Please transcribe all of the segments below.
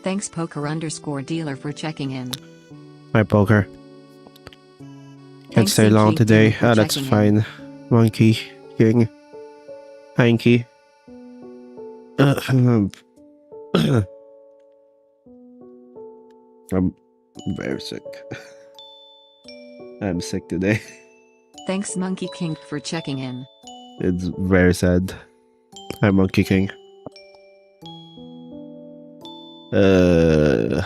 Thanks poker_dealer for checking in. My poker. Can't stay long today. Oh, that's fine. Monkey King. Hanky. I'm very sick. I'm sick today. Thanks Monkey King for checking in. It's very sad. Hi Monkey King. Oh,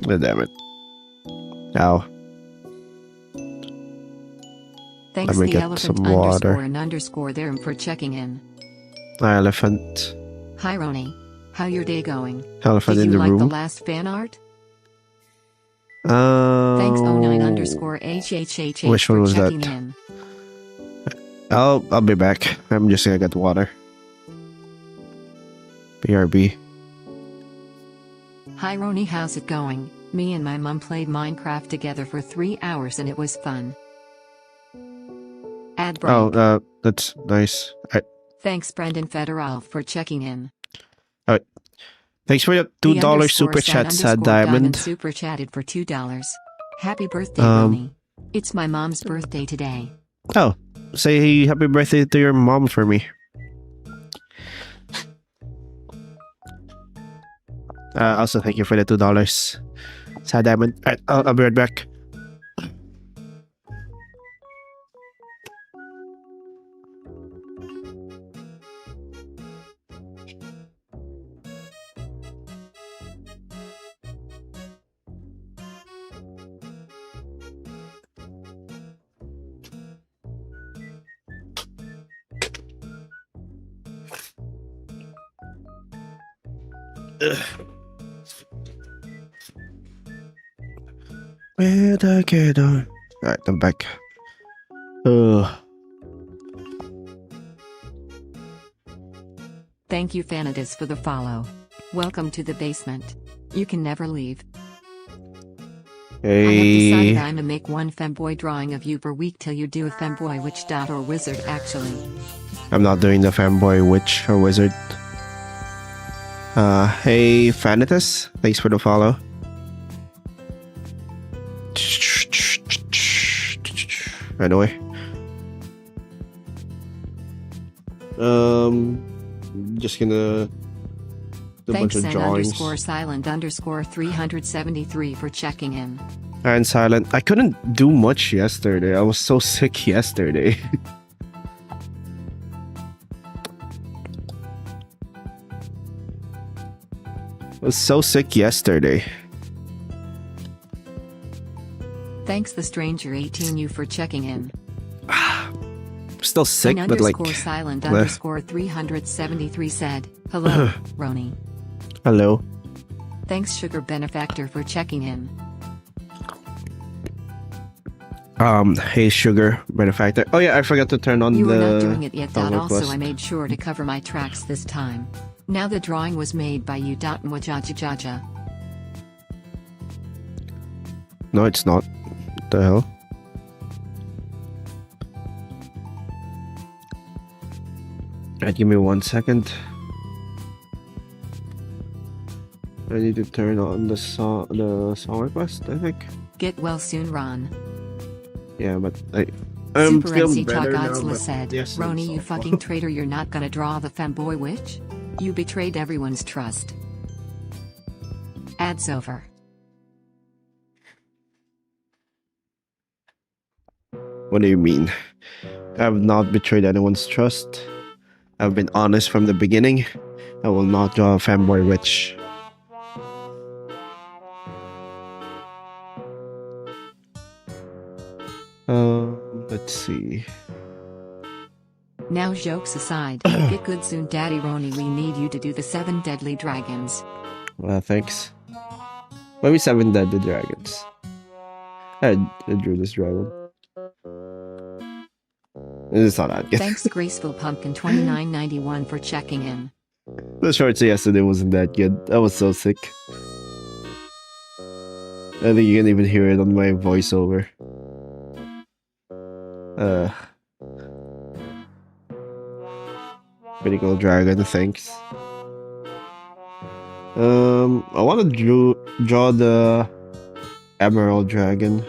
damn it. Ow. Thanks Let me the get elephant some water. _ there for checking in. Elephant. Hi Roni. How your day going? Elephant Did in you the like room. the last fan art? Thanks 09_HHH which for one was checking that? in. I'll be back. I'm just gonna get water. BRB. Hi Roni, how's it going? Me and my mom played Minecraft together for 3 hours and it was fun. Ad break. Oh, that's nice. Thanks Brendan Federal for checking in. Alright. Thanks for the $2 super chat, Sad Diamond. Super chatted for $2. Happy birthday, Um, Roni. It's my mom's birthday today. Oh, say happy birthday to your mom for me. Also, thank you for the $2. Sad Diamond. Alright, I'll be right back. Where'd I get on? Alright, I'm back. Thank you Fanadis for the follow. Welcome to the basement. You can never leave. I have decided I'm gonna make one femboy drawing of you per week till you do a femboy witch or wizard actually. I'm not doing the fanboy witch or wizard. Hey Fanatus, thanks for the follow. Anyway. Just gonna do a bunch Thanks of drawings. _silent_373 for checking in. And silent. I couldn't do much yesterday. I was so sick yesterday. I was so sick yesterday. Thanks the stranger 18U for checking in. I'm still sick, but like. _silent_373 said, hello, Roni. Hello. Thanks Sugar Benefactor for checking in. Hey Sugar Benefactor. Oh yeah, I forgot to turn on you the. You were not doing it yet. Also, request. I made sure to cover my tracks this time. Now the drawing was made by you. Mwajajajaja. No, it's not. What the hell? Alright, give me 1 second. I need to turn on the song request, I think. Get well soon, Ron. Yeah, but I'm Super feeling MC better now, Godzilla but said, yes, Roni, it's you awful. fucking traitor, you're not gonna draw the femboy witch? You betrayed everyone's trust. Ads over. What do you mean? I've not betrayed anyone's trust. I've been honest from the beginning. I will not draw a fanboy witch. Let's see. Now jokes aside, get good soon Daddy Roni, we need you to do the 7 deadly dragons. Thanks. Maybe 7 deadly dragons. I drew this dragon. It's not that good. Thanks Graceful Pumpkin 2991 for checking in. The shorts yesterday wasn't that good. I was so sick. I think you can even hear it on my voiceover. Critical Dragon, thanks. I want to draw the Emerald Dragon.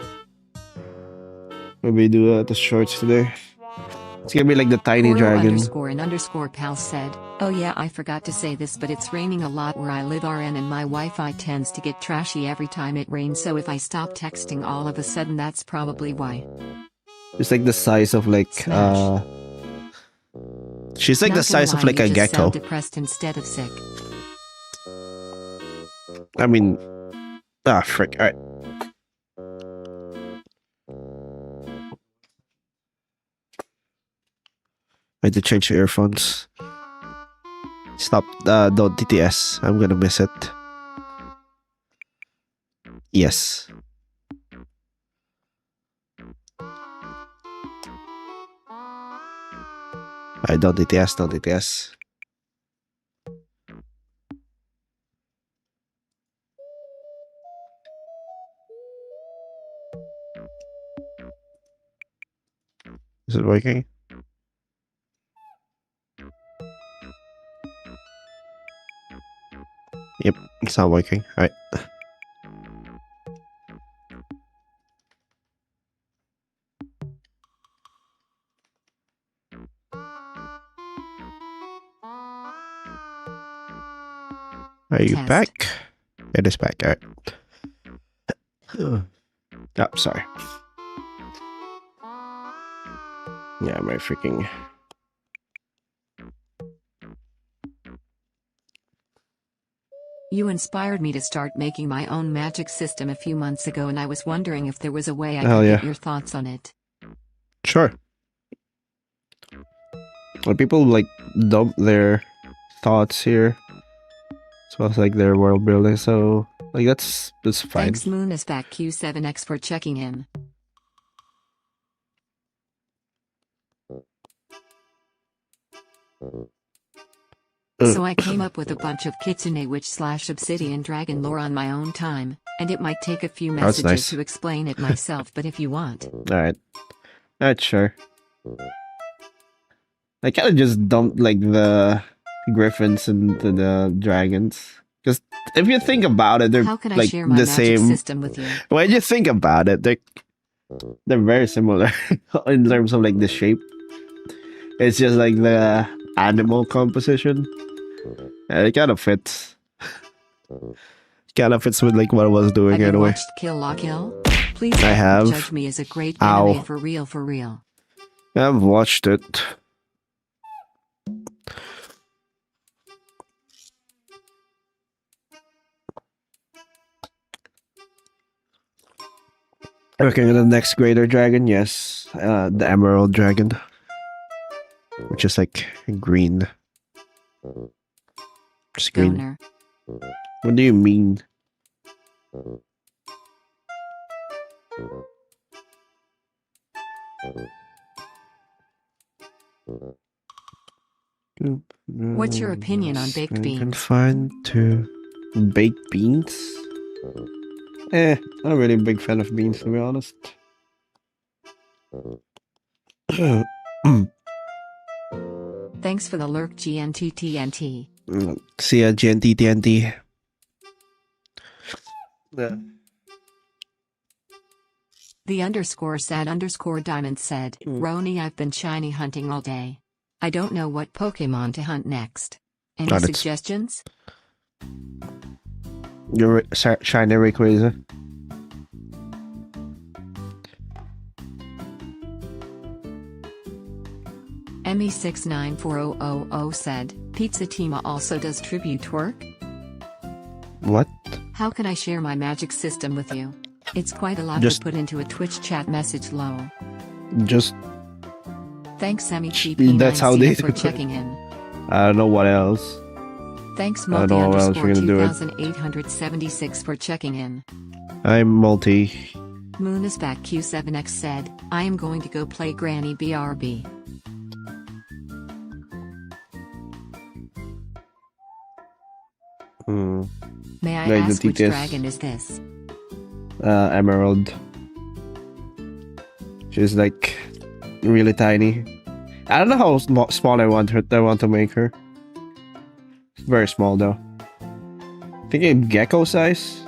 Maybe do the shorts today. It's gonna be like the tiny dragon. __pal said, oh yeah, I forgot to say this, but it's raining a lot where I live RN and my Wi-Fi tends to get trashy every time it rains, so if I stop texting all of a sudden that's probably why. It's like the size of like Smash. she's like Not the size gonna of lie, like you a just gecko. sound depressed instead of sick. I mean, frick. Alright. I had to change the earphones. Stop. Don't TTS. I'm gonna miss it. Yes. Alright, don't TTS. Don't TTS. Is it working? Yep, it's not working. Alright. Are you back? It is back. Alright. Oh, sorry. Yeah, my freaking... You inspired me to start making my own magic system a few months ago, and I was wondering if there was a way I could get your thoughts on it. Sure. Well, people like dump their thoughts here, as well as like their world building, so like that's fine. Thanks Moon is back Q7X for checking in. So I came up with a bunch of Kitsune Witch / Obsidian Dragon lore on my own time, and it might take a few messages to explain it myself, but if you want. Alright. Alright, sure. I kind of just dumped like the griffins into the dragons. Because if you think about it, they're How can I like share my the magic same system with you? When you think about it, they're very similar in terms of like the shape. It's just like the animal composition. And it kind of fits. Kind of fits with like what I was doing Have you anyway. watched Kill La Kill? Please I have. Judge me as a great anime for real, for real. I've watched it. Working on the next greater dragon, yes. The Emerald Dragon. Which is like green. Just green. Governor. What do you mean? What's your opinion on baked beans? Confined to baked beans? Not really a big fan of beans, to be honest. Thanks for the lurk, GNTTNT. See ya, GNTTNT. The _sad_diamond said, Roni, I've been shiny hunting all day. I don't know what Pokemon to hunt next. Any suggestions? You're shiny Rayquaza. ME694000 said, Pizza Tima also does tribute work? What? How can I share my magic system with you? It's quite a lot to put into a Twitch chat message, lol. Just... Thanks METP9 That's how they for checking in. I don't know what else. Thanks multi_2876 for checking in. I'm multi. Moon is back Q7X said, I am going to go play Granny BRB. Hmm. May I Like the ask which TTS. dragon is this? Emerald. She's like really tiny. I don't know how small I want to make her. Very small though. Thinking gecko size.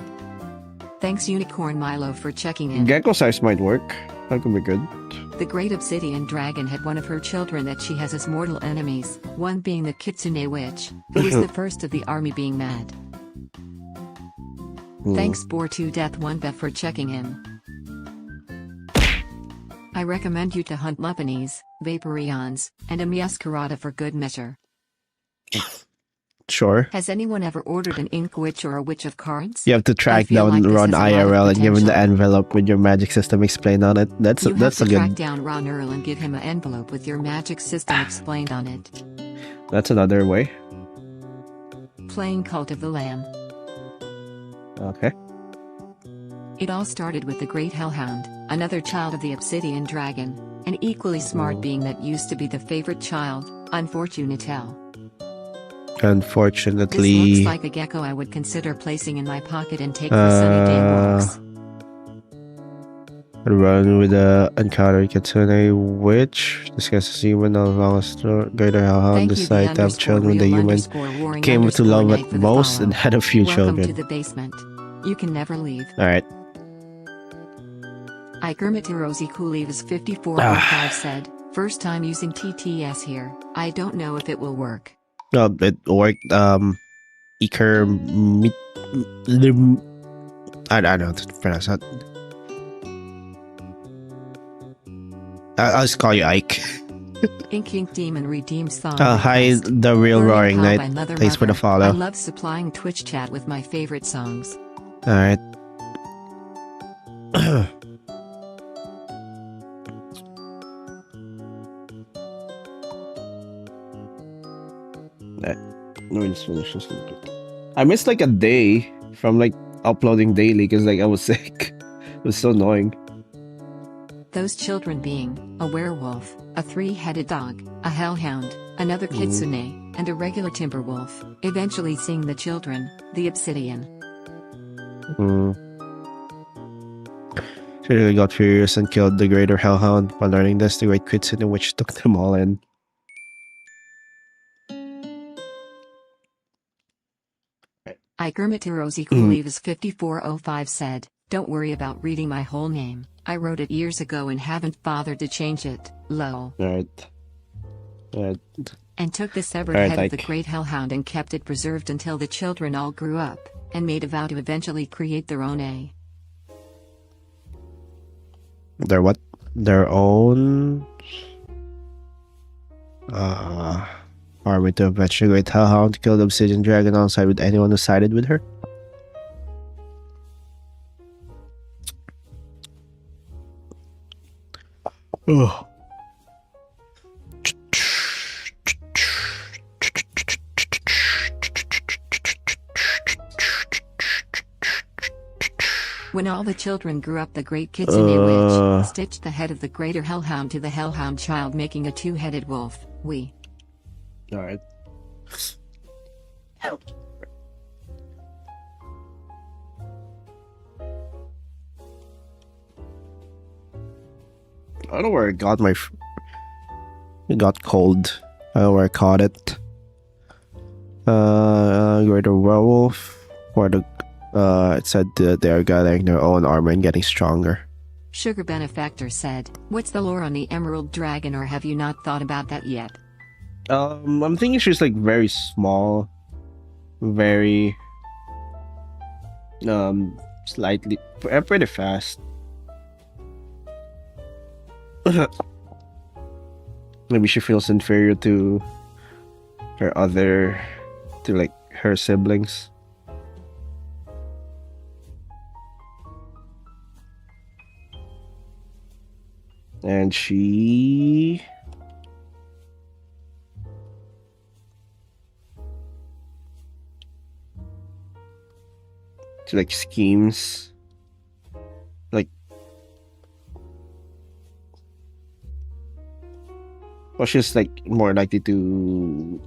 Thanks Unicorn Milo for checking in. Gecko size might work. That could be good. The great obsidian dragon had one of her children that she has as mortal enemies, one being the Kitsune witch, who was the first of the army being mad. Thanks Boar2Death1Bef for checking in. I recommend you to hunt Lupanese, Vaporeons, and a Miascarada for good measure. Sure. Has anyone ever ordered an ink witch or a witch of cards? You have to track feel down like this Ron has a lot of IRL and give him the potential. envelope with your magic system explained on it. That's You have to a track good. down Ron Earl and give him an envelope with your magic system explained on it. That's another way. Playing Cult of the Lamb. Okay. It all started with the Great Hellhound, another child of the Obsidian Dragon, an equally smart being that used to be the favorite child, unfortunately. This Unfortunately, looks like a gecko I would consider placing in my pocket and take for sunny day walks. run with the encounter Kitsune witch. Discuss the human as long as greater hellhound Thank you, decide to have children with the human. _warring Came to _ love night it for the most follow. and had a few Welcome to children. the basement. You can never leave. Alright. Ikermatirosi Coolivas 5405 said, first time using TTS here. I don't know if it will work. No, it worked. Iker. I don't know how to pronounce that. I'll just call you Ike. Ink Demon redeemed song. Hi, request. the real Burning roaring Cloud night. by Mother Thanks for the Mother. follow. I love supplying Twitch chat with my favorite songs. Alright. Let me just finish this real quick. I missed like a day from like uploading daily because like I was sick. It was so annoying. Those children being a werewolf, a three-headed dog, a hellhound, another kitsune, and a regular timber wolf, eventually seeing the children, the obsidian. She really got furious and killed the greater hellhound. By learning this, the great kitsune witch took them all in. Ikermatirosi Coolivas 5405 said, don't worry about reading my whole name. I wrote it years ago and haven't bothered to change it, lol. Alright. And took the severed Alright, head of the Ike. great hellhound and kept it preserved until the children all grew up, and made a vow to eventually create their own A. Their what? Their own army to avenge the great hellhound, kill the obsidian dragon alongside with anyone who sided with her. Oh. When all the children grew up, the great kitsune witch stitched the head of the greater hellhound to the hellhound child, making a two-headed wolf. Alright. I don't know where I got my. It got cold. I don't know where I caught it. Greater werewolf. Where the it said that they are gathering their own armor and getting stronger. Sugar Benefactor said, what's the lore on the Emerald Dragon, or have you not thought about that yet? I'm thinking she's like very small, very slightly pretty fast. Maybe she feels inferior to like her siblings. And she like schemes like she's like more likely to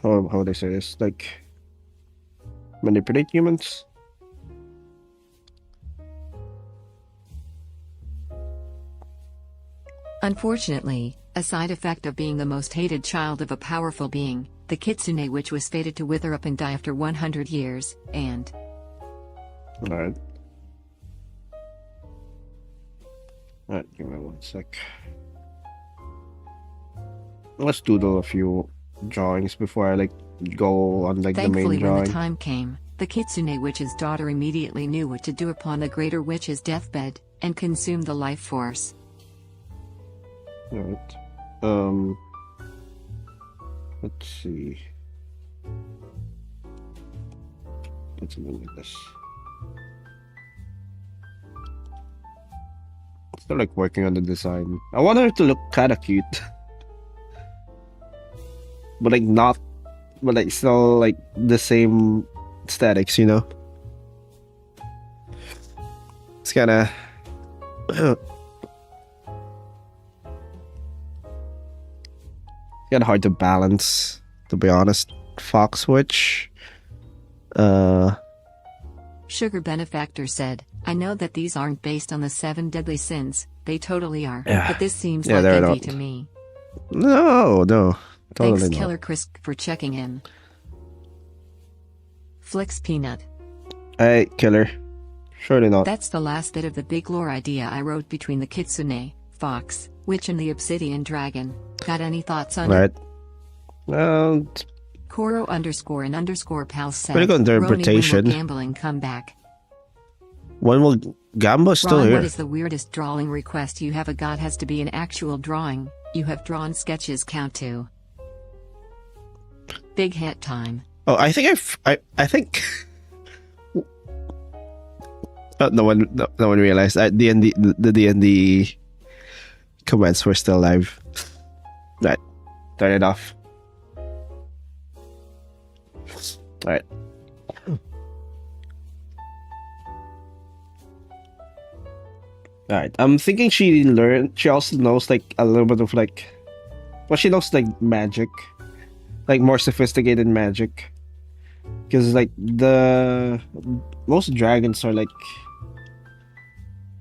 how would I say this? Like manipulate humans. Unfortunately, a side effect of being the most hated child of a powerful being, the kitsune witch was fated to wither up and die after 100 years, and... Alright. Alright, give me 1 sec. Let's doodle a few drawings before I like go on like the main Thankfully, when drawing. the time came, the kitsune witch's daughter immediately knew what to do upon the greater witch's deathbed, and consumed the life force. Alright. Let's see. Let's something like this. Still like working on the design. I want her to look kind of cute, but like not, but like still like the same aesthetics, you know. It's kind of. Kind of hard to balance, to be honest. Fox Witch. Sugar Benefactor said, I know that these aren't based on the 7 deadly sins, they totally are, Yeah. but this seems Yeah, like they're envy not. to me. No, totally Thanks not. Killer Chris for checking in. Flicks Peanut. Hey, Killer. Surely not. That's the last bit of the big lore idea I wrote between the kitsune, fox, witch and the obsidian dragon. Got any thoughts on Right. it? Well, Koro _and_ pals said, pretty good interpretation. Ronnie, when will gambling come back? when will Gambo's still Ron, here? what is the weirdest drawing request you have? A god has to be an actual drawing. You have drawn sketches count to. Big hat time. Oh, I think I think. No one realized that the D&D comments were still live. Right, turn it off. All right. All right. I'm thinking she learned. She also knows like a little bit of like, well, she knows like magic, like more sophisticated magic. Because like the most dragons are like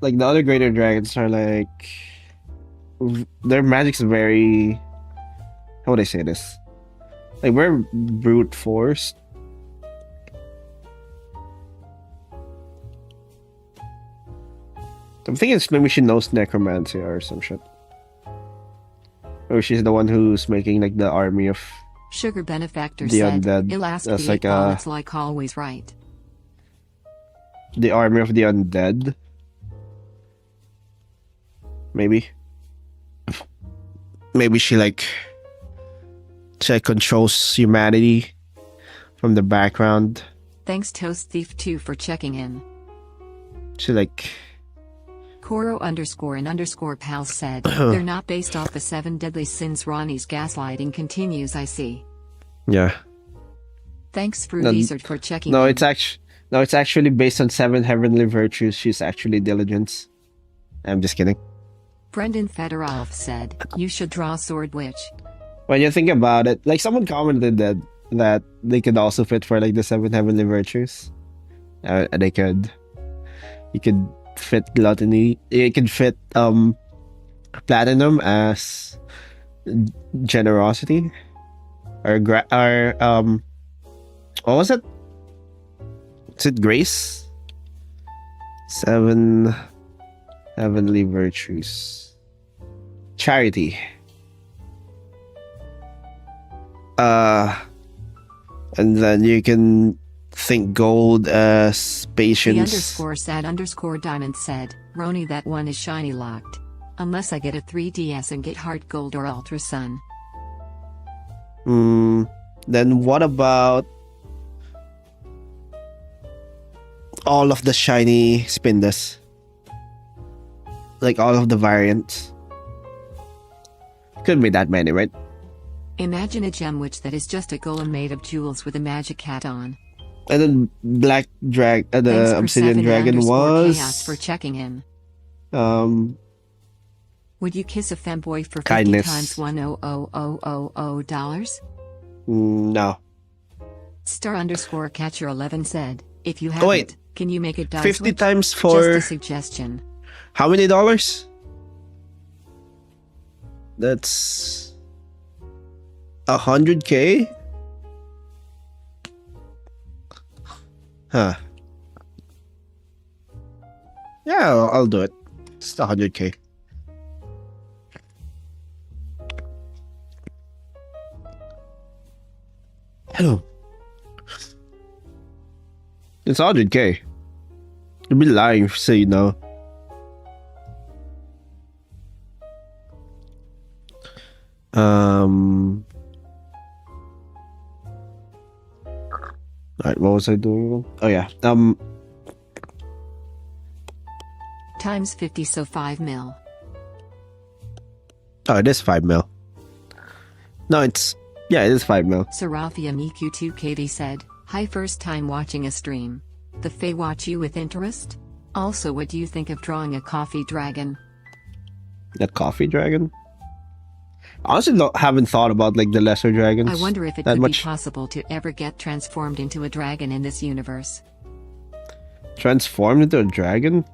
the other greater dragons are like their magic's very, how would I say this? Like we're brute force. I'm thinking maybe she knows necromancy or some shit. Or she's the one who's making like the army of Sugar Benefactor the said, undead. "I'll ask That's the like it's like always right." the army of the undead. Maybe she like controls humanity from the background. Thanks Toast Thief 2 for checking in. She like Koro _and_ pals said, they're not based off the 7 deadly sins. Ronnie's gaslighting continues, I see. yeah. Thanks for No, Lizard for checking No, in. it's actually based on 7 heavenly virtues. She's actually diligence. I'm just kidding. Brendan Fedorov said, you should draw Sword Witch. When you think about it, like someone commented that they could also fit for like the 7 heavenly virtues. You could fit gluttony. You could fit platinum as generosity, or what was it? Is it grace? 7 heavenly virtues. Charity. And then you can think gold as The patience. _sad_diamond said, Roni, that one is shiny locked. Unless I get a 3DS and get heart gold or ultra sun. Then what about all of the shiny spindas? Like all of the variants. Couldn't be that many, right? Imagine a gem witch that is just a golem made of jewels with a magic hat on. And then the Thanks for obsidian 7 dragon _ chaos was for checking in. Would you kiss a femboy for 50 Kindness. times $1,000? No. Star_catcher11 said, if you Oh, haven't, wait. can you make it die 50 switch? times Just for a suggestion. how many dollars? That's 100K? Huh. Yeah, I'll do it. It's 100K. It's 100K. You'd be lying if you say no. Alright, what was I doing? Oh yeah. Times 50, so 5 mil. Oh, it is 5 mil. No, it is 5 mil. Serafia Miku2 Katie said, hi, first time watching a stream. The Fae watch you with interest? Also, what do you think of drawing a coffee dragon? A coffee dragon? Honestly, haven't thought about like the lesser dragons. I wonder if it that could much. be possible to ever get transformed into a dragon in this universe. Transformed into a dragon?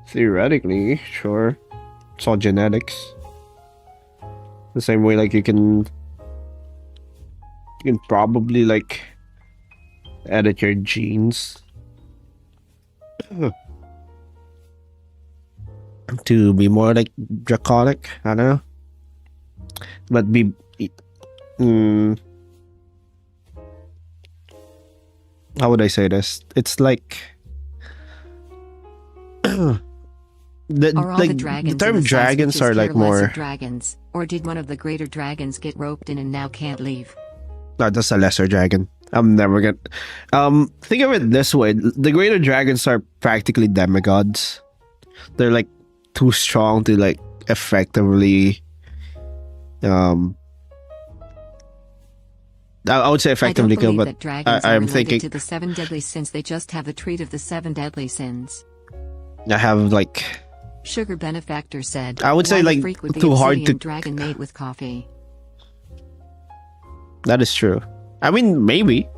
Theoretically, sure. It's all genetics. The same way like you can probably like edit your genes to be more like draconic. I don't know. But how would I say this? It's like Are all the dragons the term in the dragons are like more. dragons, or did one of the greater dragons get roped in and now can't leave? No, that's a lesser dragon. I'm never gonna. Think of it this way: the greater dragons are practically demigods. They're like too strong to like effectively. I would say effectively kill, but that dragons I'm are thinking to the 7 deadly sins. They just have the trait of the 7 deadly sins. I have like. Sugar Benefactor said, I would say "Why like freak with the too hard obsidian to. dragon mate with coffee." That is true. I mean, maybe.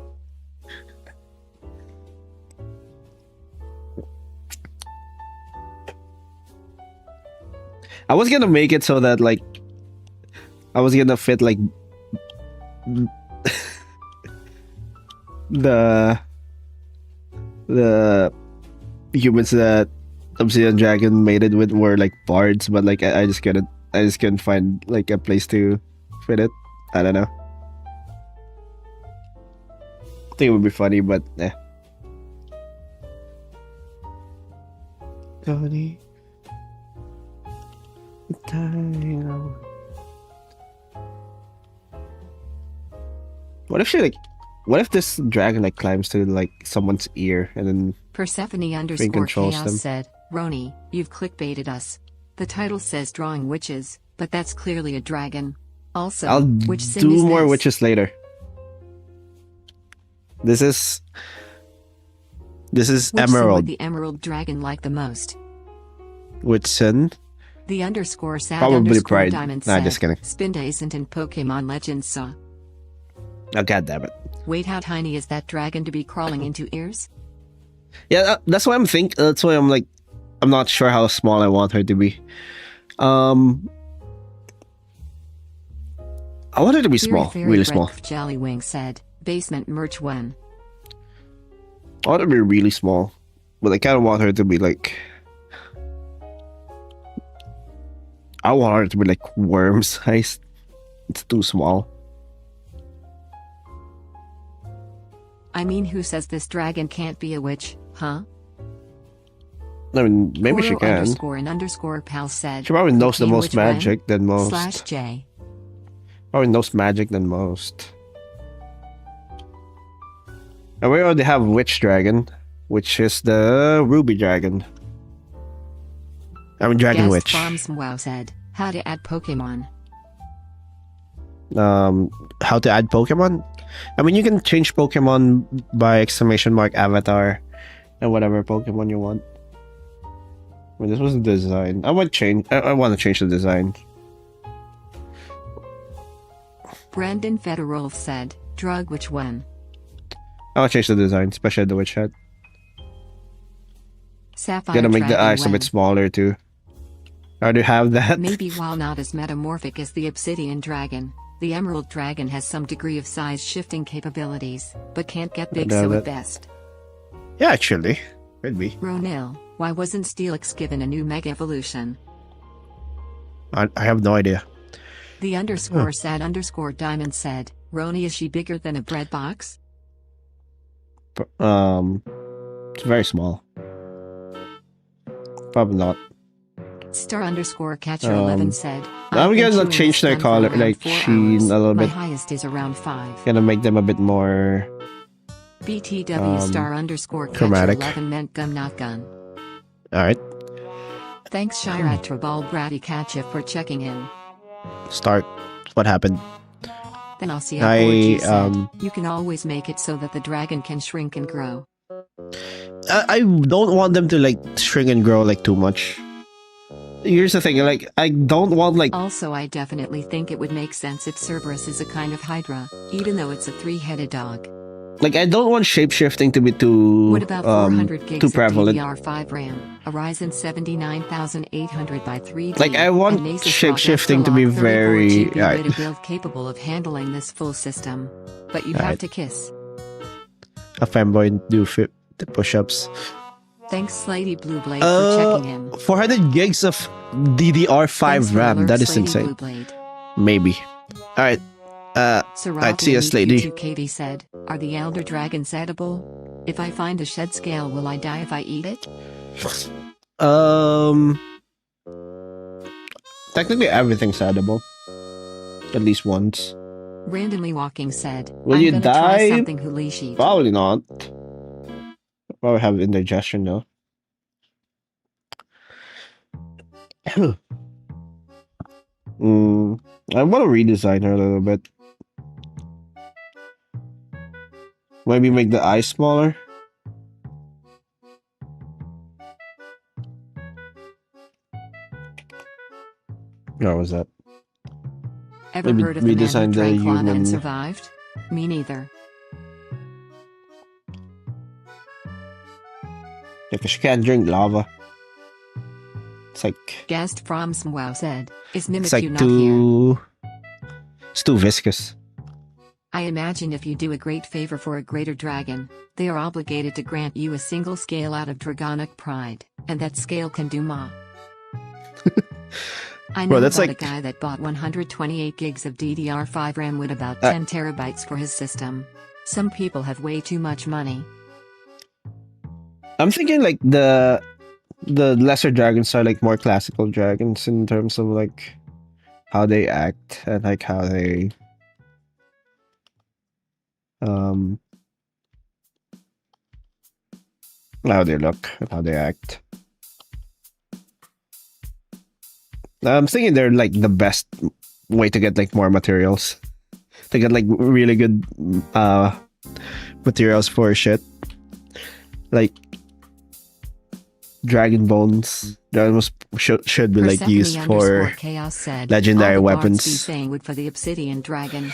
I was gonna make it so that like I was gonna fit like the humans that Obsidian Dragon mated with were like bards, but like I just couldn't find like a place to fit it. I don't know. I think it would be funny, but eh. Tony. What if this dragon like climbs to like someone's ear and then Persephone_chaos them? said, Roni, you've clickbaited us. The title says drawing witches, but that's clearly a dragon. Also, I'll which sin do is more this? witches later. This is Which sin would Emerald. the emerald dragon like the most? Which sin? The underscore sad Probably underscore pride. diamond Nah, said, just kidding. Spinda isn't in Pokemon Legends saw. Oh, god damn it. Wait, how tiny is that dragon to be crawling into ears? Yeah, that's why I'm That's why I'm like, I'm not sure how small I want her to be. I want her to be small, really small. Jallywing said, basement merch when? I want her to be really small, but I kind of want her to be like. I want her to be like worm sized. It's too small. I mean, who says this dragon can't be a witch, huh? I mean, maybe she can. Underscore pal said. She probably knows the King most Witch Wen magic than most. /J. Probably knows magic than most. And we already have Witch Dragon, which is the Ruby Dragon. I mean, Dragon Guest Witch. Bombs Wow said, how to add Pokemon. How to add Pokemon? I mean, you can change Pokemon by ! avatar and whatever Pokemon you want. I mean, this was the design. I want to change the design. Brendan Federolf said, drug which one? I'll change the design, especially the witch hat. Sapphire Gonna make the Dragon eyes a bit smaller too. I already have that. Maybe while not as metamorphic as the Obsidian Dragon, the Emerald Dragon has some degree of size shifting capabilities, but can't get big so at best. Yeah, actually. Could be. Ronil, why wasn't Steelix given a new Mega Evolution? I have no idea. The underscore sad underscore diamond said, Roni, is she bigger than a bread box? It's very small. Probably not. Star underscore catcher 11 said, I'm gonna change their color, like sheen a little bit. My highest is around 5. Gonna make them a bit more BTW star underscore chromatic. catcher 11 meant gun not gun. Alright. Thanks Shirat Trabal Bratty Catchif for checking in. Start. What happened? Then I'll see how said, you can always make it so that the dragon can shrink and grow. I don't want them to like shrink and grow like too much. Here's the thing, like I don't want like. Also, I definitely think it would make sense if Cerberus is a kind of Hydra, even though it's a 3-headed dog. Like I don't want shapeshifting to be too. What about 400 gigs too prevalent? of DDR5 RAM, a Ryzen 79800 by 3D, like I want shapeshifting to be very way to build capable of handling this full system, but you have to kiss. A fanboy do the push-ups. Thanks Slady Blue Blade for checking in. 400 gigs of DDR5 RAM. That is insane. Maybe. All right. I'd see us, lady. Katie said, "Are the elder dragons edible? If I find a shed scale, will I die if I eat it?" Technically, everything's edible. At least once. Randomly Walking said, "Will you die?" Something Hulishi. Probably not. Probably have indigestion though. I want to redesign her a little bit. Maybe make the eyes smaller. What was that? Ever Maybe heard of the man who redesign the drank lava and human. survived? Me neither. Yeah, because you can't drink lava. It's like. Guest from Smwow said, "Is It's Mimikyu like not here?" It's too viscous. I imagine if you do a great favor for a greater dragon, they are obligated to grant you a single scale out of dragonic pride, and that scale can do ma. I know that's about like- a guy that bought 128 gigs of DDR5 RAM with about 10 terabytes for his system. Some people have way too much money. I'm thinking like the lesser dragons are like more classical dragons in terms of like how they act and like how they how they look and how they act. I'm thinking they're like the best way to get like more materials. To get like really good materials for shit. Like dragon bones. That was should be like used for Chaos said, legendary all the weapons. bots be saying would for the obsidian dragon.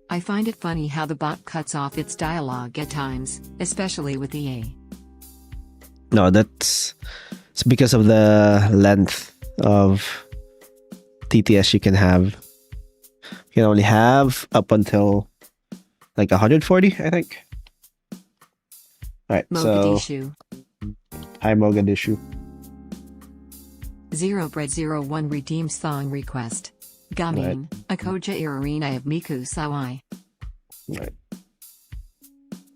I find it funny how the bot cuts off its dialogue at times, especially with the A. No, it's because of the length of TTS you can have. You can only have up until like 140, I think. Alright, so Mogadishu. hi Mogadishu. Zero Bread 01 redeemed song request. Gamin, Akoja Irarina of Miku Sawai. Right.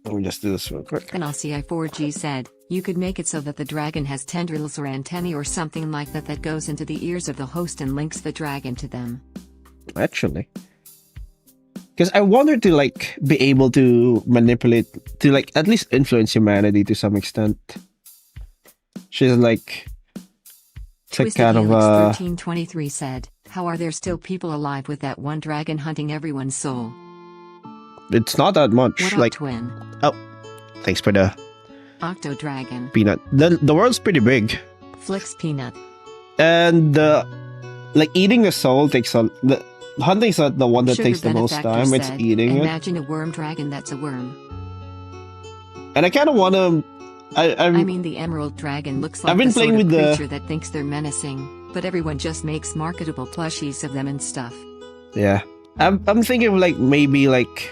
Let me just do this real quick. Then LCI4G said, you could make it so that the dragon has tendrils or antennae or something like that that goes into the ears of the host and links the dragon to them. Actually. Because I want her to like be able to manipulate, to like at least influence humanity to some extent. She's like, it's like Twisted kind of Helix 1323 said, how are there still people alive with that one dragon hunting everyone's soul? it's not that much. What up, Like, twin? oh, thanks for the Octo Dragon. peanut. The world's pretty big, Flix Peanut. and like eating a soul takes a Hunting's not the one that Sugar takes the most Benefactor time. It's said, eating it. imagine a worm dragon that's a worm. And I kind of want to. I mean, the emerald dragon looks like I've been the playing sort of with the- creature that thinks they're menacing, but everyone just makes marketable plushies of them and stuff. Yeah, I'm thinking of like maybe like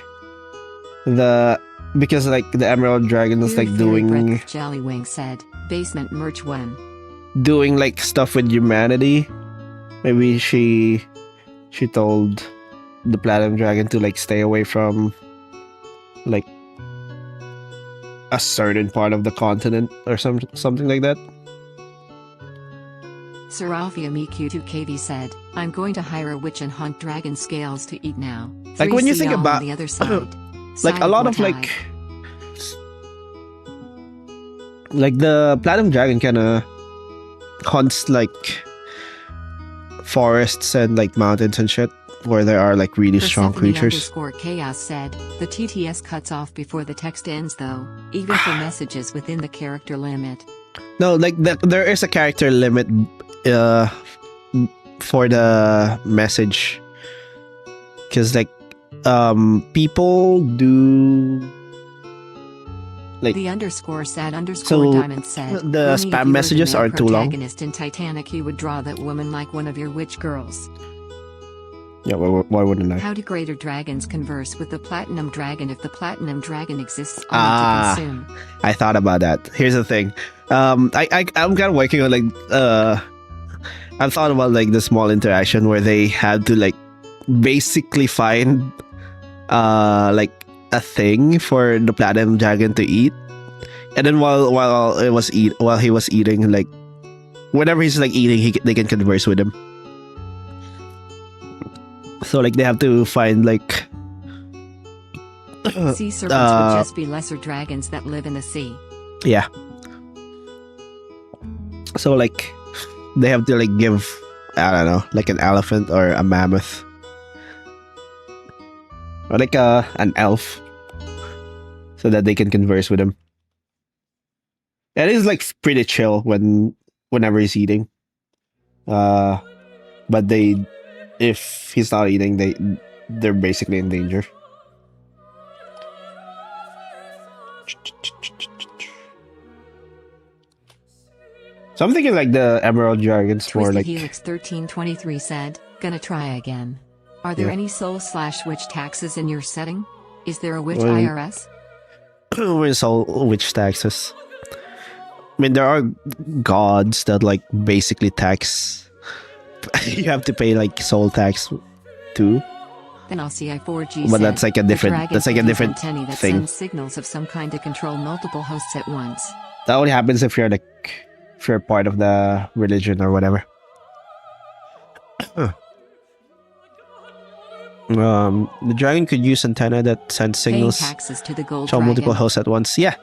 because like the Emerald Dragon is like doing Jellywing said, basement merch one. doing like stuff with humanity. Maybe she told the Platinum Dragon to like stay away from like a certain part of the continent or something like that. Seraphia Miku2KV said, I'm going to hire a witch and hunt dragon scales to eat now. Like when you think on about the other side. like a lot of like the Platinum Dragon kind of hunts like forests and like mountains and shit where there are like really strong creatures. _chaos said, the TTS cuts off before the text ends though, even for messages within the character limit. No, like there is a character limit for the message, because like people do like the _sad_ so diamond said, the spam messages aren't too long. Protagonist in Titanic, you would draw that woman like one of your witch girls. Yeah, why wouldn't I? How do greater dragons converse with the platinum dragon if the platinum dragon exists only to consume? I thought about that. Here's the thing. I'm kind of working on like I've thought about like the small interaction where they had to like basically find like a thing for the platinum dragon to eat, and then while he was eating, like whenever he's like eating, they can converse with him. So like they have to find like sea serpents would just be lesser dragons that live in the sea. Yeah. So like they have to like give, I don't know, like an elephant or a mammoth or like an elf so that they can converse with him. And it's like pretty chill whenever he's eating. But if he's not eating, they're basically in danger. So I'm thinking like the Emerald Dragon's more like Helix 1323 said, gonna try again. Are there any soul/witch taxes in your setting? Is there a witch IRS? soul witch taxes. I mean, there are gods that like basically tax. You have to pay like soul tax too. Then LCI4G but said, that's like a different thing. That thing. sends signals of some kind to control multiple hosts at once. That only happens if you're part of the religion or whatever. The dragon could use antenna that sends signals taxes to the gold to multiple hosts at once. Yeah,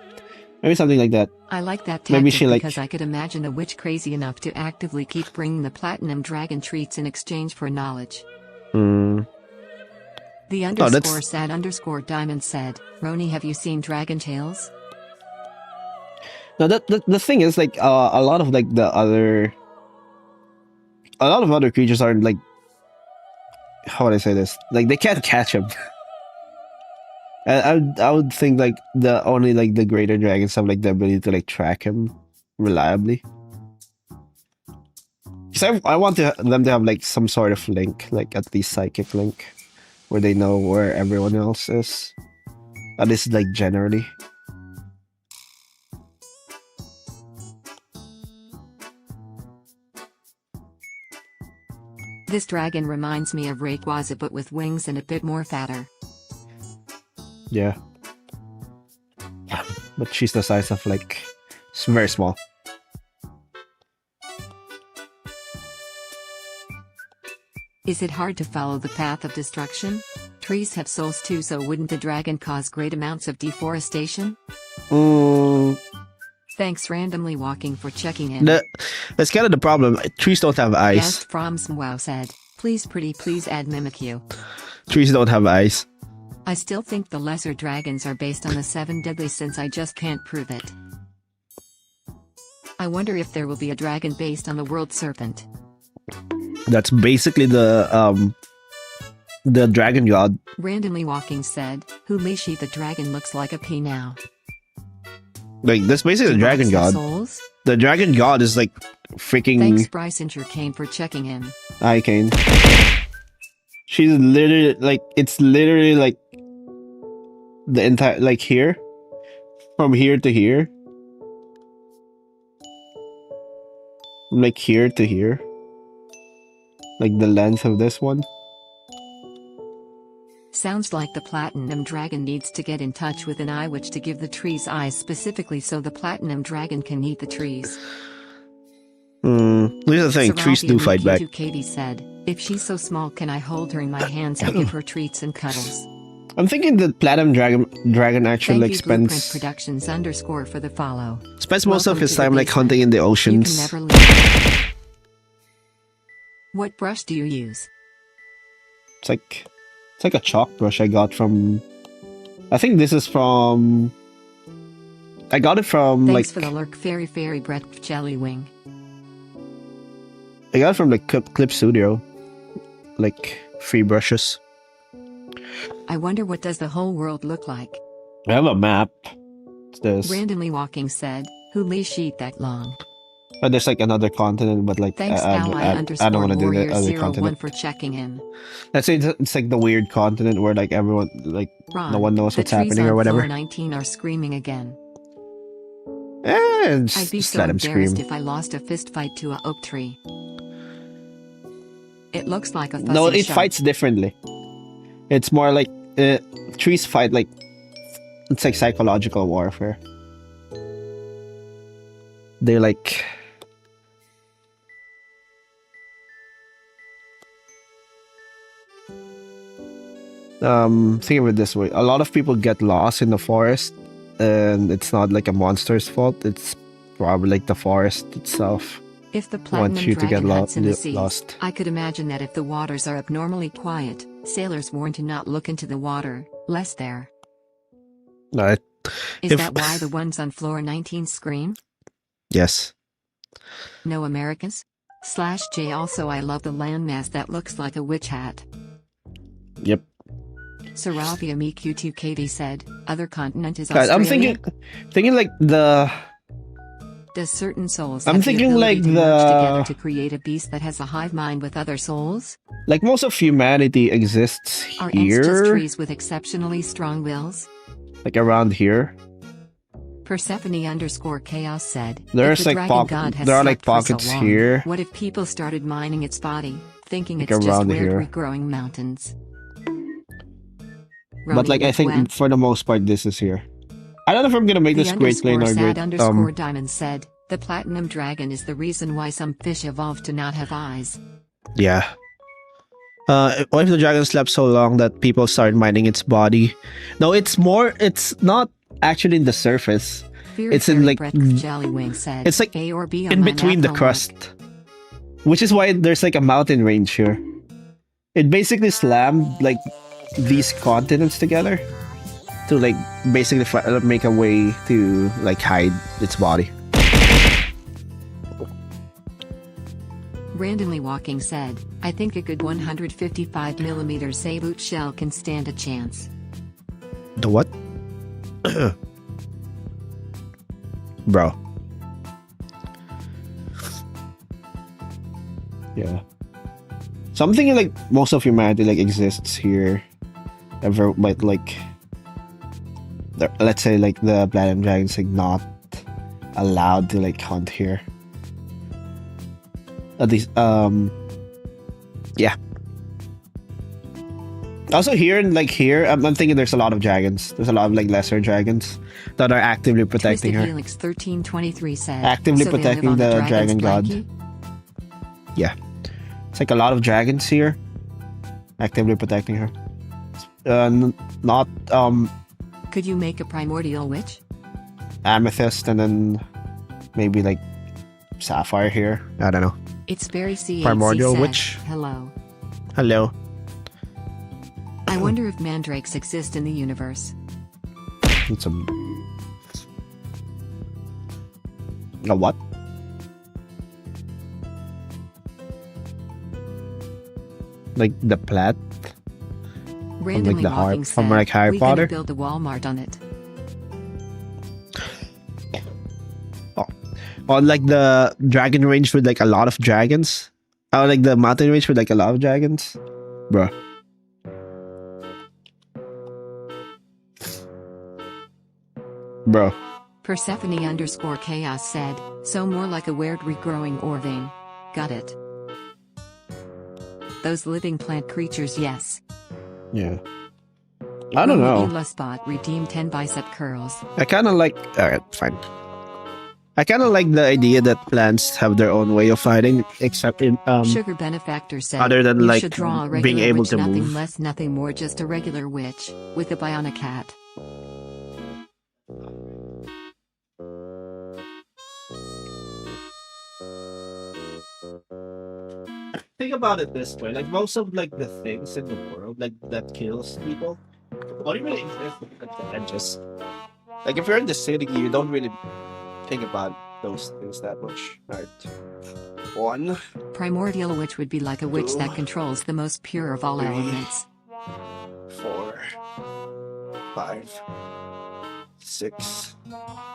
maybe something like that. I like that tactic maybe she because I could imagine a witch crazy enough to actively keep bringing the platinum dragon treats in exchange for knowledge. Mm. The _sad_ diamond said, Roni, have you seen Dragon Tales? No, the thing is like a lot of other creatures aren't like, how would I say this? Like they can't catch him. And I would think like only the greater dragons have like the ability to like track him reliably. Because I want them to have like some sort of link, like at least psychic link, where they know where everyone else is. At least like generally. This dragon reminds me of Rayquaza but with wings and a bit more fatter. Yeah. But she's the size of like, it's very small. Is it hard to follow the path of destruction? Trees have souls too, so wouldn't the dragon cause great amounts of deforestation? Thanks randomly walking for checking in. That's kind of the problem. Trees don't have eyes. Guest from Smwow said, please add Mimikyu. Trees don't have eyes. I still think the lesser dragons are based on the 7 deadly since I just can't prove it. I wonder if there will be a dragon based on the world serpent. That's basically the The dragon god. Randomly Walking said, Holy shit, the dragon looks like a pea now. Like, that's basically the dragon god. Souls? The dragon god is like freaking... Thanks Bryce and Kane for checking in. Hi, Kane. She's literally, like, it's literally like the entire, like here. From here to here. From like here to here. Like the length of this one. Sounds like the platinum dragon needs to get in touch with an eye witch to give the trees eyes specifically so the platinum dragon can eat the trees. Here's the thing, trees do fight back. Katie said, if she's so small can I hold her in my hands and give her treats and cuddles? I'm thinking the platinum dragon actually like spends Productions _ for the follow. Spends most of his time like hunting in the oceans. You can never leave. What brush do you use? It's like a chalk brush I got from... I think this is from... I got it from Thanks like... for the lurk, fairy breath jelly wing. I got it from like Clip Studio. Like free brushes. I wonder what does the whole world look like? I have a map. It's this. Randomly Walking said, Holy shit that long. But there's like another continent, but like Thanks I don't want to do the other continent. For checking in. Let's say it's like the weird continent where like everyone, like Ron, no one knows what's the trees happening or whatever. Floor 19 are screaming again. I'd I'd be just so let him embarrassed scream. if I lost a fist fight to a oak tree. It looks like a fussy No, it shark. fights differently. It's more like trees fight like it's like psychological warfare. They're like think of it this way. A lot of people get lost in the forest and it's not like a monster's fault. It's probably like the forest itself. If the platinum Want you to get dragon hunts in the lost. seas, I could imagine that if the waters are abnormally quiet, sailors warned to not look into the water, lest there. No, Is that why the ones on floor 19 scream? Yes. No Americans? /J also I love the landmass that looks like a witch hat. Yep. Saravia Miku2KD said, other continent is Guys, Australia? I'm thinking like the... Does certain souls I'm have thinking the like ability to merge together the... to create a beast that has a hive mind with other souls? Like most of humanity exists Are ants just here. trees with exceptionally strong wills? Like around here. Persephone _ chaos said, There's if the like dragon god has there are like slept for so pockets long, here. What if people started mining its body, thinking Like it's just around weird here. regrowing mountains? But like I think for the most part this is here. I don't know if I'm gonna make this great plane or great Diamond said, the platinum dragon is the reason why some fish evolved to not have eyes. yeah. What if the dragon slept so long that people started mining its body? No, it's not actually in the surface. It's in like said, it's like A or B in between the crust. Which is why there's like a mountain range here. It basically slammed like these continents together to like basically make a way to like hide its body. Randomly Walking said, I think a good 155mm Zayboot shell can stand a chance. The what? Bro. Yeah. So I'm thinking like most of humanity like exists here. Ever but like let's say like the platinum dragon's like not allowed to like hunt here. At least yeah. Also here and like here, I'm thinking there's a lot of dragons. There's a lot of like lesser dragons that are actively protecting her. Helix 1323 said, Actively so they protecting live on the dragon's dragon god. blankie? Yeah. It's like a lot of dragons here. Actively protecting her. Not Could you make a primordial witch? amethyst and then maybe like sapphire here. I don't know. It's very C8C Primordial said, witch. hello. Hello. I wonder if mandrakes exist in the universe. Need some. A what? Like the plat? Randomly walking from said, like Harry we gonna Potter. build a Walmart on it. Oh. On like the dragon range with like a lot of dragons. Oh, like the mountain range with like a lot of dragons. Bruh. Bro. Persephone_chaos said, so more like a weird regrowing Orvane. Got it. Those living plant creatures, yes. Yeah. I don't know. ronillust bot redeemed 10 bicep curls. I kind of like. Alright, fine. I kind of like the idea that plants have their own way of fighting, except in Sugar benefactor said, other than you like should draw a regular being able witch, to nothing move. less, nothing more, just a regular witch with a bionic cat. Think about it this way: like most of like the things in the world, like that kills people, only really exist at the edges. Like if you're in the city, you don't really think about those things that much. Right? 1, Primordial witch would be like a witch 2, that controls the most pure of all 3, elements. 4, 5, 6.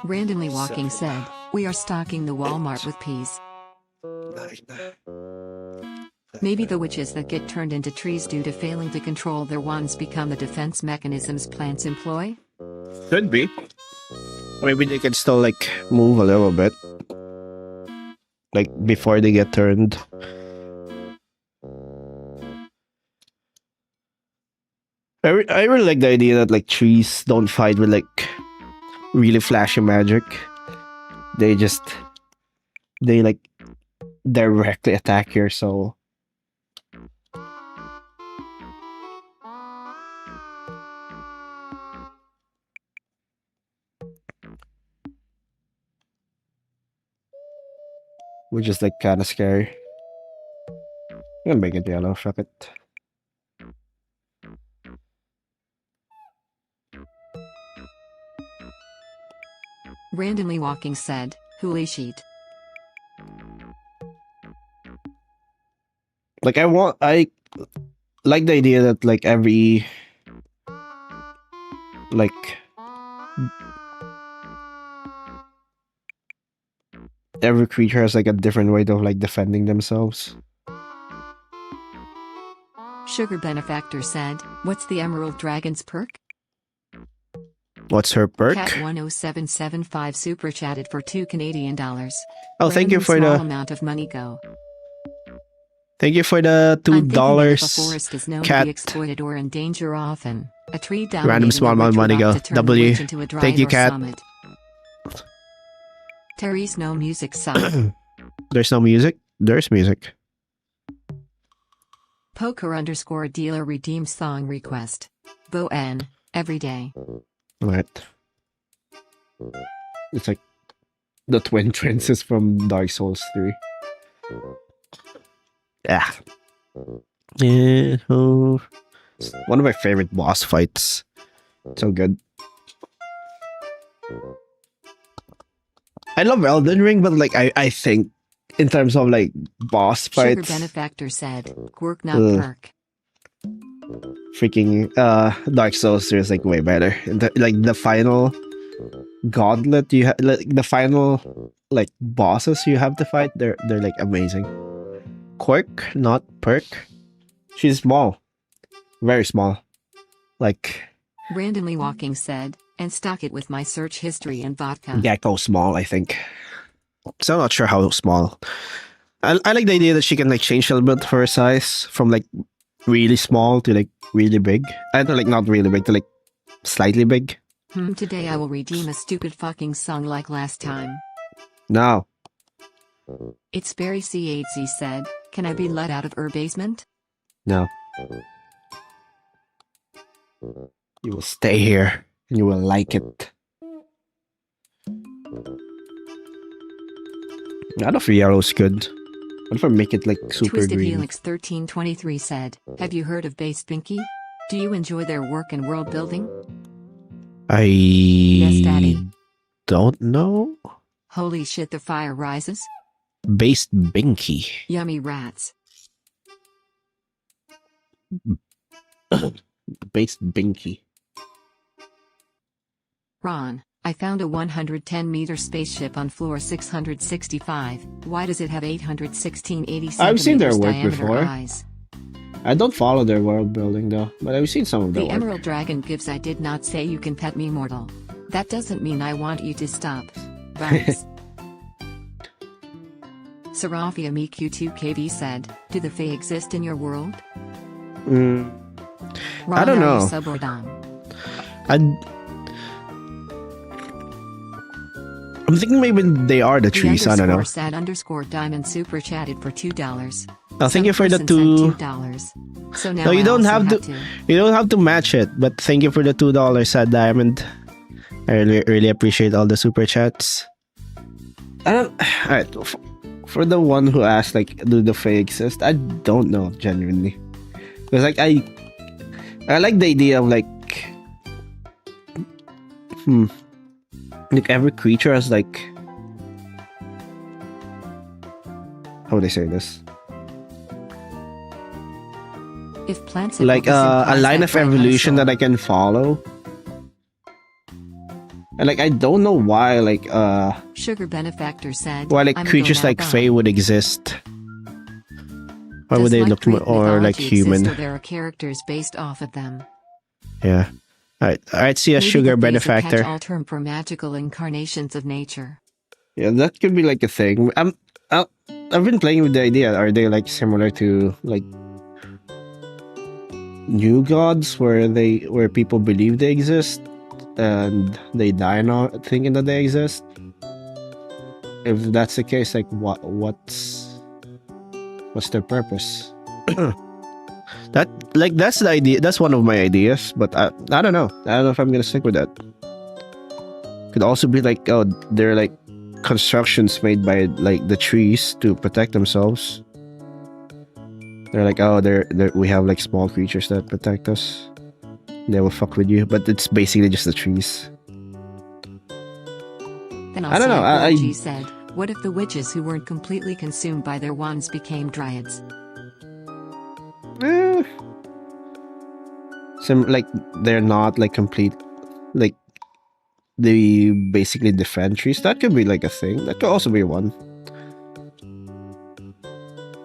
Randomly walking 7, said, we are stocking the Walmart with peas. 9. Maybe the witches that get turned into trees due to failing to control their wands become the defense mechanisms plants employ? Could be. Maybe they can still like move a little bit, like before they get turned. I really like the idea that like trees don't fight with like really flashy magic. They like directly attack your soul. Which is like kind of scary. I'm gonna make it yellow, fuck it. Randomly walking said, Holy sheet. Like I like the idea that like every creature has like a different way of like defending themselves. Sugar benefactor said, what's the Emerald Dragon's perk? What's her perk? Cat 10775 super chatted for $2 Canadian. Oh, thank you for small the amount of money go. Thank you for the $2. I'm thinking that if a forest is known Cat. to be exploited or in danger often, a tree dominating Random small amount of money go. to turn the W. witch into a Thank you, cat. summit. Terry's no music side. There's no music? There's music. Poker_dealer redeemed song request. Bo N. Every day. Right. It's like the twin princes from Dark Souls 3. Yeah. Yeah. Oh. It's one of my favorite boss fights. So good. I love Elden Ring, but like I think in terms of like boss Sugar fights, benefactor said, quirk not perk. freaking Dark Souls 3 is like way better. Like the final gauntlet you have, like the final like bosses you have to fight, they're like amazing. Quirk, not perk. She's small, very small. Like Randomly walking said, and stock it with my search history and vodka. Gecko small, I think. So I'm not sure how small. I like the idea that she can like change a little bit her size from like really small to like really big. And like not really big to like slightly big. Today I will redeem a stupid fucking song like last time. No. It's Barry C8Z said, can I be let out of her basement? No. You will stay here and you will like it. I don't know if yellow's good. What if I make it like super Twisted green? Helix 1323 said, have you heard of Base Binky? Do you enjoy their work and world building? Yes, Daddy. Don't know. Holy shit, the fire rises? Based Binky. Yummy rats. Base Binky. Ron, I found a 110-meter spaceship on floor 665. Why does it have 816 80 I've seen their centimeters work diameter before. eyes? I don't follow their world building though, but I've seen some of their The work. Emerald Dragon gives. I did not say you can pet me, mortal. That doesn't mean I want you to stop. Bugs. Serafia MQ2KV said, do the Fae exist in your world? Mm, Ron, I don't are you know. sub or dom? I'm thinking maybe they are the trees. I don't know. Sad underscore diamond super chatted for $2. Thank you for the Some two. person sent $2. So now No, you I don't also have to. You don't have to match it. But thank you for the $2 sad diamond. I really appreciate all the super chats. I don't. Alright, for the one who asked, like, do the Fae exist? I don't know genuinely, because like I like the idea of like every creature has like, how would I say this? If plants Like a line of evolution that I can follow. And like I don't know why like Sugar Benefactor said, why like I'm creatures like Fae would exist. Why would they look more like human? Or there are characters based off of them. Yeah. Alright, see a Maybe Sugar the Fae is a Benefactor. catch-all term for magical incarnations of nature. Yeah, that could be like a thing. I've been playing with the idea. Are they like similar to like new gods where people believe they exist and they die not thinking that they exist? If that's the case, like what's their purpose? That's the idea. That's one of my ideas, but I don't know. I don't know if I'm gonna stick with that. Could also be like, oh, they're like constructions made by like the trees to protect themselves. They're like, oh, we have like small creatures that protect us. They will fuck with you, but it's basically just the trees. Then I don't know. I said, what if the witches who weren't completely consumed by their wands became dryads? Like they're not like complete, like they basically defend trees. That could be like a thing. That could also be one.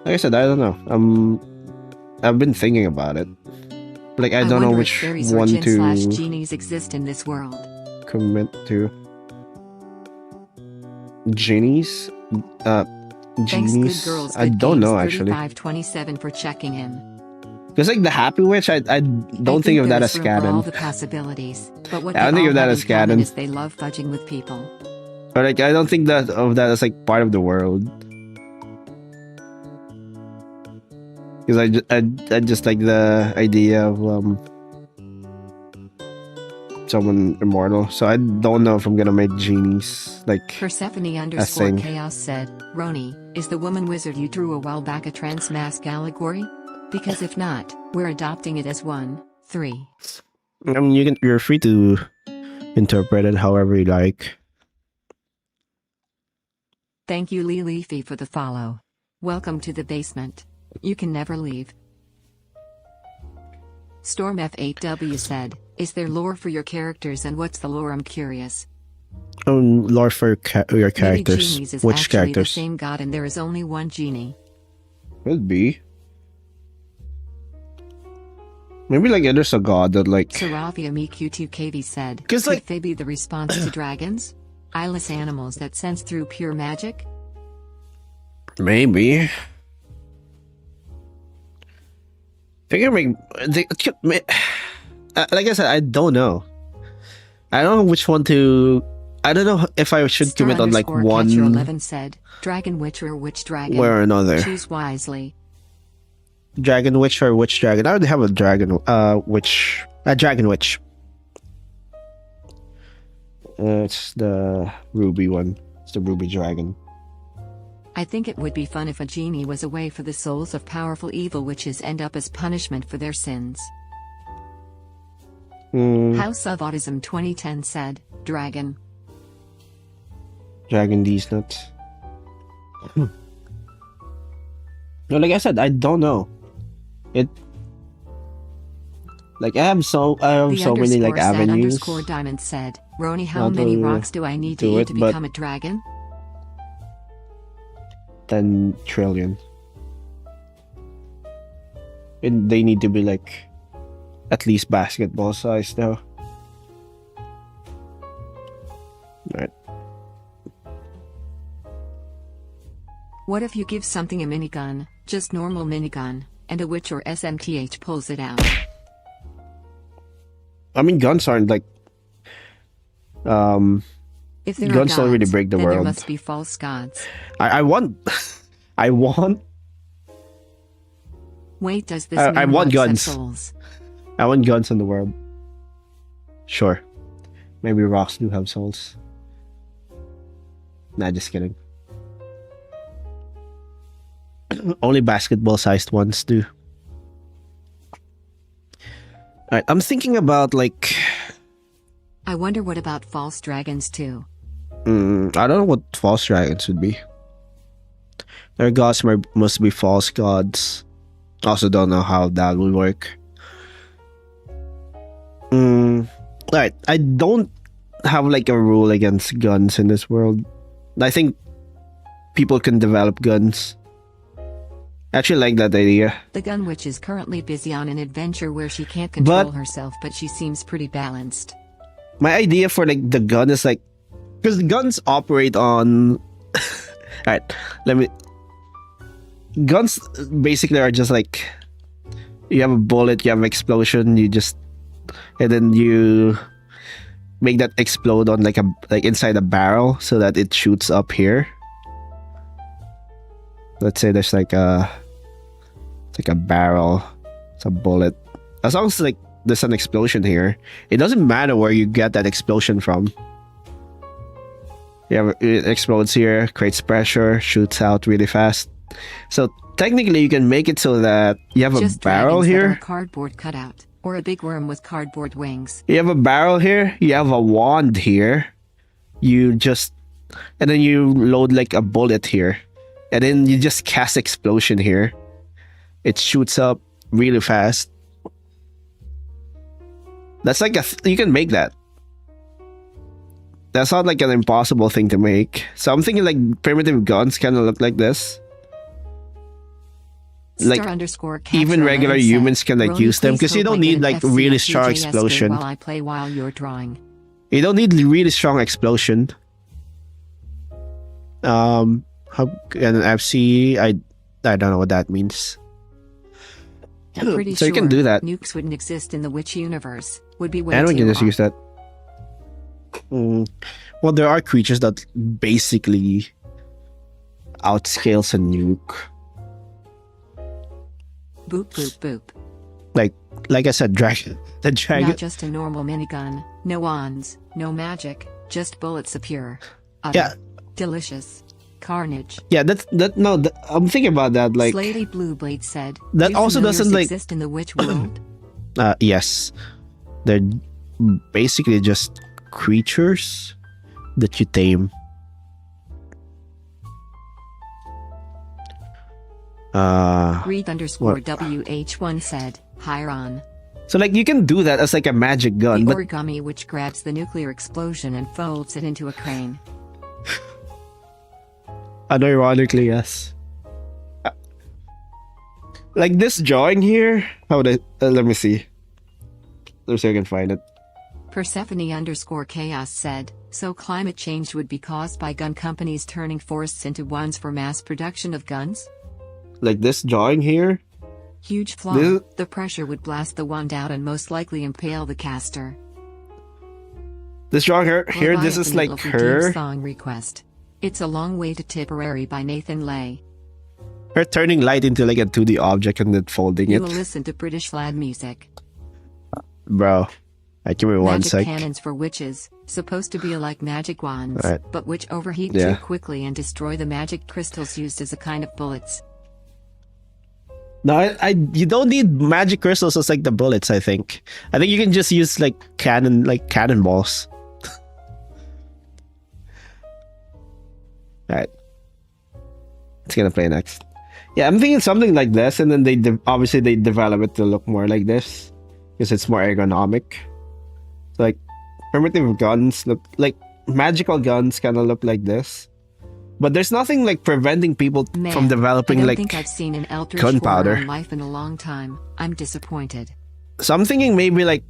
Like I said, I don't know. I've been thinking about it. Like I don't know which one to genies exist in this world. Commit to. Genies? Genies? Good girls, I don't know actually. 3527 for checking in. Because like the Happy Witch, I don't think of that as canon. All the possibilities, but what I don't think of that as canon. Is they love fudging with people. Or like I don't think that of that as like part of the world. Because I just like the idea of someone immortal. So I don't know if I'm gonna make genies like Persephone underscore chaos said, Roni, is the woman wizard you drew a while back a trans mask allegory? Because if not, we're adopting it as 1, 3. I mean, you're free to interpret it however you like. Thank you, Lee Leafy, for the follow. Welcome to the basement. You can never leave. Storm F8W said, is there lore for your characters and what's the lore? I'm curious. Lore for your characters. Maybe genies is which actually characters? The same god and there is only one genie. Could be. Maybe like there's a god that like. Serafia MQ2KV said, because like Fae be the response to dragons? Eyeless animals that sense through pure magic? Maybe. Like I said, I don't know. I don't know which one to. I don't know if I should commit on like one. 11 said, Dragon Witch or Witch Dragon. Or another. Choose wisely. Dragon Witch or Witch Dragon. I already have a Dragon Witch. A Dragon Witch. It's the Ruby one. It's the Ruby Dragon. I think it would be fun if a genie was a way for the souls of powerful evil witches end up as punishment for their sins. House of Autism 2010 said, Dragon. Dragon these nuts. No, like I said, I don't know. Like I have The so many like underscore said avenues underscore diamond said, Roni, how how many to rocks do I need to do eat it, to but become a dragon? 10 trillion. And they need to be like at least basketball size though. Alright. What if you give something a minigun, just normal minigun, and a witch or SMTH pulls it out? I mean, guns aren't like If there are guns don't really gods, break the then there world. must be false gods. I want I want Wait, does this I mean want rocks have guns. souls? I want guns in the world. Sure. Maybe rocks do have souls. Nah, just kidding. Only basketball sized ones do. Alright, I'm thinking about like I wonder what about false dragons too. I don't know what false dragons would be. Their gods must be false gods. Also don't know how that would work. Alright, I don't have like a rule against guns in this world. I think people can develop guns. I actually like that idea. The gun witch is currently busy on an adventure where she can't control But herself, but she seems pretty balanced. my idea for like the gun is like, because guns operate on alright, let me guns basically are just like you have a bullet, you have an explosion, you just and then you make that explode on like inside a barrel so that it shoots up here. Let's say there's like a barrel, it's a bullet. As long as like there's an explosion here, it doesn't matter where you get that explosion from. It explodes here, creates pressure, shoots out really fast. So technically you can make it so that you have Just a barrel dragons that are here. a cardboard cutout, or a big worm with cardboard wings. You have a barrel here, you have a wand here. And then you load like a bullet here. And then you just cast explosion here. It shoots up really fast. That's like you can make that. That's not like an impossible thing to make. So I'm thinking like primitive guns kind of look like this. Like even regular humans can like use them because you don't need like really strong explosion. While I play while you're drawing. You don't need really strong explosion. How an FC? I don't know what that means. I'm pretty so sure you can do that. Nukes wouldn't exist in the witch universe. Would be way And we too can just hot. use that. Well, there are creatures that basically outscales a nuke. Boop boop boop. Like I said, dragon. The dragon. Not just a normal minigun. No wands, no magic, just bullets of pure, utter, Yeah. delicious carnage. Yeah, I'm thinking about that. Like Slady Blueblade said. that "Do also familiars doesn't like exist in the witch world." yes, they're basically just creatures that you tame. Read underscore WH1 said, Hiron. So like you can do that as like a magic gun, The but origami which grabs the nuclear explosion and folds it into a crane. unironically, yes. Like this drawing here. How would I? Let me see. Let's see if I can find it. Persephone underscore chaos said, so climate change would be caused by gun companies turning forests into ones for mass production of guns? Like this drawing here. Huge flaw. The pressure would blast the wand out and most likely impale the caster. This drawing here. This is like her. Song request. It's a long way to Tipperary by Nathan Lay. Her turning light into like a 2D object and then folding You it. will listen to British lad music. Bro, give me one Magic sec. cannons for witches, supposed to be like magic wands, Right. but which overheat Yeah. too quickly and destroy the magic crystals used as a kind of bullets. No, you don't need magic crystals as like the bullets. I think you can just use like cannonballs. All right, it's gonna play next. Yeah, I'm thinking something like this, and then obviously they develop it to look more like this. because it's more ergonomic. Like primitive guns look like magical guns kind of look like this. But there's nothing like preventing people Man, from developing I don't like think I've seen an Eldritch gunpowder. Horror in life in a long time. I'm disappointed. So I'm thinking maybe like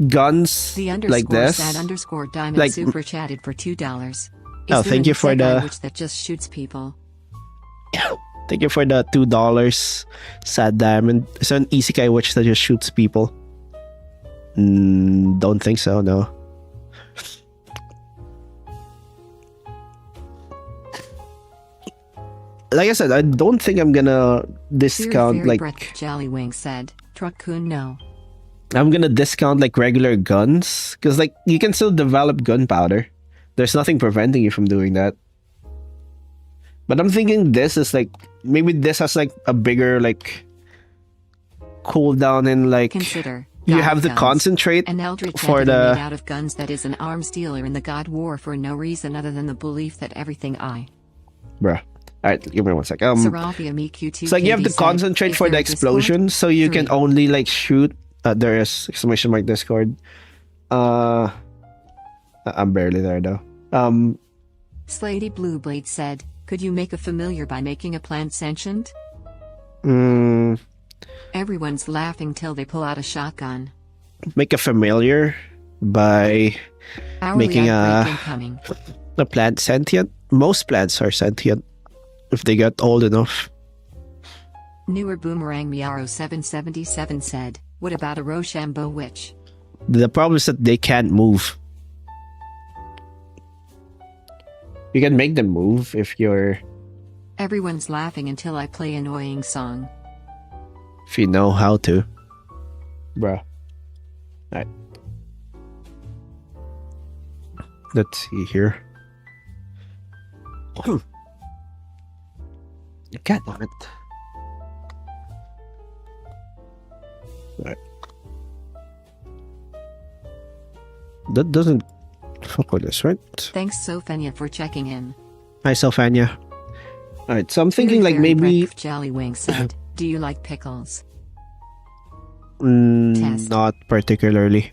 guns The like this. sad underscore diamond Like- super chatted for $2. Is Oh, there thank an you for isekai the- witch that just shoots people? Thank you for the $2 sad diamond. Is there an isekai witch that just shoots people? Don't think so, no. Like I said, I don't think I'm gonna discount Fairy like Breath Jallywing said, Truck-kun no. I'm gonna discount like regular guns because like you can still develop gunpowder. There's nothing preventing you from doing that. But I'm thinking this is like maybe this has like a bigger like cooldown and like Consider. you God have of to guns. concentrate An eldritch for entity the- made out of guns that is an arms dealer in the God War for no reason other than the belief that everything bruh. Alright, give me 1 sec. Seraphia MQ2 It's like you have to said, concentrate "Is for the there a Discord?" explosion, so you can 3. only like shoot. There is exclamation mark Discord. I'm barely there though. Slady Blueblade said, could you make a familiar by making a plant sentient? mm, Everyone's laughing till they pull out a shotgun. make a familiar by Hourly Making outbreak a- incoming. the plant sentient. Most plants are sentient if they get old enough. Newer Boomerang Miaro 777 said, what about a Rochambeau witch? The problem is that they can't move. You can make them move if Everyone's laughing until I play annoying song. you know how to. Bruh. Alright. Let's see here. God damn it. Alright. That doesn't fuck with this, right? Thanks Sophenia for checking in. Hi, Sylvania. Alright, so I'm thinking like Fairy maybe Breath Jallywing said, do you like pickles? Mm, Test. not particularly.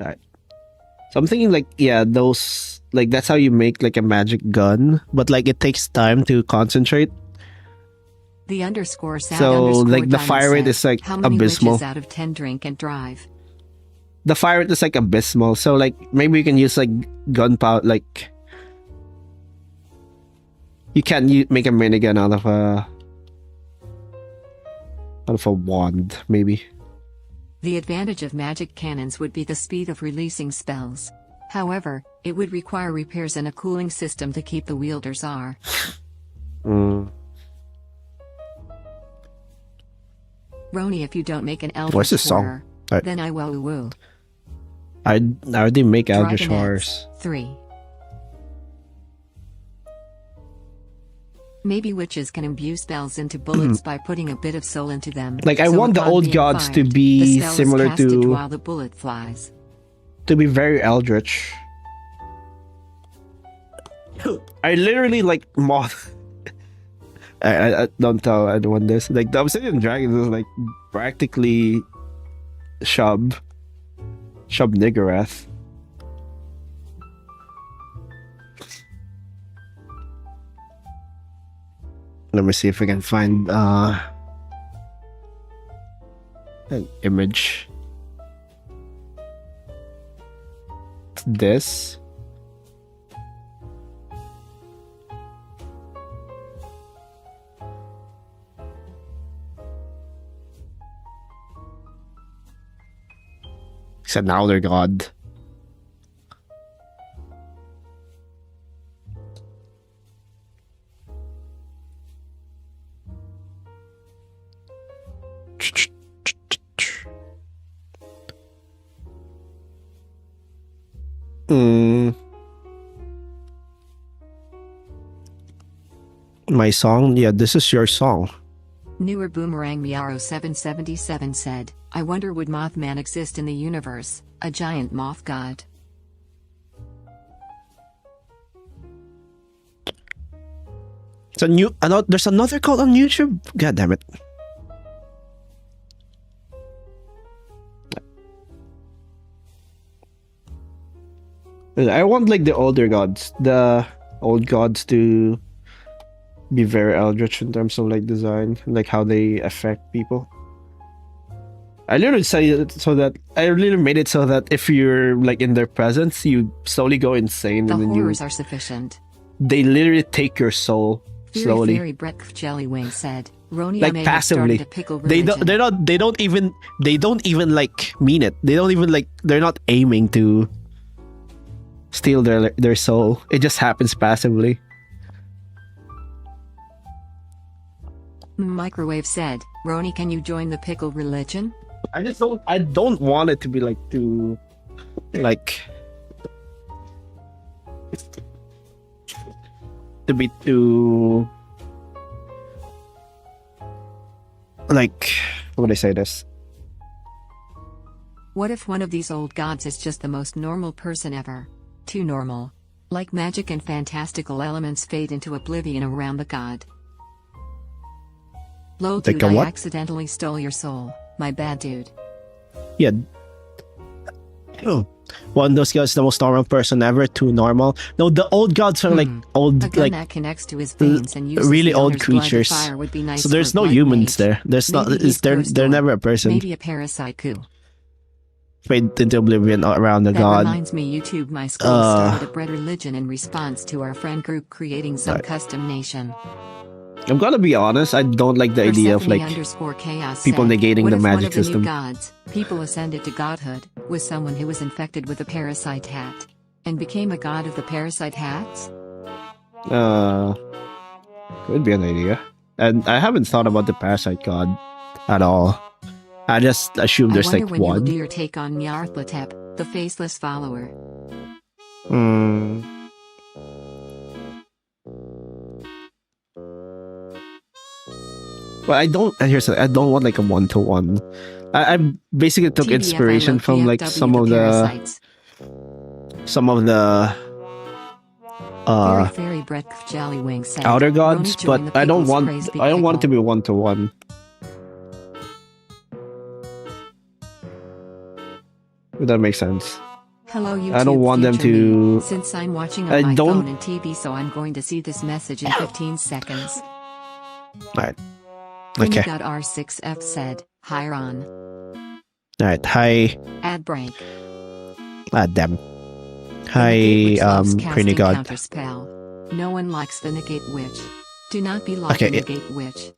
Alright. So I'm thinking like, yeah, those, like that's how you make like a magic gun, but like it takes time to concentrate. The underscore sad So, underscore like, the diamond fire rate said, is, like, how many abysmal. witches out of 10 drink and drive? The fire rate is like abysmal, so like maybe you can use like gunpowder, like you can't make a minigun out of a wand, maybe. The advantage of magic cannons would be the speed of releasing spells. However, it would require repairs and a cooling system to keep the wielders are. Mm. Roni, if you don't make an eldritch What's this song? horror, Alright. then I will woo. I already make Eldritch Dragonettes, Horrors. 3. Maybe witches can imbue spells into bullets by putting a bit of soul into them. Like, I so want the upon old being gods to fired, be the spell is similar casted to- while the bullet flies. To be very eldritch. I literally like moth. I don't tell anyone this. Like the Obsidian Dragons is like practically Shub Niggurath. Let me see if I can find an image. This. It's an elder god. My song? Yeah, this is your song. Newer Boomerang Miaro 777 said, I wonder would Mothman exist in the universe, a giant moth god? It's a new. There's another called on YouTube. God damn it! I want like the older gods, the old gods to be very eldritch in terms of like design, like how they affect people. I literally say it so that I literally made it so that if you're like in their presence, you slowly go insane, The and then horrors are sufficient. they literally take your soul slowly, Fairy Breck Jellywing said. Roni, I like may have started passively. a pickle They religion. they don't even like mean it. They don't even like, they're not aiming to steal their soul. It just happens passively. Microwave said, Roni, can you join the pickle religion? I don't want it to be like too, like, to be too, like, how would I say this? What if one of these old gods is just the most normal person ever? Too normal. Like magic and fantastical elements fade into oblivion around the god. Lol, Like dude, a I what? accidentally stole your soul. My bad, dude. Yeah. Oh. One of those gods, the most normal person ever. Too normal. No, the old gods are like old, A gun like that connects to his veins and uses really the old elder's blood to creatures. fire would be nice So there's for no blood humans mage. there. There's not. Maybe he's They're cursed, or never a person. maybe a parasite coup. Fade into oblivion around the That god. reminds me, YouTube, my school started a bread religion in response to our friend group creating some Right. custom nation. I'm gonna be honest. I don't like the idea of like Persephone_chaos people said, negating what the if magic one of the system. new gods, people ascended to godhood, was someone who was infected with a parasite hat, and became a god of the parasite hats? Could be an idea. And I haven't thought about the parasite god at all. I just assume I there's wonder like when you will one. do your take on Nyarlathotep, the faceless follower. Hmm. But I don't. Here's the, I don't want like a one-to-one. I basically took TBF, I inspiration love from like VFW, some of the parasites. Fairy Brett Jellywing said, outer Roni, gods, join but the I don't pickles want. craze big I don't want it to pickle. be one-to-one. If that makes sense. Hello, YouTube. I don't want them future me. to. Since I'm watching I on my don't- phone and TV, so I'm going to see this message in 15 seconds. Alright. Okay. Got R6F said, hi Ron. Alright. Hi. Ad break. Damn. The Hi, negate witch loves Pretty casting God. counterspell. No one likes the negate witch. Do not be like Okay, the negate witch.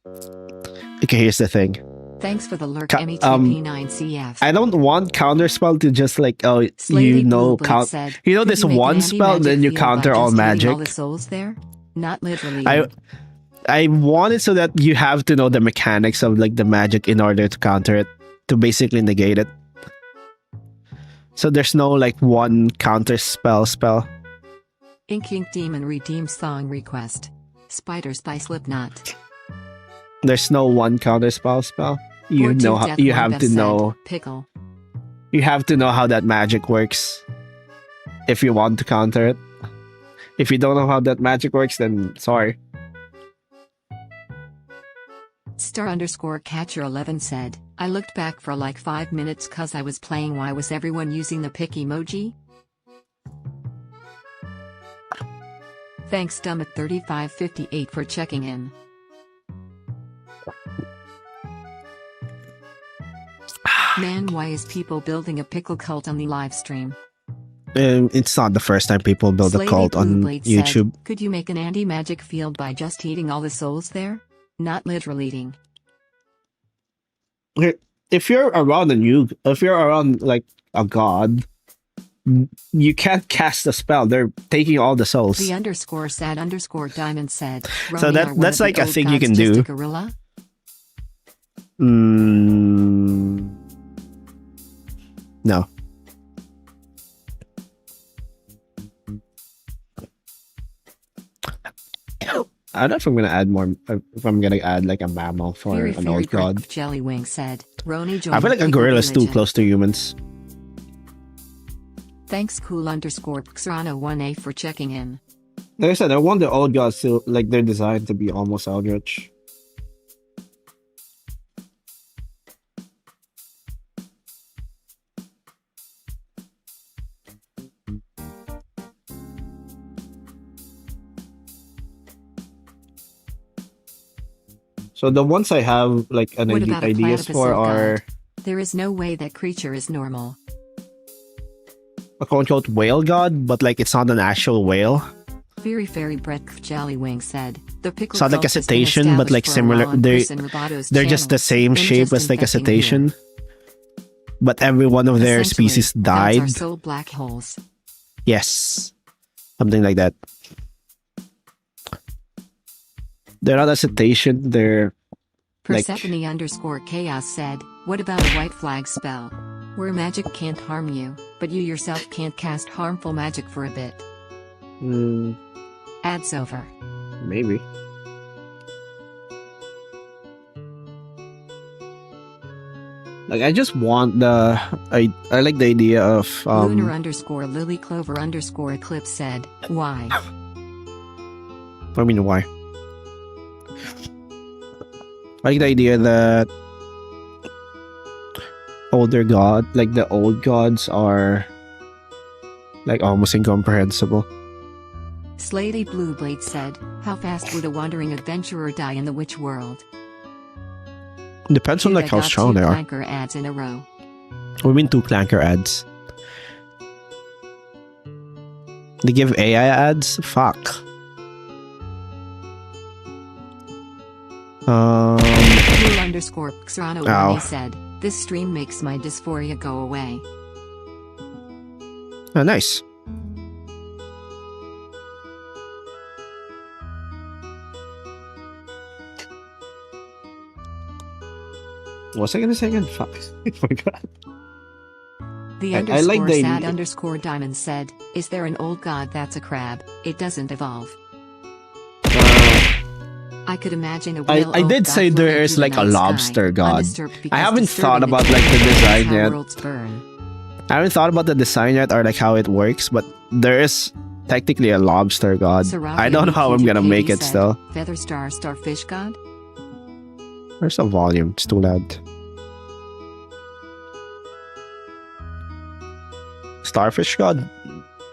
Okay, here's the thing. Thanks for the lurk, Ca- METP9CF. I don't want counterspell to just like, oh, Slady you know, Blueblade count. said, You know "Could this you make an one spell, anti-magic then you field by counter all just hitting magic. all the souls there? Not literally. I want it so that you have to know the mechanics of like the magic in order to counter it, to basically negate it. So there's no like one counter spell. Ink Demon Redeem Song Request. Spider Spy Slipknot. There's no one counter spell. You know how, you have to know. Pickle. You have to know how that magic works if you want to counter it. If you don't know how that magic works, then sorry. Star_catcher11 said, I looked back for like 5 minutes cause I was playing why was everyone using the pick emoji? Thanks Dumb at3558 for checking in. Man, why is people building a pickle cult on the live stream? It's not the first time people build a Slady cult on Blueblade YouTube. Said, could you make an anti-magic field by just eating all the souls there? Not literal eating. If you're around if you're around like a god, you can't cast a spell. They're taking all the souls. The _sad_diamond said. So that's like a thing you can do. Just a gorilla? No. I don't know if I'm gonna add more. If I'm gonna add like a mammal for an old god. Jellywing said. Roni joined I feel like a gorilla's too close to humans. Thanks cool_xrano1a for checking in. Like I said, I want the old gods to like their design to be almost eldritch. So the ones I have like an What about a ideas for platypus are god? There is no way that creature is normal. a quote-unquote whale god, but like it's not an actual whale. Very Brett Jallywing said, the pickle It's not like a cult has been cetacean, but like established for a similar. while on Chris and Roboto's They're just the channels. same Them shape just as like a infecting here. cetacean, but every one of their Essentially, species gods died. are soul black holes. Yes, something like that. They're not a cetacean. They're like Persephone _ chaos said, what about a white flag spell? Where magic can't harm you, but you yourself can't cast harmful magic for a bit. Ads over. Maybe. Like I just want the I like the idea of Lunar _ Lily Clover _ Eclipse said, why? I mean why? I like the idea that the old gods are like almost incomprehensible. Slady Blueblade said, how fast would a wandering adventurer die in the witch world? Depends on Dude, like I how got strong 2 they are. Clanker ads in a row. We mean 2 clanker ads. They give AI ads? Fuck. Cool _ Xrano Ow. said, this stream makes my dysphoria go away. Oh, nice. What's I gonna say again? Fuck. I forgot. The I like the sad _ diamond said, is there an old god that's a crab? It doesn't evolve. I could imagine a whale I did god say there flying is through like the a night lobster sky, god. undisturbed I because haven't thought disturbing about the like the creature is design how yet. worlds burn. I haven't thought about the design yet or like how it works, but there is technically a lobster god. I don't know how I'm gonna make it still. Feather starfish god? Where's the volume? It's too loud. Starfish god?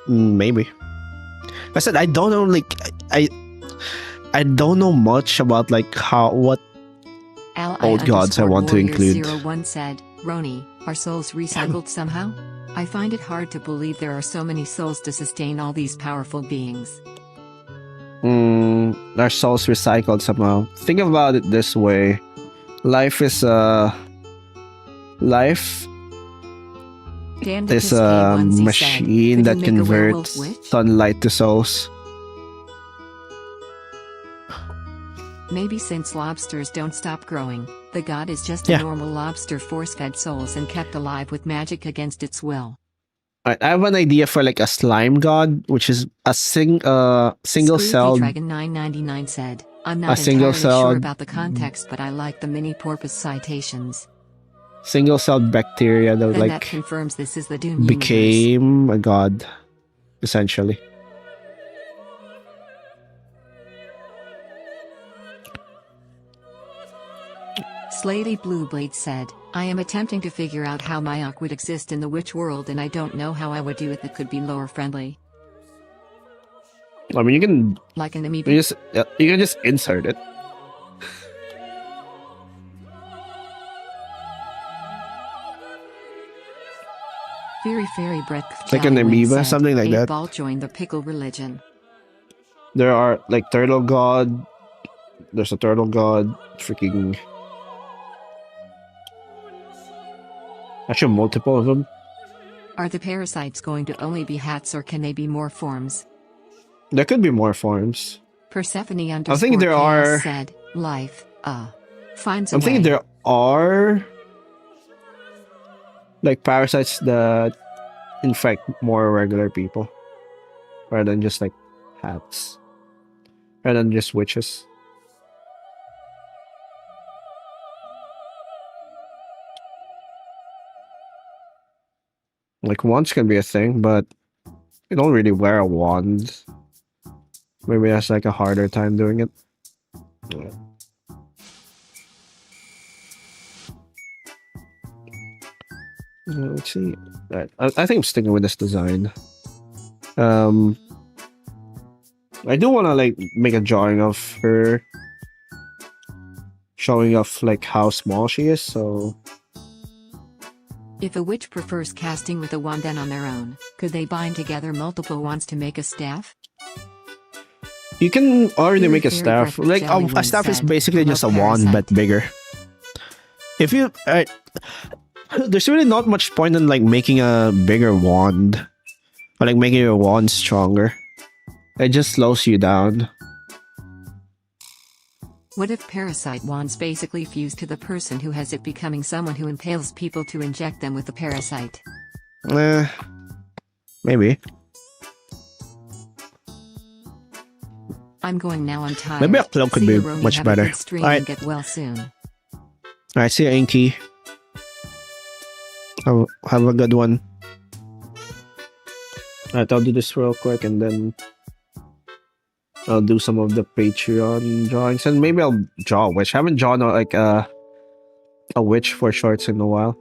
Maybe. I said I don't know like I don't know much about like what old gods I want to include. 01 said, Roni, are souls recycled somehow? I find it hard to believe there are so many souls to sustain all these powerful beings. Our souls recycled somehow. Think about it this way. Life is a machine that converts sunlight to souls. Maybe since lobsters don't stop growing, the god is just a normal lobster force-fed souls and kept alive with magic against its will. Alright, I have an idea for like a slime god, which is a single-celled. Dragon 999 said, I'm not entirely sure about the context, but I like the mini porpoise citations. Single-celled bacteria that that confirms this is the Dune became a god, essentially. Slady Blueblade said, I am attempting to figure out how Mayak would exist in the witch world and I don't know how I would do it that could be lore friendly. I mean, you can like an amoeba. You can just insert it. Very Brett like an amoeba, something like that. Ball joined the pickle religion. There are like turtle god. There's a turtle god. Freaking. Actually, multiple of them. Are the parasites going to only be hats or can they be more forms? There could be more forms. Persephone _ I think there are. Said, life, finds a I'm thinking there are like parasites that infect more regular people rather than just like hats. Rather than just witches. Like wands can be a thing, but you don't really wear a wand. Maybe that's like a harder time doing it. Yeah. Let's see. Right. I think I'm sticking with this design. I do want to like make a drawing of her showing off like how small she is. So If a witch prefers casting with a wand than on their own, could they bind together multiple wands to make a staff? you can already Very, make a very staff. breakfast Like jelly a wing staff is said, basically "Hello, just a wand but parasite." bigger. If you, there's really not much point in like making a bigger wand, or like making your wand stronger. It just slows you down. What if parasite wands basically fuse to the person who has it, becoming someone who impales people to inject them with the parasite? Maybe. I'm going now, I'm tired. Maybe a cloak could See be you, Roni. much Have better. A good stream Alright. and get well soon. Alright, see you, Inky. Have a good one. Alright, I'll do this real quick and then I'll do some of the Patreon drawings and maybe I'll draw a witch. I haven't drawn like a witch for shorts in a while.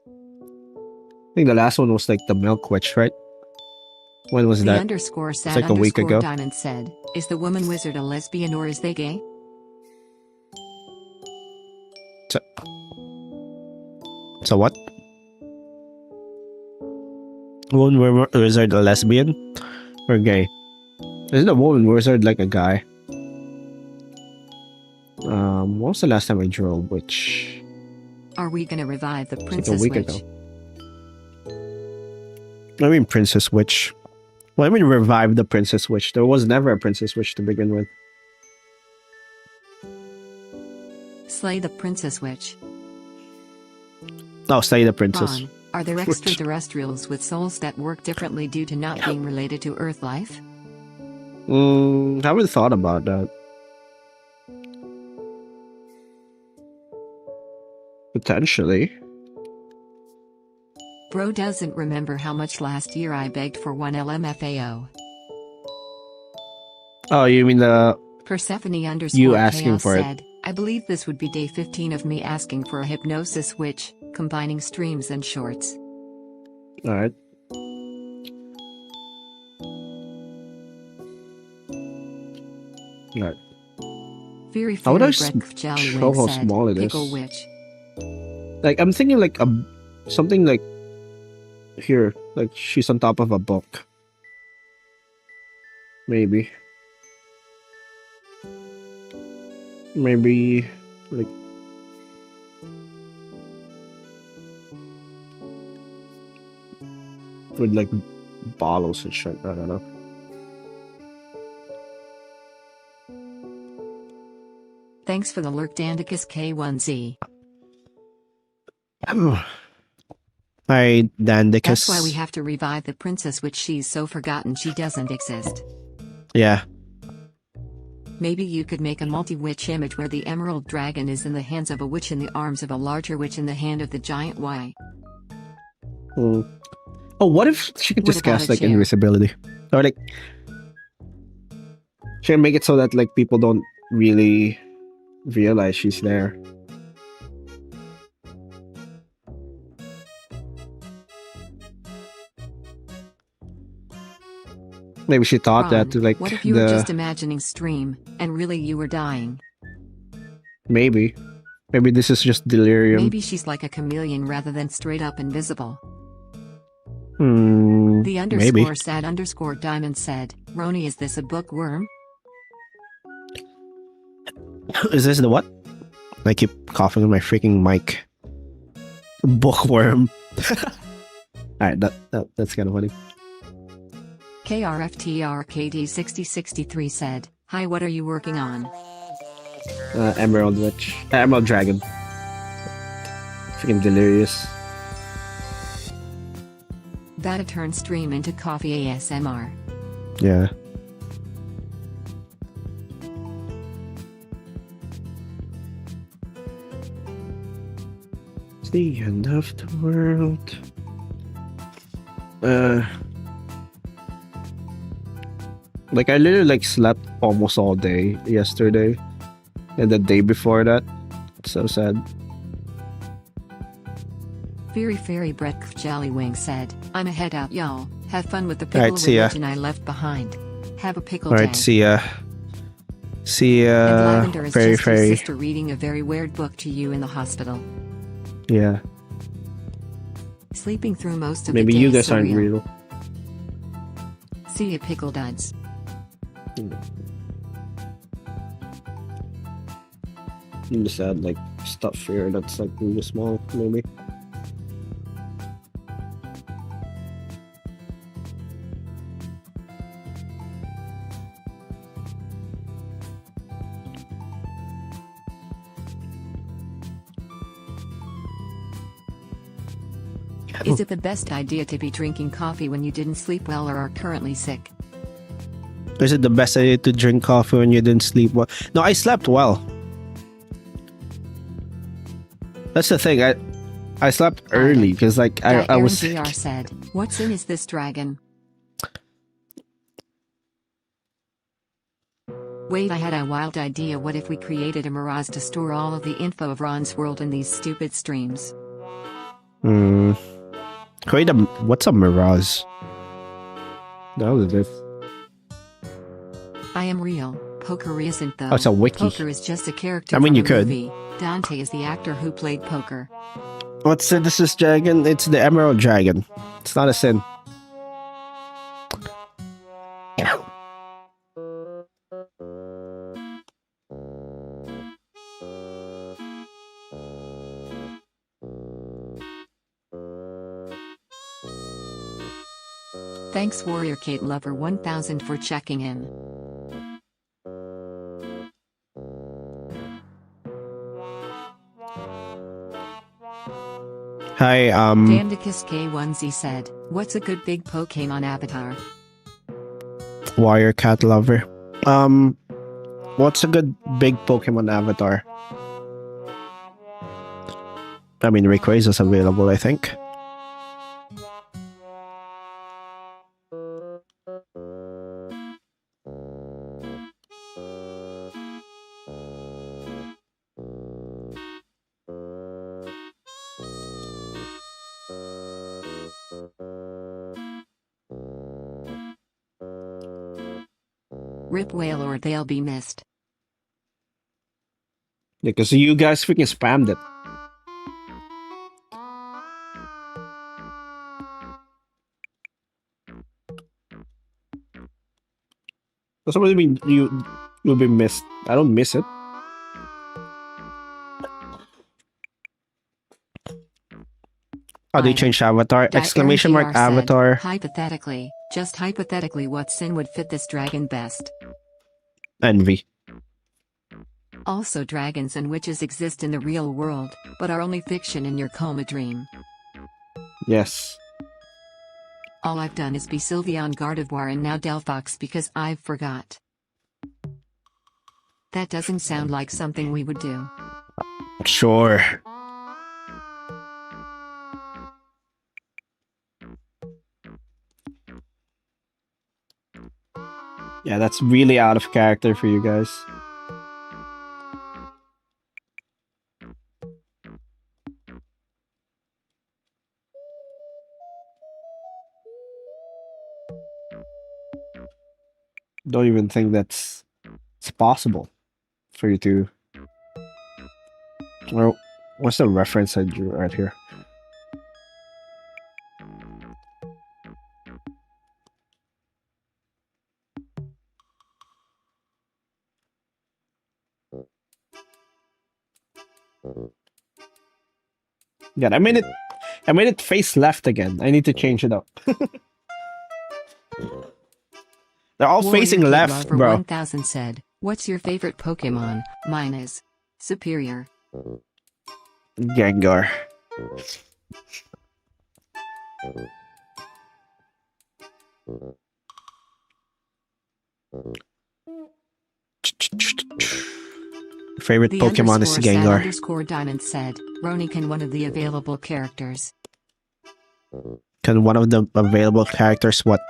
I think the last one was like the milk witch, right? When was The that? underscore sad like a week underscore ago. diamond said, is the woman wizard a lesbian or is they gay? So what? Woman wizard a lesbian or gay? Isn't a woman wizard like a guy? What was the last time I drew a witch? Are we gonna revive the Like a princess week witch? ago. I mean princess witch. Well, I mean revive the princess witch. There was never a princess witch to begin with. Slay the princess witch. Oh, slay the princess. Ron, are there Witch. extraterrestrials with souls that work differently due to not being related to Earth life? Haven't thought about that. Potentially. Bro doesn't remember how much last year I begged for one LMFAO. Oh, you mean the Persephone underscore you asking chaos for it? said, I believe this would be day 15 of me asking for a hypnosis witch, combining streams and shorts. Alright. Alright. Very How would I fairy bread jelly show wing how said, small it is? pickle witch. Like I'm thinking like something like here, like she's on top of a book. Maybe. Maybe like with like bottles and shit. I don't know. Thanks for the lurk, Dandicus K1Z. Alright, Dandicus. That's why we have to revive the princess witch. She's so forgotten she doesn't exist. Yeah. Maybe you could make a multi-witch image where the emerald dragon is in the hands of a witch, in the arms of a larger witch, in the hand of the giant Y. Oh, what if she could What just about cast a like chair? invisibility? Or like she can make it so that like people don't really realize she's there. Maybe she thought that Ron, like what if you were the just imagining stream, and really you were dying? maybe this is just delirium. Maybe she's like a chameleon rather than straight up invisible. The underscore Maybe. sad underscore diamond said, Roni, is this a bookworm? Is this the what? I keep coughing on my freaking mic. Bookworm. Alright, that's kind of funny. KRFTRKD6063 said, hi, what are you working on? Emerald Witch. Emerald Dragon. Freaking delirious. That'll turn stream into coffee ASMR. Yeah. It's the end of the world. Like I literally like slept almost all day yesterday, and the day before that. It's so sad. Fairy Brett Jellywing said, I'm a head out, y'all. Have fun with the Alright, pickle see ya. religion I left behind. Have a pickle Alright, day. see ya. See, And Lavender is very, just your very, sister reading a very weird book to you in the hospital. yeah. Sleeping through most of Maybe the day you is guys aren't surreal. real. See ya, pickle duds. You just add like stuff here that's like really small, maybe. Is it the best idea to be drinking coffee when you didn't sleep well or are currently sick? Is it the best idea to drink coffee when you didn't sleep well? No, I slept well. That's the thing. I slept early because like I was sick. GR said, "What sin is this dragon?" Wait, I had a wild idea. What if we created a mirage to store all of the info of Ron's world in these stupid streams? Create a what's a mirage? That was it. I am real. Poker isn't though. Oh, it's a wiki. Poker is just a character. I mean, from you a could. movie. Dante is the actor who played poker. What's this dragon? It's the Emerald Dragon. It's not a sin. Thanks Warrior Kate Lover 1000 for checking in. Hi, Dandicus K1Z said, "What's a good big Pokemon avatar?" Warrior Cat Lover. What's a good big Pokemon avatar? I mean, Rayquaza's available, I think. Rip whale or they'll be missed. Because you guys freaking spammed it. That's what I mean. You'll be missed. I don't miss it. Oh, they changed avatar. Exclamation mark Said, avatar. hypothetically, just hypothetically, what sin would fit this dragon best? Envy. Also, dragons and witches exist in the real world, but are only fiction in your coma dream. Yes. All I've done is be Sylveon Gardevoir and now Delphox because I've forgot. That doesn't sound like something we would do. Sure. Yeah, that's really out of character for you guys. Don't even think it's possible for you to. Well, what's the reference I drew right here? Yeah, I made it face left again. I need to change it up. They're all Warrior facing Kid left, Lover bro. 1000 said, "What's your favorite Pokemon?" Mine is Superior. Gengar. Favorite The Pokemon is Gengar. _Diamond said, Ronican one of the available characters. Can one of the available characters what?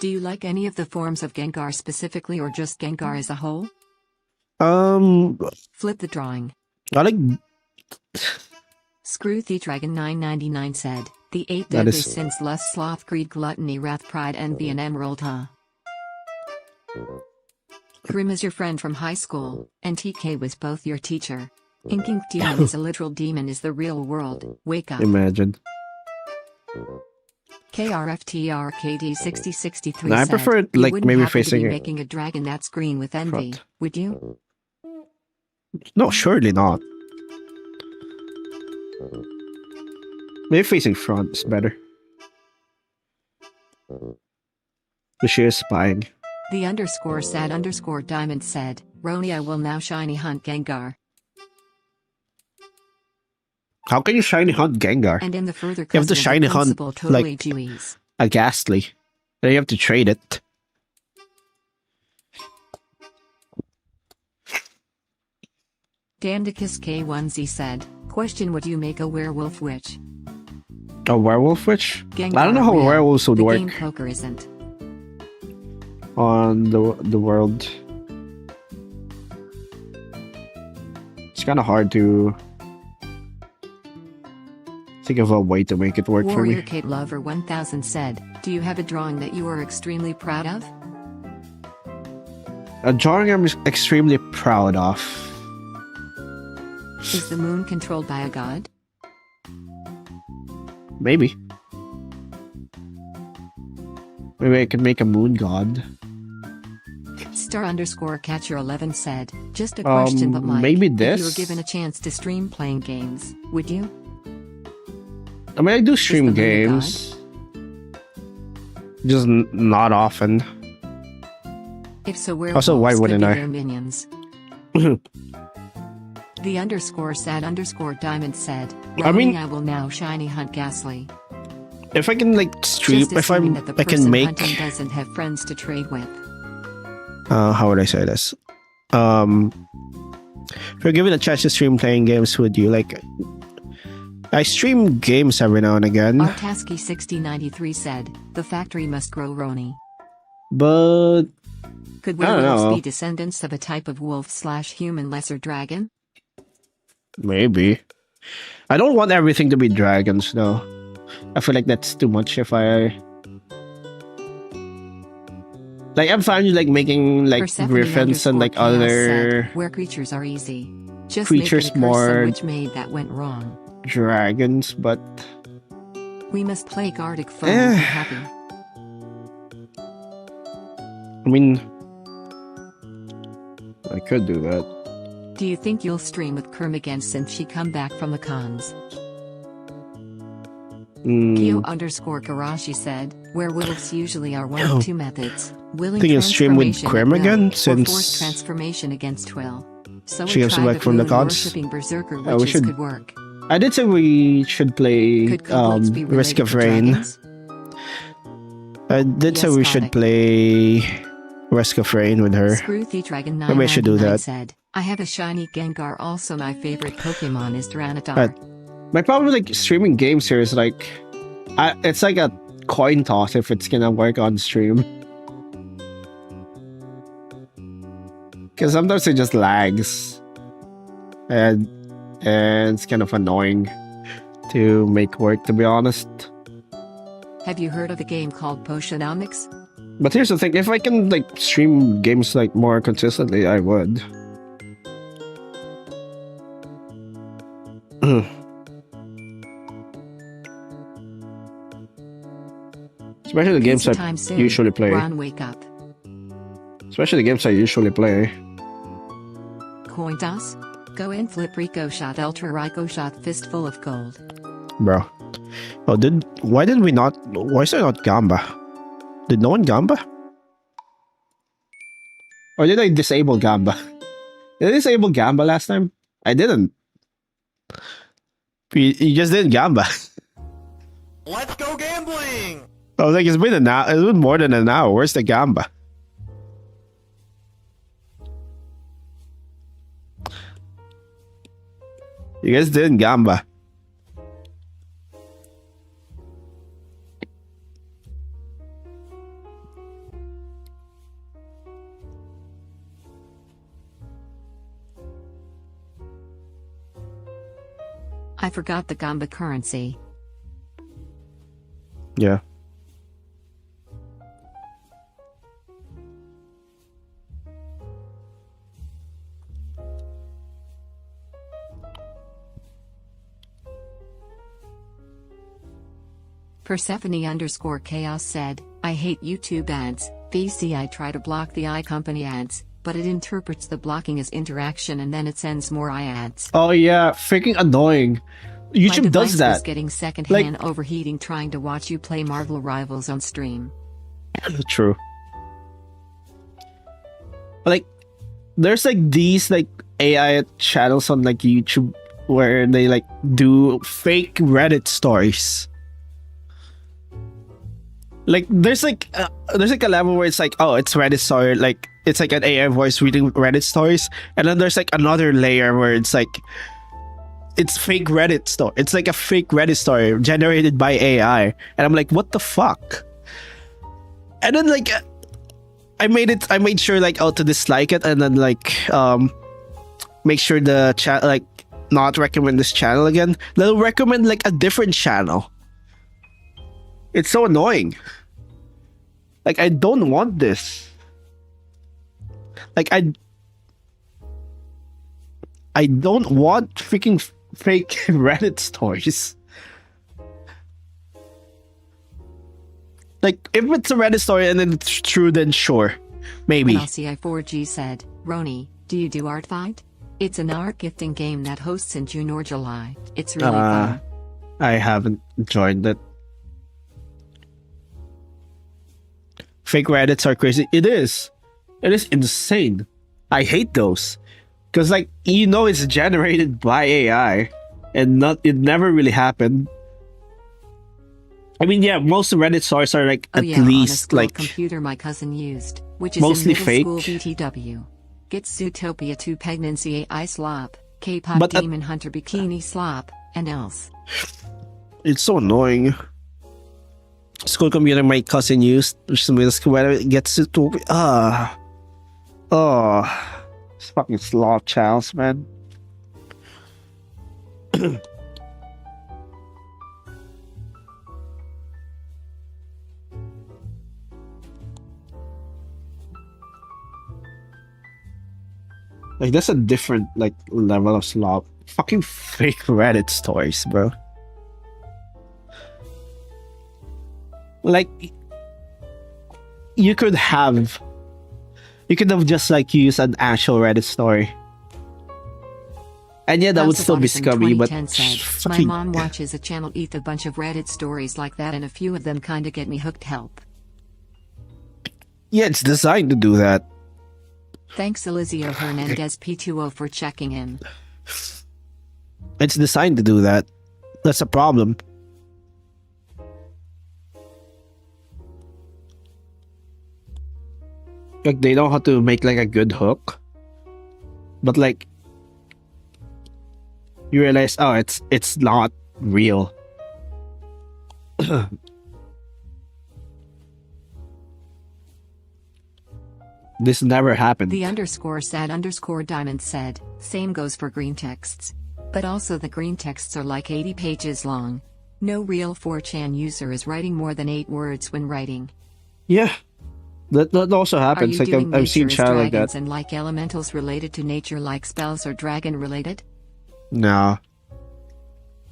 Do you like any of the forms of Gengar specifically or just Gengar as a whole? I Flip the drawing. like Screw the Dragon 999 said, the 8 That deadly is sins: lust, sloth, greed, gluttony, wrath, pride, envy, and emerald, huh? Grim is your friend from high school, and TK was both your teacher. Inking demon is a literal demon is the real world, wake up. imagine. KRFTRKD6063 No, I said, prefer it you like wouldn't maybe happen to be facing it making a dragon that's green with envy, front. would you? No, surely not. Maybe facing front is better. The sheer spying. The underscore sad underscore diamond said, Roni, I will now shiny hunt Gengar. How can you shiny hunt Gengar? And in the further You have to cousin of the shiny hunt principal, totally like Jewies. a Ghastly. Then you have to trade it. Dandicus K1Z said, question, would you make a werewolf witch? A werewolf witch? Gengar I don't know how real. werewolves would The work game poker isn't. on the world. It's kind of hard to think of a way to make it work for Warrior me. Kate Lover 1000 said, do you have a drawing that you are extremely proud of? A drawing I'm extremely proud of. Is the moon controlled by a god? Maybe. Maybe I could make a moon god. Star underscore catcher 11 said, just a question, but Mike, maybe if you were this? given a chance to stream playing games, would you? I mean, I do stream the moon a god? games. Just not often. If so, where Also, why wouldn't I? their minions? The underscore sad underscore diamond said, I mean- I will now shiny hunt Ghastly. If I can like stream, Just if assuming that the I can person make. hunting doesn't have friends to trade with. How would I say this? If you're given a chance to stream playing games, would you like? I stream games every now and again, Artasky 6093 said, the factory must grow Roni. but Could I don't werewolves know. be descendants of a type of wolf/human lesser dragon? maybe. I don't want everything to be dragons, though. I feel like that's too much. If I like, I'm fine like making like Persephone griffins and like underscore chaos other said, where creatures are easy. Just creatures make it a curse more- on which made that went wrong. dragons, but We must play Gardic Foe and be happy. I mean, I could do that. Do you think you'll stream with Kerm again since she come back from the cons? Kyo underscore Karashi said, werewolves usually are one of two methods. Willing Think you'll stream with transformation Quim at will, again, or since forced transformation against will. So she a comes tribe back of from the moon gods. worshipping berserker we witches should- could work. I did say we should play Could kobolds be Risk related of to Rain. dragons? I did say Yes, we should Sonic. play Risk of Rain with her. Screw the Dragon Maybe I should do 999 that. said, I have a shiny Gengar. Also my favorite Pokemon is Tyranitar. My problem with like streaming games here is like, it's like a coin toss if it's gonna work on stream. Because sometimes it just lags, and it's kind of annoying to make work, to be honest. Have you heard of a game called Potionomics? But here's the thing: if I can like stream games like more consistently, I would. Especially the games Pizza I time soon. usually play. Ron, wake up. Especially the games I usually play. Coin toss? Go in, flip Rico shot, ultra Rico shot, fistful of gold. Bro. Oh, why did we not? Why is there not Gamba? Did no one Gamba? Or did I disable Gamba? Did I disable Gamba last time? I didn't. You just didn't Gamba. Let's go gambling! I was like, it's been an hour. It's been more than an hour. Where's the Gamba? You guys didn't Gamba. I forgot the Gamba currency. Yeah. Persephone_chaos said, I hate YouTube ads. VC, I try to block the iCompany ads, but it interprets the blocking as interaction and then it sends more ads. Oh yeah, freaking annoying. YouTube My does device that. was getting secondhand overheating trying to watch you play Marvel Rivals on stream. True. Like, there's like these like AI channels on like YouTube where they like do fake Reddit stories. Like there's like a level where it's like, oh, it's Reddit story, like it's like an AI voice reading Reddit stories, and then there's like another layer where it's like it's fake Reddit story. It's like a fake Reddit story generated by AI, and I'm like, what the fuck? And then like I made sure like to dislike it, and then like make sure the chat like not recommend this channel again. They'll recommend like a different channel. It's so annoying. Like, I don't want this. Like, I don't want freaking fake Reddit stories. Like, if it's a Reddit story and then it's true, then sure. Maybe. LCI4G said, Roni, do you do Art Fight? It's an art gifting game that hosts in June or July. It's really fun. I haven't joined it. Fake Reddits are crazy. It is. It is insane. I hate those. Because, like, you know it's generated by AI. And it never really happened. I mean, yeah, most Reddit stories are, like, at least, on a like... computer my cousin used, which is mostly in middle fake. School BTW. Gets Zootopia 2 Pregnancy AI Slop, K-pop Demon Hunter Bikini Slop, and else. It's so annoying. School computer my cousin used, which is middle school, where it gets to it's fucking sloth childs, man. Like, that's a different like level of sloth. Fucking fake Reddit stories, bro. Like, you could have just like used an actual Reddit story, and yeah, that would still be scummy. But said, my mom watches a channel eat a bunch of Reddit stories like that, and a few of them kind of get me hooked. Help. Yeah, it's designed to do that. Thanks, Elizio Hernandez P20 for checking in. It's designed to do that. That's a problem. Like, they know how to make like a good hook, but like you realize, oh, it's not real. This never happened. The _sad_diamond said, same goes for green texts. But also the green texts are like 80 pages long. No real 4chan user is writing more than 8 words when writing. Yeah. That also happens. Like, I've seen chat like that. And like elementals related to nature, like spells or dragon related? No.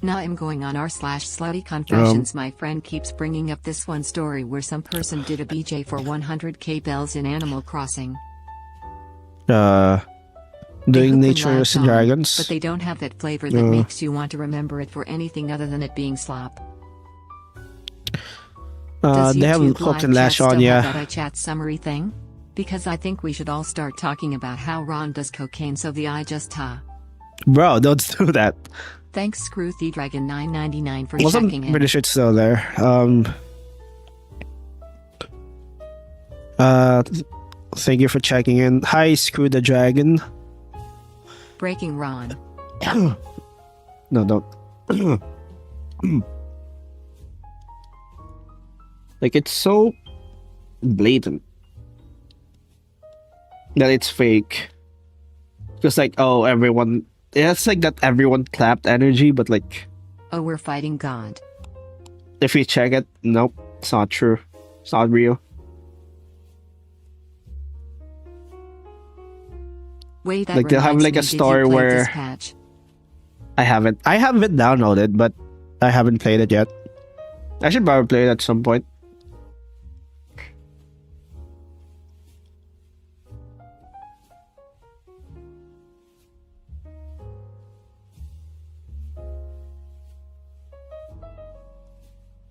Now I'm going on r/slutty confessions. My friend keeps bringing up this one story where some person did a BJ for 100k bells in Animal Crossing. Doing natures and dragons. But they don't have that flavor that makes you want to remember it for anything other than it being slop. They have Hook and Lash on, yeah. That iChat summary thing? Because I think we should all start talking about how Ron does cocaine so the I just Bro, don't do that. Thanks, Scruthy Dragon 999 for Well, checking in. I'm pretty sure it's still there. Thank you for checking in. Hi, Screw the Dragon. Breaking Ron. No, don't. Like, it's so blatant that it's fake. Just like, oh, everyone Yeah, it's like that everyone clapped energy, but like Oh, we're fighting God. if you check it, nope, it's not true. It's not real. Wait, that Like they'll have reminds like me, a did you story play where Dispatch? I haven't. I have it downloaded, but I haven't played it yet. I should probably play it at some point.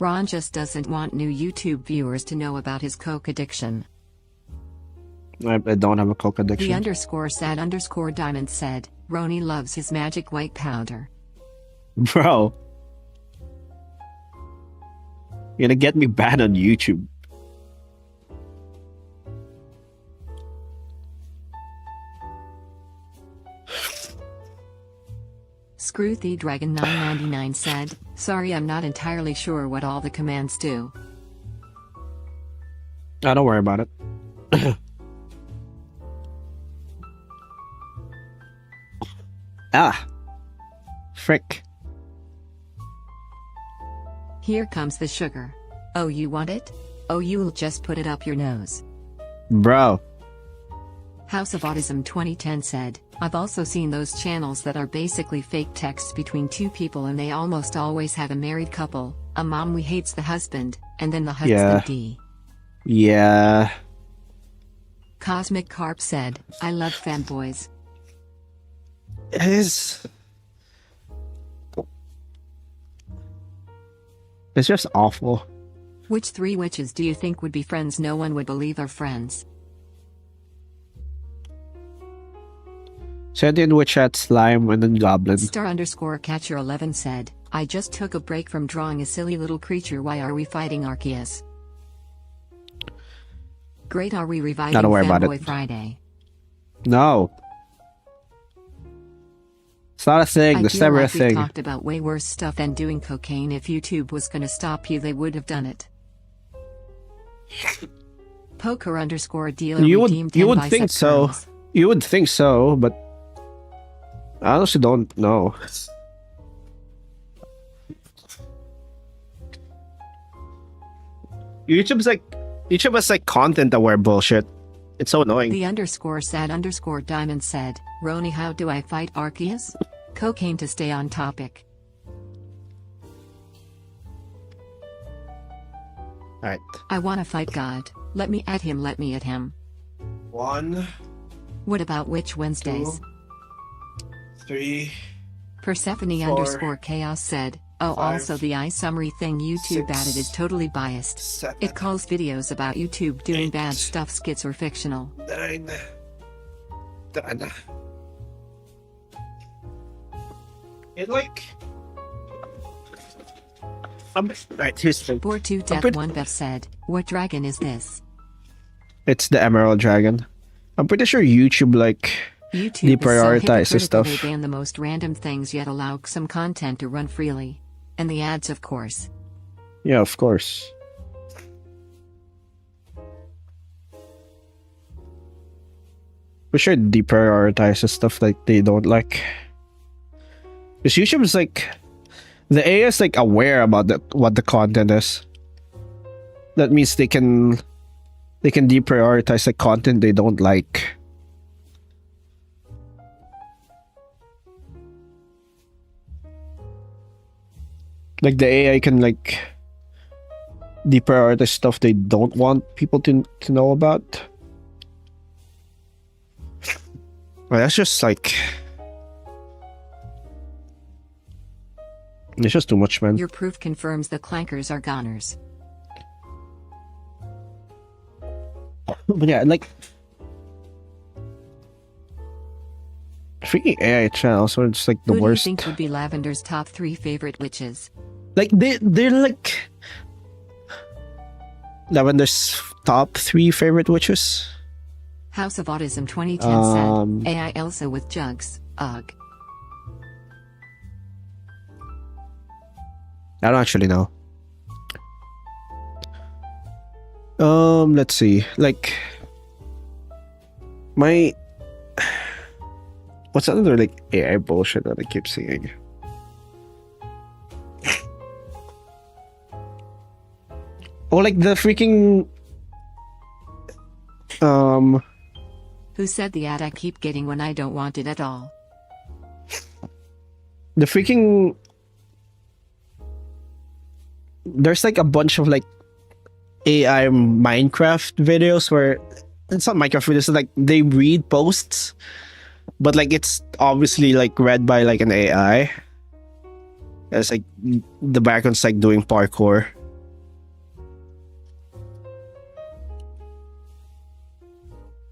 Ron just doesn't want new YouTube viewers to know about his coke addiction. I don't have a coke The addiction. _sad_diamond said, Roni loves his magic white powder. Bro. You're gonna get me banned on YouTube. Screw the Dragon 999 said, sorry, I'm not entirely sure what all the commands do. Oh, don't worry about it. Ah. Frick. Here comes the sugar. Oh, you want it? Oh, you'll just put it up your nose. Bro. House of Autism 2010 said, I've also seen those channels that are basically fake texts between two people and they almost always have a married couple, a mom who hates the husband, and then the husband Yeah. D. Yeah. Cosmic Carp said, I love fanboys. It is. It's just awful. Which three witches do you think would be friends no one would believe are friends? Sentient Witch Hat, Slime, and then Goblin. Star_Catcher11 said, I just took a break from drawing a silly little creature. Why are we fighting Arceus? Great, are we reviving Not worry about Fanboy it. Friday? No. It's not a thing. I There's feel never like a we've thing. talked about way worse stuff than doing cocaine. If YouTube was gonna stop you, they would have done it. Poker_dealer You redeemed would 10 think bicep so. curls. You would think so, but I honestly don't know. YouTube has like content aware bullshit. It's so annoying. The _sad_diamond said, Roni, how do I fight Arceus? Cocaine to stay on topic. Alright. I wanna fight God. Let me at him, let me at him. 1, What about Witch Wednesdays? 3. Persephone_chaos said, oh, 5, also the iSummary thing YouTube 6, added is totally biased. 7, It calls videos about YouTube doing 8, bad stuff skits or fictional. 9, 10. It like. Alright, here's the thing. 42 Death pretty- 1 Beth said, what dragon is this? It's the Emerald Dragon. I'm pretty sure YouTube like YouTube deprioritizes is so stuff. hypocritical, they ban the most random things yet allow some content to run freely. And the ads, of course. Yeah, of course. For sure deprioritizes stuff like they don't like. Because YouTube is like the AI is like aware about what the content is. That means they can deprioritize the content they don't like. Like the AI can like deprioritize stuff they don't want people to know about. Well, that's just like it's just too much, man. Your proof confirms the clankers are goners. But yeah, like freaking AI channels are just like the Who worst. do you think would be Lavender's top 3 favorite witches? Like they're like Lavender's top 3 favorite witches. House of Autism 2010 Um, said, AI Elsa with jugs, ugh. I don't actually know. Let's see. Like my What's another like AI bullshit that I keep seeing? Oh, like the freaking Who said the ad I keep getting when I don't want it at all? the freaking there's like a bunch of like AI Minecraft videos where it's not Minecraft videos, it's like they read posts, but like it's obviously like read by like an AI. It's like the background's like doing parkour.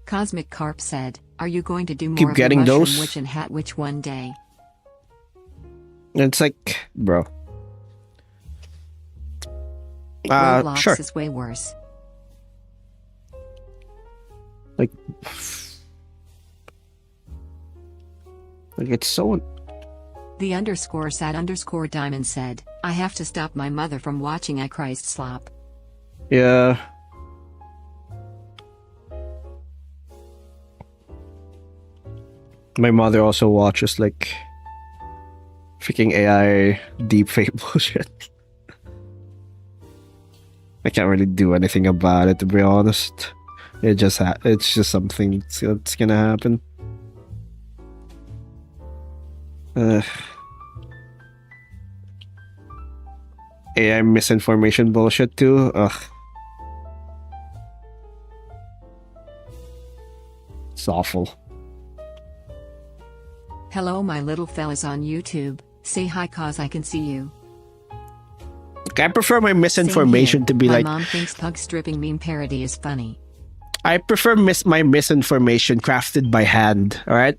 Cosmic Carp said, "Are you going to do more Keep of getting the Mushroom those? Witch and Hat Witch one day?" It's like, bro. Roblox Sure. is way worse. Like it's so. The _sad_diamond said, "I have to stop my mother from watching I Christ slop." Yeah. My mother also watches like freaking AI deepfake bullshit. I can't really do anything about it, to be honest. It's just something that's gonna happen. AI misinformation bullshit too. Ugh. It's awful. Hello my little fellas on YouTube, say hi cause I can see you. I prefer my Same misinformation here. to be my like. mom thinks pug stripping meme parody is funny. I prefer my misinformation crafted by hand. All right.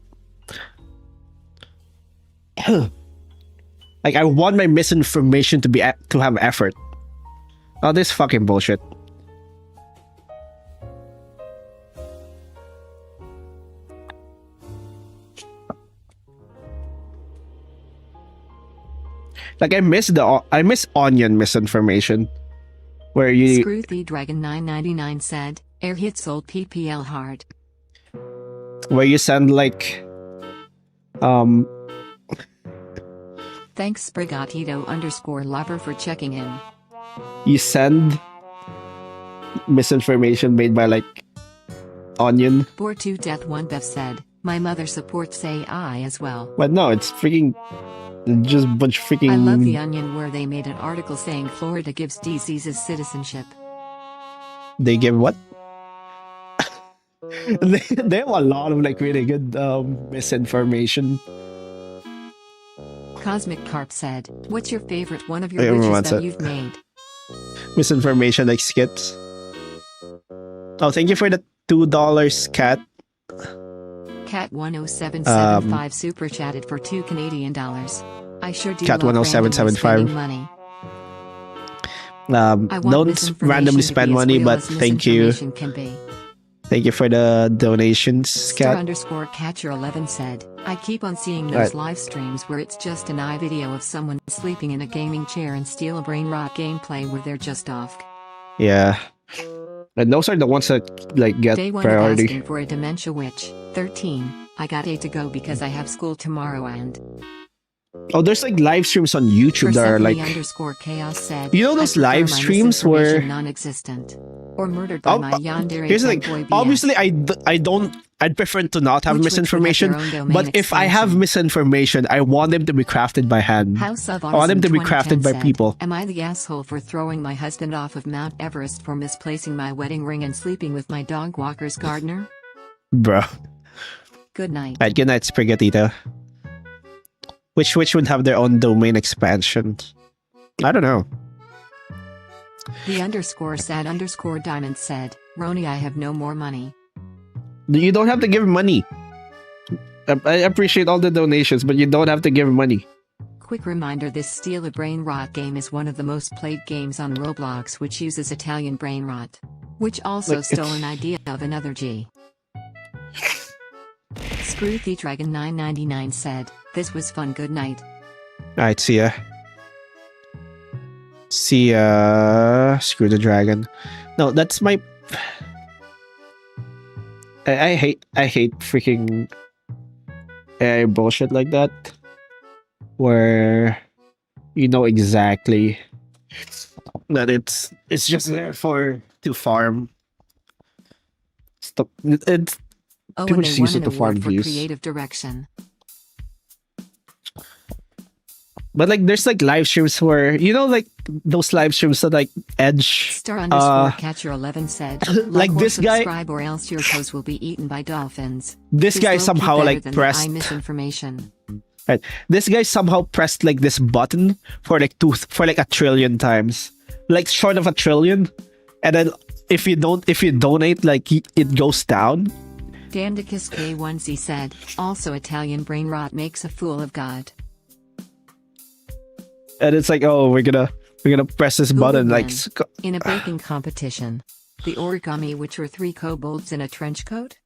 Like I want my misinformation to have effort. Oh, this fucking bullshit. Like I miss onion misinformation, where you Screw the Dragon 999 said, "Air hit sold PPL hard." send like Thanks Sprigatito_lover for checking in. you send misinformation made by like onion. Bored to death one Bev said, "My mother supports AI as well." But no, it's freaking just a bunch of freaking. I love The Onion where they made an article saying Florida gives diseases citizenship. They give what? they have a lot of like really good misinformation. Cosmic Carp said, "What's your favorite one of your Everyone witches wants that it. you've made?" Misinformation like skits. Oh, thank you for the $2, cat. Cat 10775 super chatted for $2 Canadian. I sure do Cat love 10775. randomly spending money. I want Don't misinformation randomly to spend be as money, real but as thank you. misinformation can be. Thank you for the donations, cat. Star_catcher11 said, "I keep on seeing those Alright. live streams where it's just an eye video of someone sleeping in a gaming chair and steal a brain rot gameplay where they're just off." Yeah. And those are the ones that like get Day one priority. of asking for a dementia witch. 13. I got 8 to go because I have school tomorrow and Oh, there's like live streams on YouTube that are like. Persephone_chaos said, You know those "I prefer live my streams where- misinformation non-existent or murdered by my yandere Here's the thing. fanboy BS." Obviously, I'd prefer to not have Which witch would have misinformation. their own domain But if I have expansion? misinformation, I want them to be crafted by hand. House of I want them to be Arson crafted 2010 by said, people. "Am I the asshole for throwing my husband off of Mount Everest for misplacing my wedding ring and sleeping with my dog walker's gardener?" Bro. Good night. Alright, good night, Sprigatito. Which would have their own domain expansion? I don't know. The _sad_diamond said, "Roni, I have no more money." You don't have to give money. I appreciate all the donations, but you don't have to give money. Quick reminder, this Steal a Brain Rot game is one of the most played games on Roblox, which uses Italian brain rot. Which also Like, stole it's- an idea of another G. Screw the Dragon 999 said, "This was fun, good night." Alright, see ya. See ya. Screw the dragon. No, that's my. I hate freaking AI bullshit like that, where you know exactly that it's just there for to farm stuff. It's Oh, people and they just use won it an to farm award for views. creative direction. But like, there's like live streams where you know, like those live streams that like Edge, Star underscore catcher 11 said, like like or this guy, subscribe or else your toes will be eaten by dolphins. this Is guy low-key somehow better like than the pressed. misinformation. Right, this guy somehow pressed like this button for like for like 1,000,000,000 times, like short of 1,000,000,000, and then if you donate, like it goes down. Dandicus K1Z said, also Italian brain rot makes a fool of God. And it's like, oh, we're gonna press this Who button will like win in a baking competition? The origami witch or 3 kobolds in a trench coat?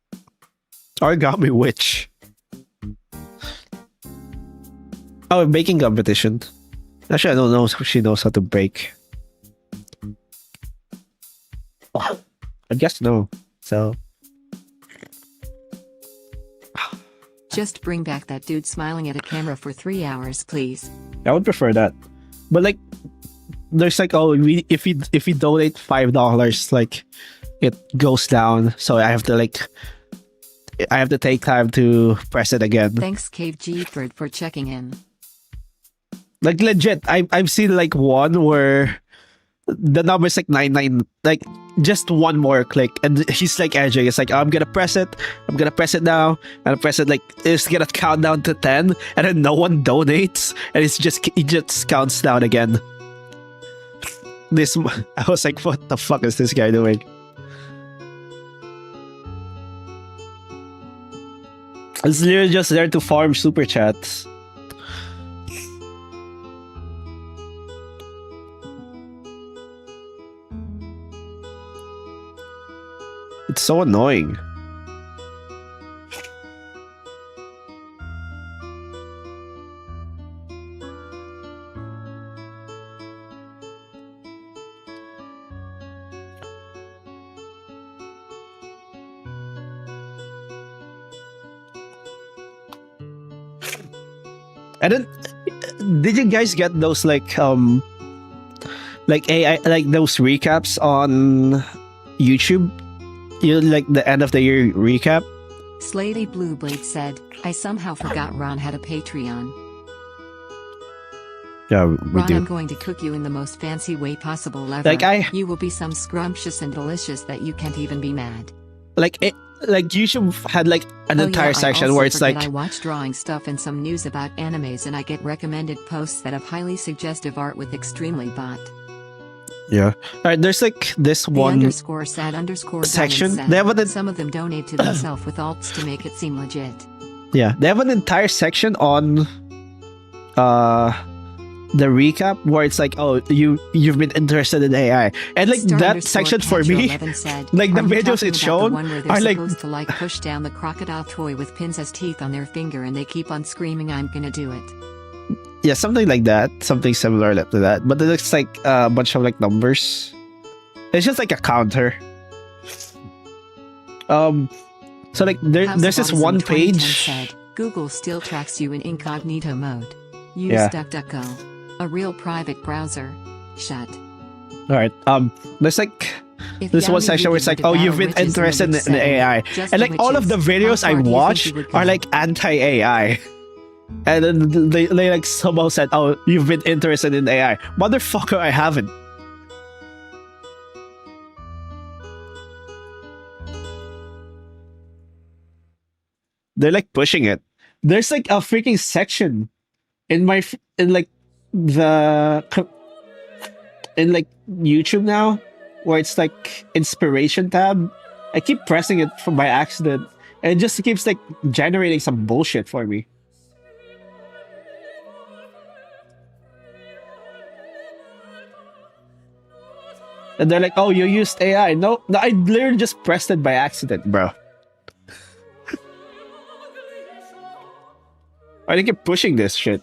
origami witch. Oh, a baking competition. Actually, I don't know if she knows how to bake. I guess no. So Just bring back that dude smiling at a camera for 3 hours, please. I would prefer that. But like, there's like, oh, if you donate $5, like it goes down. So I have to take time to press it again. Thanks Cave G-Bird for checking in. Like legit, I've seen like one where the number's like 99, like just one more click, and he's like edging. It's like, I'm gonna press it now, and I press it, like it's gonna count down to 10, and then no one donates, and it just counts down again. I was like, what the fuck is this guy doing? It's literally just there to farm super chats. It's so annoying. And then, did you guys get those like AI, like those recaps on YouTube? You like the end of the year recap? Slady Blueblade said, I somehow forgot Ron had a Patreon. Yeah, we Ron, do. I'm going to cook you in the most fancy way possible ever. You will be some scrumptious and delicious that you can't even be mad. Like YouTube had like an entire section where it's like, I watch drawing stuff and some news about animes, and I get recommended posts that have highly suggestive art with extremely bot. yeah. Alright, there's like this one section. They have some of them donate to themselves with alts to make it seem legit. Yeah, they have an entire section on the recap where it's like, oh, you've been interested in AI, and like that section for me, like the videos it's shown are like supposed to like push down the crocodile toy with pins as teeth on their finger, and they keep on screaming, I'm gonna do it. Yeah, something like that, something similar to that, but it looks like a bunch of like numbers. It's just like a counter. So like there's this one page. Said, Google still tracks you in incognito mode. Use DuckDuckGo. A real private browser. Shut. Alright, there's like this one section where it's like, oh, you've been interested in AI, and like all of the videos I watch are like anti-AI, and then they like somehow said, oh, you've been interested in AI. Motherfucker, I haven't. They're like pushing it. There's like a freaking section in YouTube now where it's like inspiration tab. I keep pressing it by accident, and it just keeps like generating some bullshit for me. And they're like, oh, you used AI. No, I literally just pressed it by accident, bro. I think you're pushing this shit.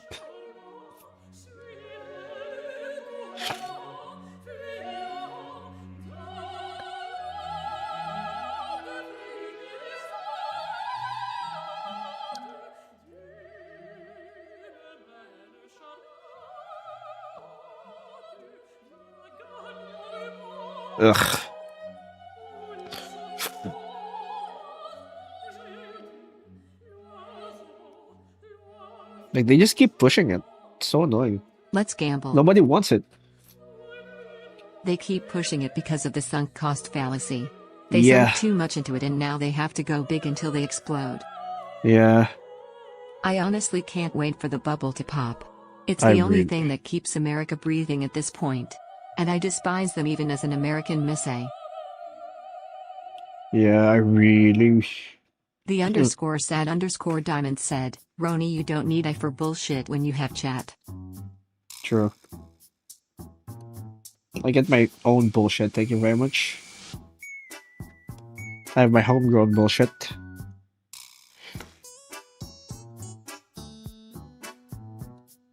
Ugh. Like they just keep pushing it. It's so annoying. Let's gamble. Nobody wants it. They keep pushing it because of the sunk cost fallacy. They Yeah. sunk too much into it and now they have to go big until they explode. Yeah. I honestly can't wait for the bubble to pop. It's I the only agree. thing that keeps America breathing at this point. And I despise them even as an American missay. Yeah, I really. The underscore sad underscore diamond said, Roni, you don't need I for bullshit when you have chat. True. I get my own bullshit, thank you very much. I have my homegrown bullshit.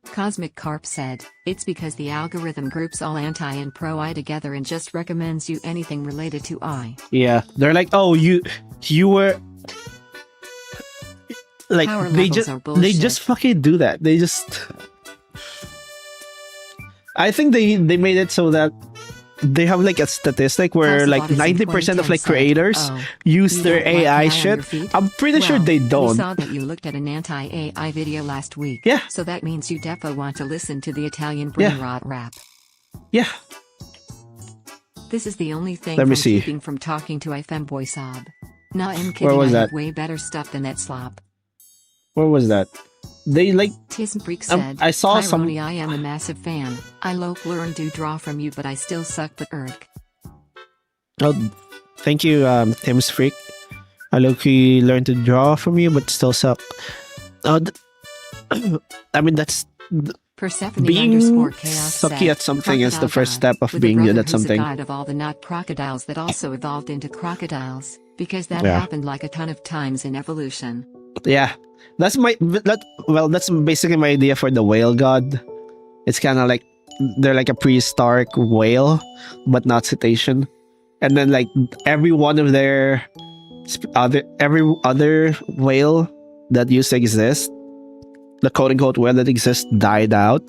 Cosmic Carp said, it's because the algorithm groups all anti and pro I together and just recommends you anything related to I. Yeah, they're like, oh, you were like Power they levels just are they just bullshit. fucking do that. They just. I think they made it so that they have like a statistic where House of like Autism 90% of 2010 like said, creators "Oh, use you their don't like AI pie on your shit. feet?" I'm pretty sure Well, they We don't. saw that you looked at an anti-AI video last week. Yeah. So that means you defo want to listen to the Italian brain Yeah. rot rap. Yeah. This is the only thing Let me from see. keeping from talking to I femboy sob. Nah, I'm Where kidding. was I have that? way better stuff than that slop. What was that? They like Tism Freak said, I saw "Hi, some. Roni, I am a massive fan. I low learn do draw from you, but I still suck but erg." Oh, thank you, Tim's Freak. I low-key learned to draw from you, but still suck. I mean, that's Persephone being underscore chaos sucky said, at something is the "Crocodile first god, step of with a being good brother at who's a something. god of all the not crocodiles that also evolved into crocodiles, because that Yeah. happened like a ton of times in evolution." Yeah, that's that's basically my idea for the whale god. It's kind of like they're like a prehistoric whale, but not cetacean. And then like every one of their every other whale that used to exist, the quote unquote whale that exists died out,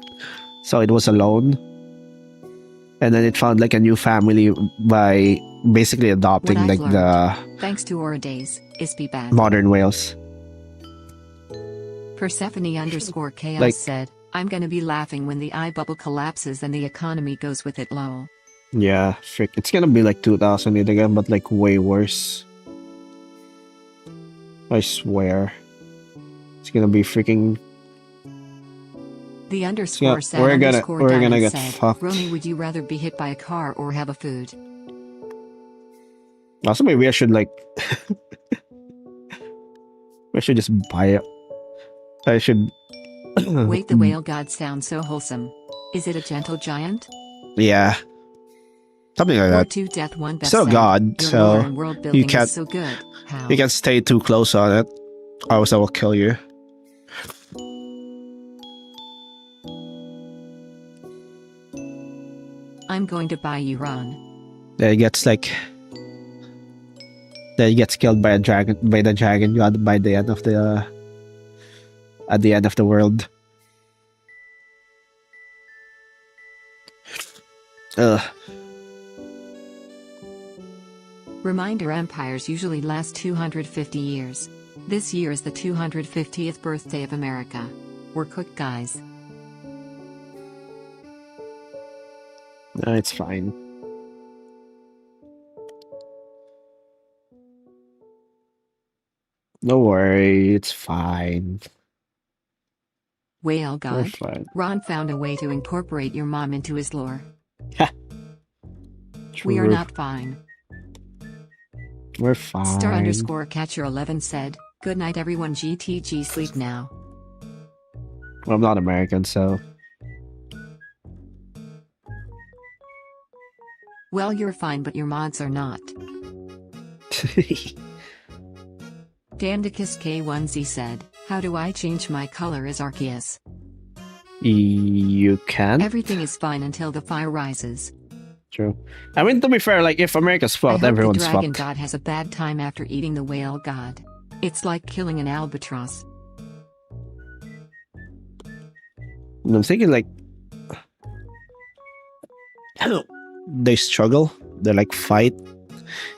so it was alone. And then it found like a new family by basically adopting What I've like the Thanks to Aura Days, is be bad. modern whales. Persephone underscore chaos Like- said, "I'm gonna be laughing when the eye bubble collapses and the economy goes with it, lol." Yeah, frick. It's gonna be like 2008 again, but like way worse. I swear. It's gonna be freaking. The underscore sad we're gonna- underscore we're gonna diamond get said, fucked. "Roni, would you rather be hit by a car or have a food?" Also, maybe I should like. I should just buy it. I should. Wait, the whale god sounds so wholesome. Is it a gentle giant? Yeah. Something like Or that. to death one best So said, God, "Your so lore and world building can't- is so good. How?" You can't stay too close on it, or else I will kill you. I'm going to buy you Ron. Then it gets like. Then he gets killed by the dragon god by the end of the. At the end of the world. Ugh. Reminder, empires usually last 250 years. This year is the 250th birthday of America. We're cooked, guys. No, it's fine. Don't worry, it's fine. Whale We're god. fine. Ron found a way to incorporate your mom into his lore. We are True. not fine. We're fine. Star underscore catcher 11 said, "Good night, everyone. GTG, sleep now." Well, I'm not American, so. Well, you're fine, but your mods are not. Dandicus K1Z said, "How do I change my color as Arceus?" You can. Everything is fine until the fire rises. True. I mean, to be fair, like if America's I fucked, hope the everyone's dragon fucked. god has a bad time after eating the whale god. It's like killing an albatross. And I'm thinking like. They struggle. they like fight,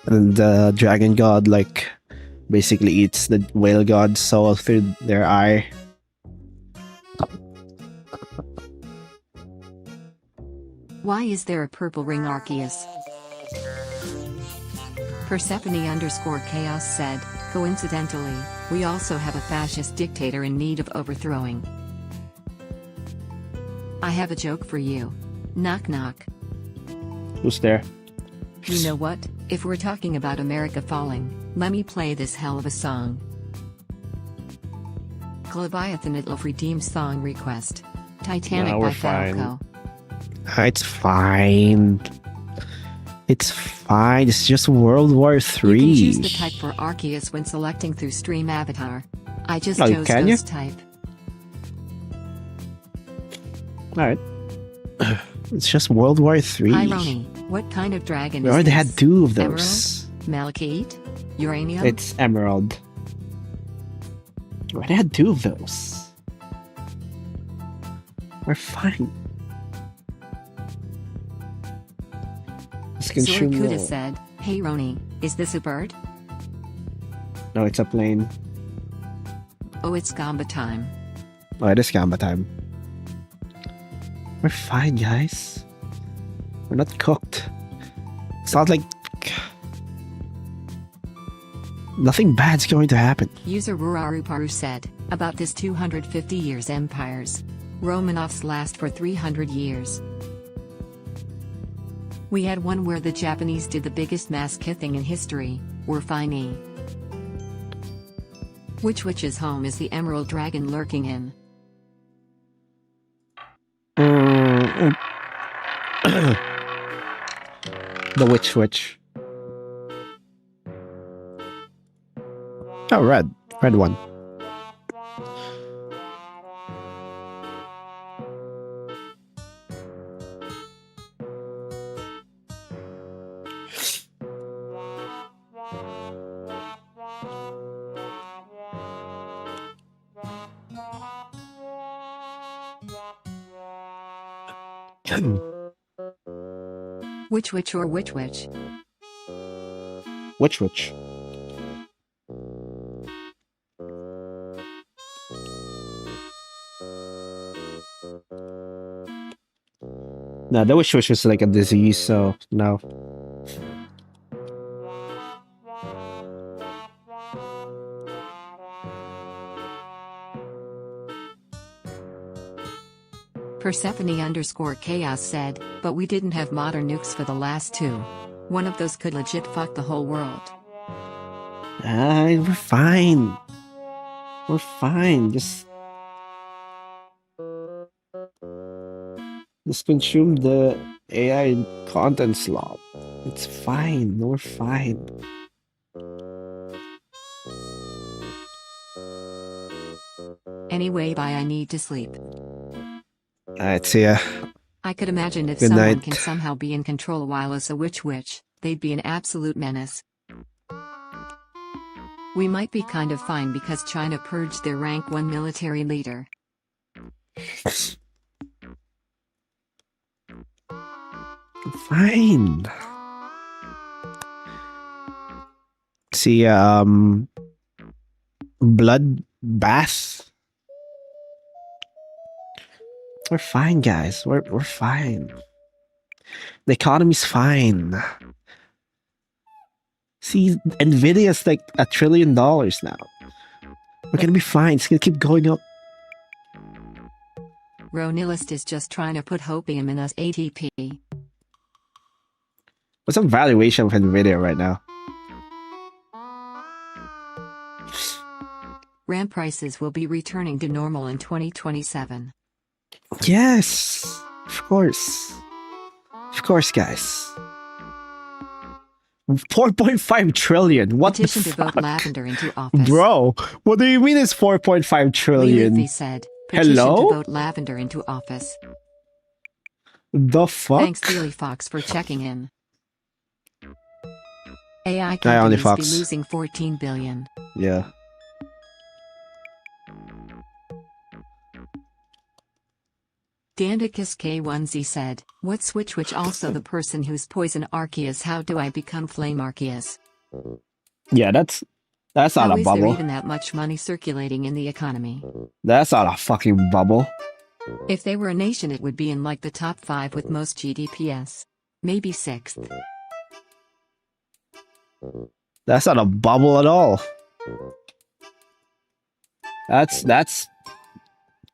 and the dragon god like basically eats the whale god's soul through their eye. Why is there a purple ring, Arceus? Persephone_chaos said, coincidentally, we also have a fascist dictator in need of overthrowing. I have a joke for you. Knock knock. Who's there? You know what? If we're talking about America falling, let me play this hell of a song. Leviathan Itlof Redeemed song request. Titanic No, by we're fine. Falco. It's fine. It's fine. It's just World War You Three. can choose the type for Arceus when selecting through Stream Avatar. I just Oh, chose can you? Ghost type. Alright. It's just World War Three. Hi Ronnie, what kind of dragon We is already this? had 2 of those. Malachite? Uranium? It's Emerald. We already had 2 of those. We're fine. Let's consume Zorikuda more. said, hey Ronnie, is this a bird? No, it's a plane. Oh, it's Gamba time. Oh, it is Gamba time. We're fine, guys. We're not cooked. It's not like... Nothing bad's going to happen. User Ruraruparu said, about this 250 years empires. Romanovs last for 300 years. We had one where the Japanese did the biggest mass killing in history. We're fine. Which witch's home is the emerald dragon lurking in? The witch. Oh, red. Red one. Which witch or which witch? Witch. No, the witch is like a disease, so no. Persephone_chaos said, but we didn't have modern nukes for the last 2. One of those could legit fuck the whole world. We're fine. We're fine. Just consume the AI content slot. It's fine. We're fine. Anyway, bye, I need to sleep. Alright, see ya. I could imagine if Good someone night. can somehow be in control while as a witch, they'd be an absolute menace. We might be kind of fine because China purged their rank 1 military leader. Fine. See, blood bath. We're fine, guys. We're fine. The economy's fine. See, Nvidia's like $1 trillion now. We're gonna be fine. It's gonna keep going up. Ronillust is just trying to put hopium in us ATP. What's the valuation of Nvidia right now? RAM prices will be returning to normal in 2027. Yes, of course. Of course, guys. 4.5 trillion. What the Petition to vote fuck? Lavender into office. Bro, what do you mean it's 4.5 trillion? Leafy said, petition Hello? to vote Lavender into office. The fuck? Thanks, Steely Fox, for checking in. AI Hi, Only companies be Fox. losing 14 billion. Yeah. Dandicus K1Z said, what switch which also the person who's poison Arceus, how do I become Flame Arceus? Yeah, that's not How a is there bubble. even that much money circulating in the economy? That's not a fucking bubble. If they were a nation it would be in like the top 5 with most GDPs. Maybe 6th. That's not a bubble at all. That's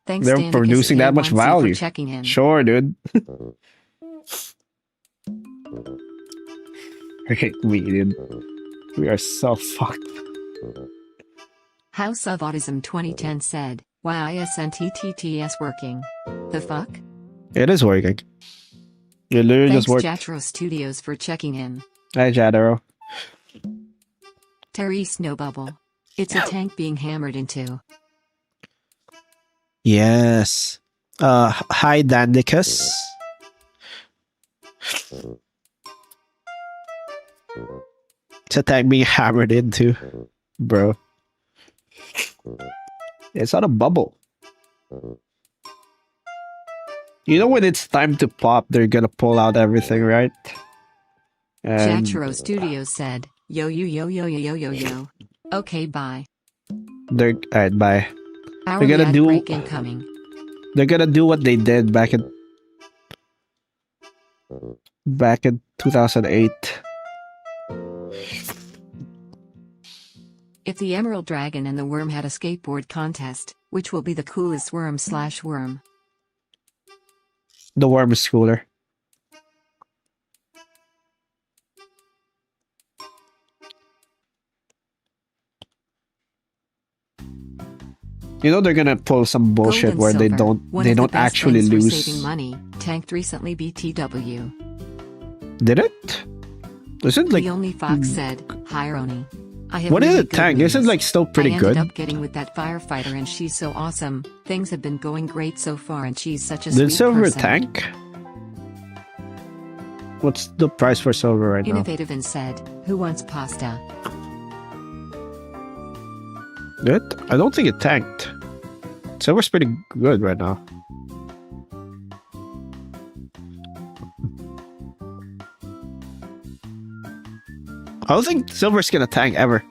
Thanks they're Dandicus producing that much K1Z value. for checking in. Sure, dude. Okay, me, dude. We are so fucked. House of Autism 2010 said, YISNTTTS working. The fuck? It is working. It literally Thanks just worked. Jatro Studios for checking in. Hi, Jadaro. Terry Snowbubble. It's a tank being hammered into. Yes. Hi, Dandicus. It's a tank being hammered into, bro. It's not a bubble. You know when it's time to pop, they're gonna pull out everything, right? And Jatro Studios said, yo yo yo yo yo yo yo yo. Okay, bye. they're alright, bye. Hourly gonna ad do- break incoming. They're gonna do what they did back in 2008. If the Emerald Dragon and the Worm had a skateboard contest, which will be the coolest worm/worm? The worm is cooler. You know they're gonna pull some bullshit Gold and where they silver, one don't of the best actually things for lose. saving money, tanked recently BTW. Did it? Isn't like The Only Fox said, hi Roni. I have what really is it good tank? news. Isn't like still pretty I good? ended up getting with that firefighter and she's so awesome. Things have been going great so far and she's such a Did sweet silver person. tank? What's the price for silver right now? Innovative and said, who wants pasta? It? I don't think it tanked. Silver's pretty good right now. I don't think silver's gonna tank ever.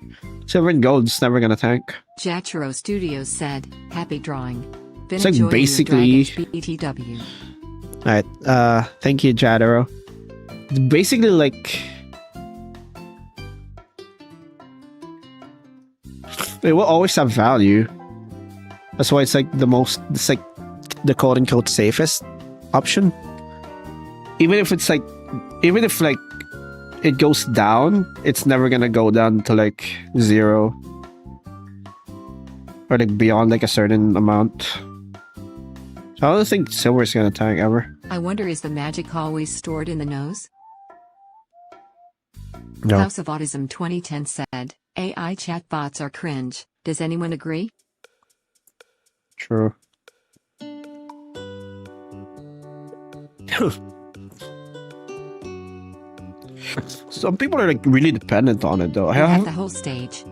Silver and gold's never gonna tank. Jatro Studios said, happy drawing. Been It's like enjoying your basically- Dragon's BTW. Alright, thank you, Jadaro. It's basically like it will always have value. That's why it's like it's like the quote unquote safest option. Even if like it goes down, it's never gonna go down to like 0 or like beyond like a certain amount. So I don't think silver's gonna tank ever. I wonder, is the magic always stored in the nose? No. House of Autism 2010 said, AI chatbots are cringe. Does anyone agree? True. Some people are like really dependent on it though. We have the whole stage.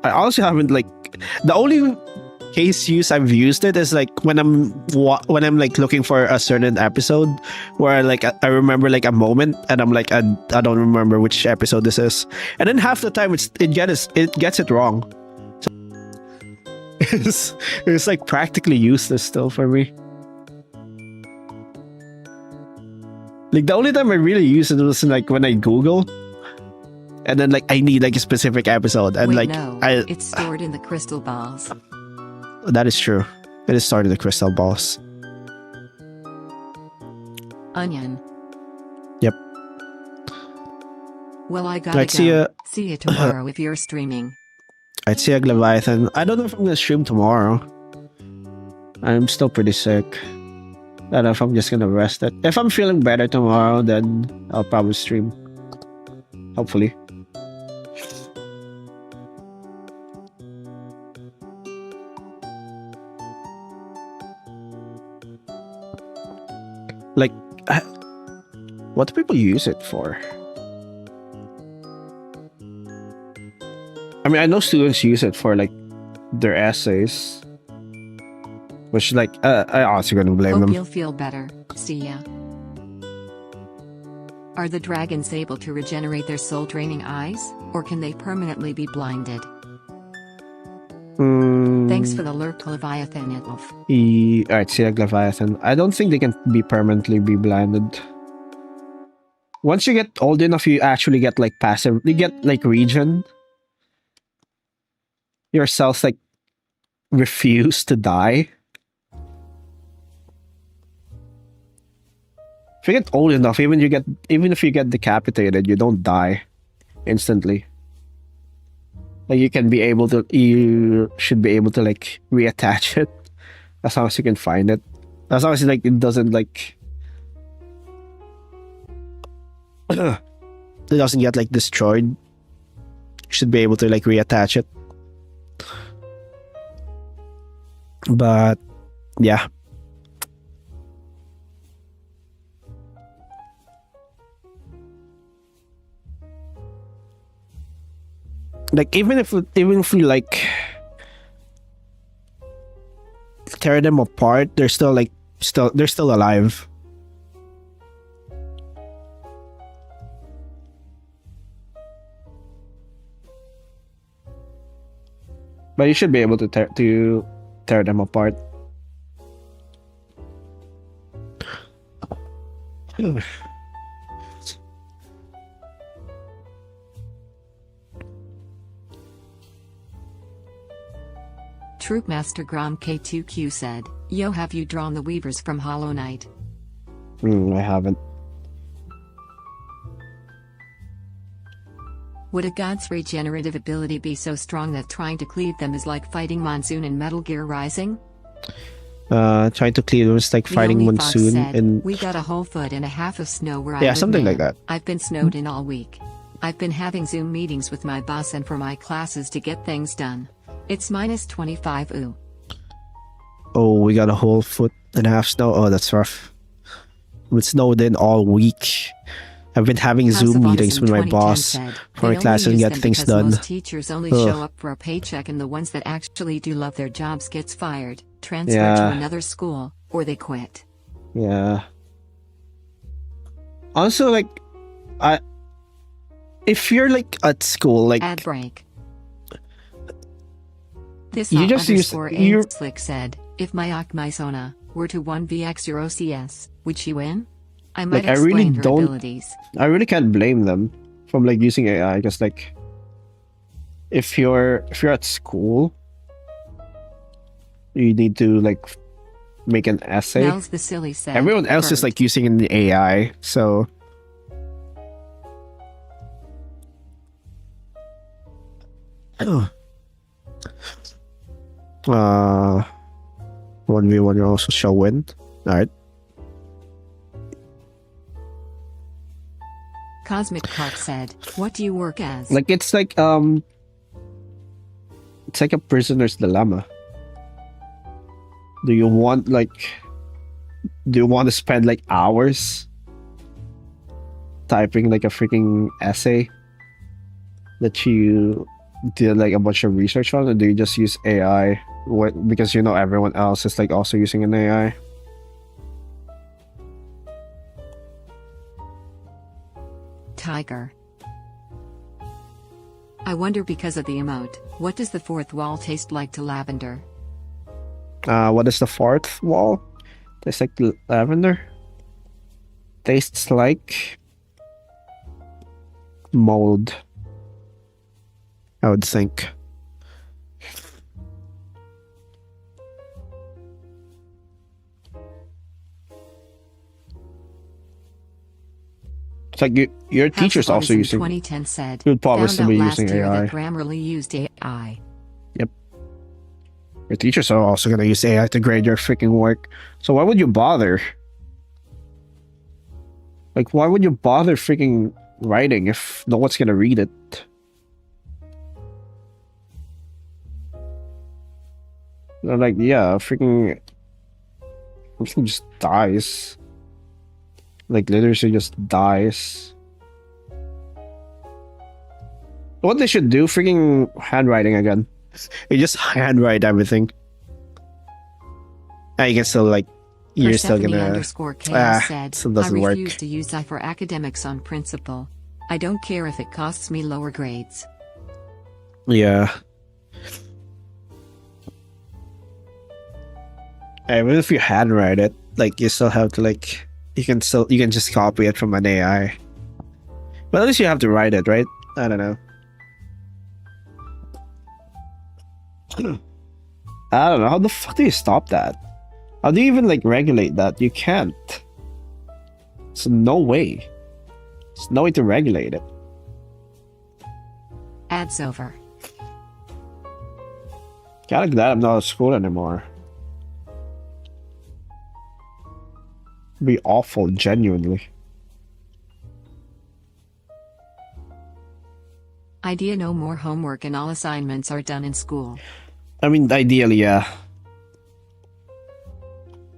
I honestly haven't like the only case use I've used it is like when I'm like looking for a certain episode where like I remember like a moment and I'm like I don't remember which episode this is, and then half the time it gets it wrong. So it's like practically useless still for me. Like the only time I really use it was like when I Google, and then like I need like a specific episode, and Wait, like no, I it's stored in the crystal balls. that is true. It is starting the crystal balls. Onion. Yep. Well, I gotta Like, go. See you tomorrow if you're streaming. I'd see a Leviathan. I don't know if I'm gonna stream tomorrow. I'm still pretty sick. I don't know if I'm just gonna rest it. If I'm feeling better tomorrow, then I'll probably stream. Hopefully. Like, what do people use it for? I mean, I know students use it for like their essays. Which like I also gonna blame Hope them. you'll feel better. See ya. Are the dragons able to regenerate their soul-draining eyes, or can they permanently be blinded? Thanks for the lurk, Leviathan Itlof. Alright, see like Leviathan. I don't think they can be permanently be blinded. Once you get old enough, you actually get like passive. You get like regen. Your cells like refuse to die. If you get old enough, even if you get decapitated, you don't die instantly. Like you should be able to like reattach it as long as you can find it. As long as like it doesn't like it doesn't get like destroyed. You should be able to like reattach it. But yeah. Like even if we like tear them apart, they're still alive. But you should be able to tear them apart. Troopmaster Grom K2Q said, "Yo, have you drawn the weavers from Hollow Knight?" I haven't. Would a god's regenerative ability be so strong that trying to cleave them is like fighting Monsoon in Metal Gear Rising? Trying to cleave them is like fighting Leonie Fox Monsoon said, and "We got a whole foot and a half of snow where I yeah, live, something like man. that. I've been snowed in all week. I've been having Zoom meetings with my boss and for my classes to get things done. It's minus 25 ooh. Oh, we got a whole foot and a half snow. Oh, that's rough. It snowed in all week. I've been having House Zoom of meetings Autism with my 2010 boss said, for "They my only class and use get them things because done." Most teachers only Ugh. show up for a paycheck, and the ones that actually do love their jobs gets fired, transfer to Yeah. another school, or they quit." Yeah. Also, like, if you're like at school, like, Ad break. This You just use- you- Slick said, "If my Akmaisona were to 1vx your OCS, would she win? I might Like, I really explain her don't- abilities." I really can't blame them from like using AI. Because like, if you're at school, you need to like make an essay. Mel's the silly said, Everyone else is "Bird." like using the AI, so. uh 1v1 you also shall win. Alright. Cosmic Carp said, "What do you work as?" Like it's like a prisoner's dilemma. Do you want to spend like hours typing like a freaking essay that you did like a bunch of research on, or do you just use AI because you know everyone else is like also using an AI? Tiger. I wonder, because of the emote, what does the fourth wall taste like to lavender? What is the fourth wall? Tastes like lavender. Tastes like mold, I would think. It's like your teacher's House of also Autism using. 2010 said, You'd probably "Found still out be last using year AI. that Grammarly used AI." Your teachers are also gonna use AI to grade your freaking work. So why would you bother? Like, why would you bother freaking writing if no one's gonna read it? They're like, yeah, freaking everything just dies. Like, literacy just dies. What they should do, freaking handwriting again. They just handwrite everything. You can still like, you're still Persephone gonna. underscore chaos said, Still I doesn't work. refuse to use I for academics on principle. I don't care if it costs me lower grades. Yeah. Even if you handwrite it, like you still have to like, you can just copy it from an AI. But at least you have to write it, right? I don't know. I don't know. How the fuck do you stop that? How do you even like regulate that? You can't. So no way. There's no way to regulate it. Ads over. Kinda glad I'm not at school anymore. Be awful, genuinely. Idea no more homework and all assignments are done in school. I mean, ideally, yeah.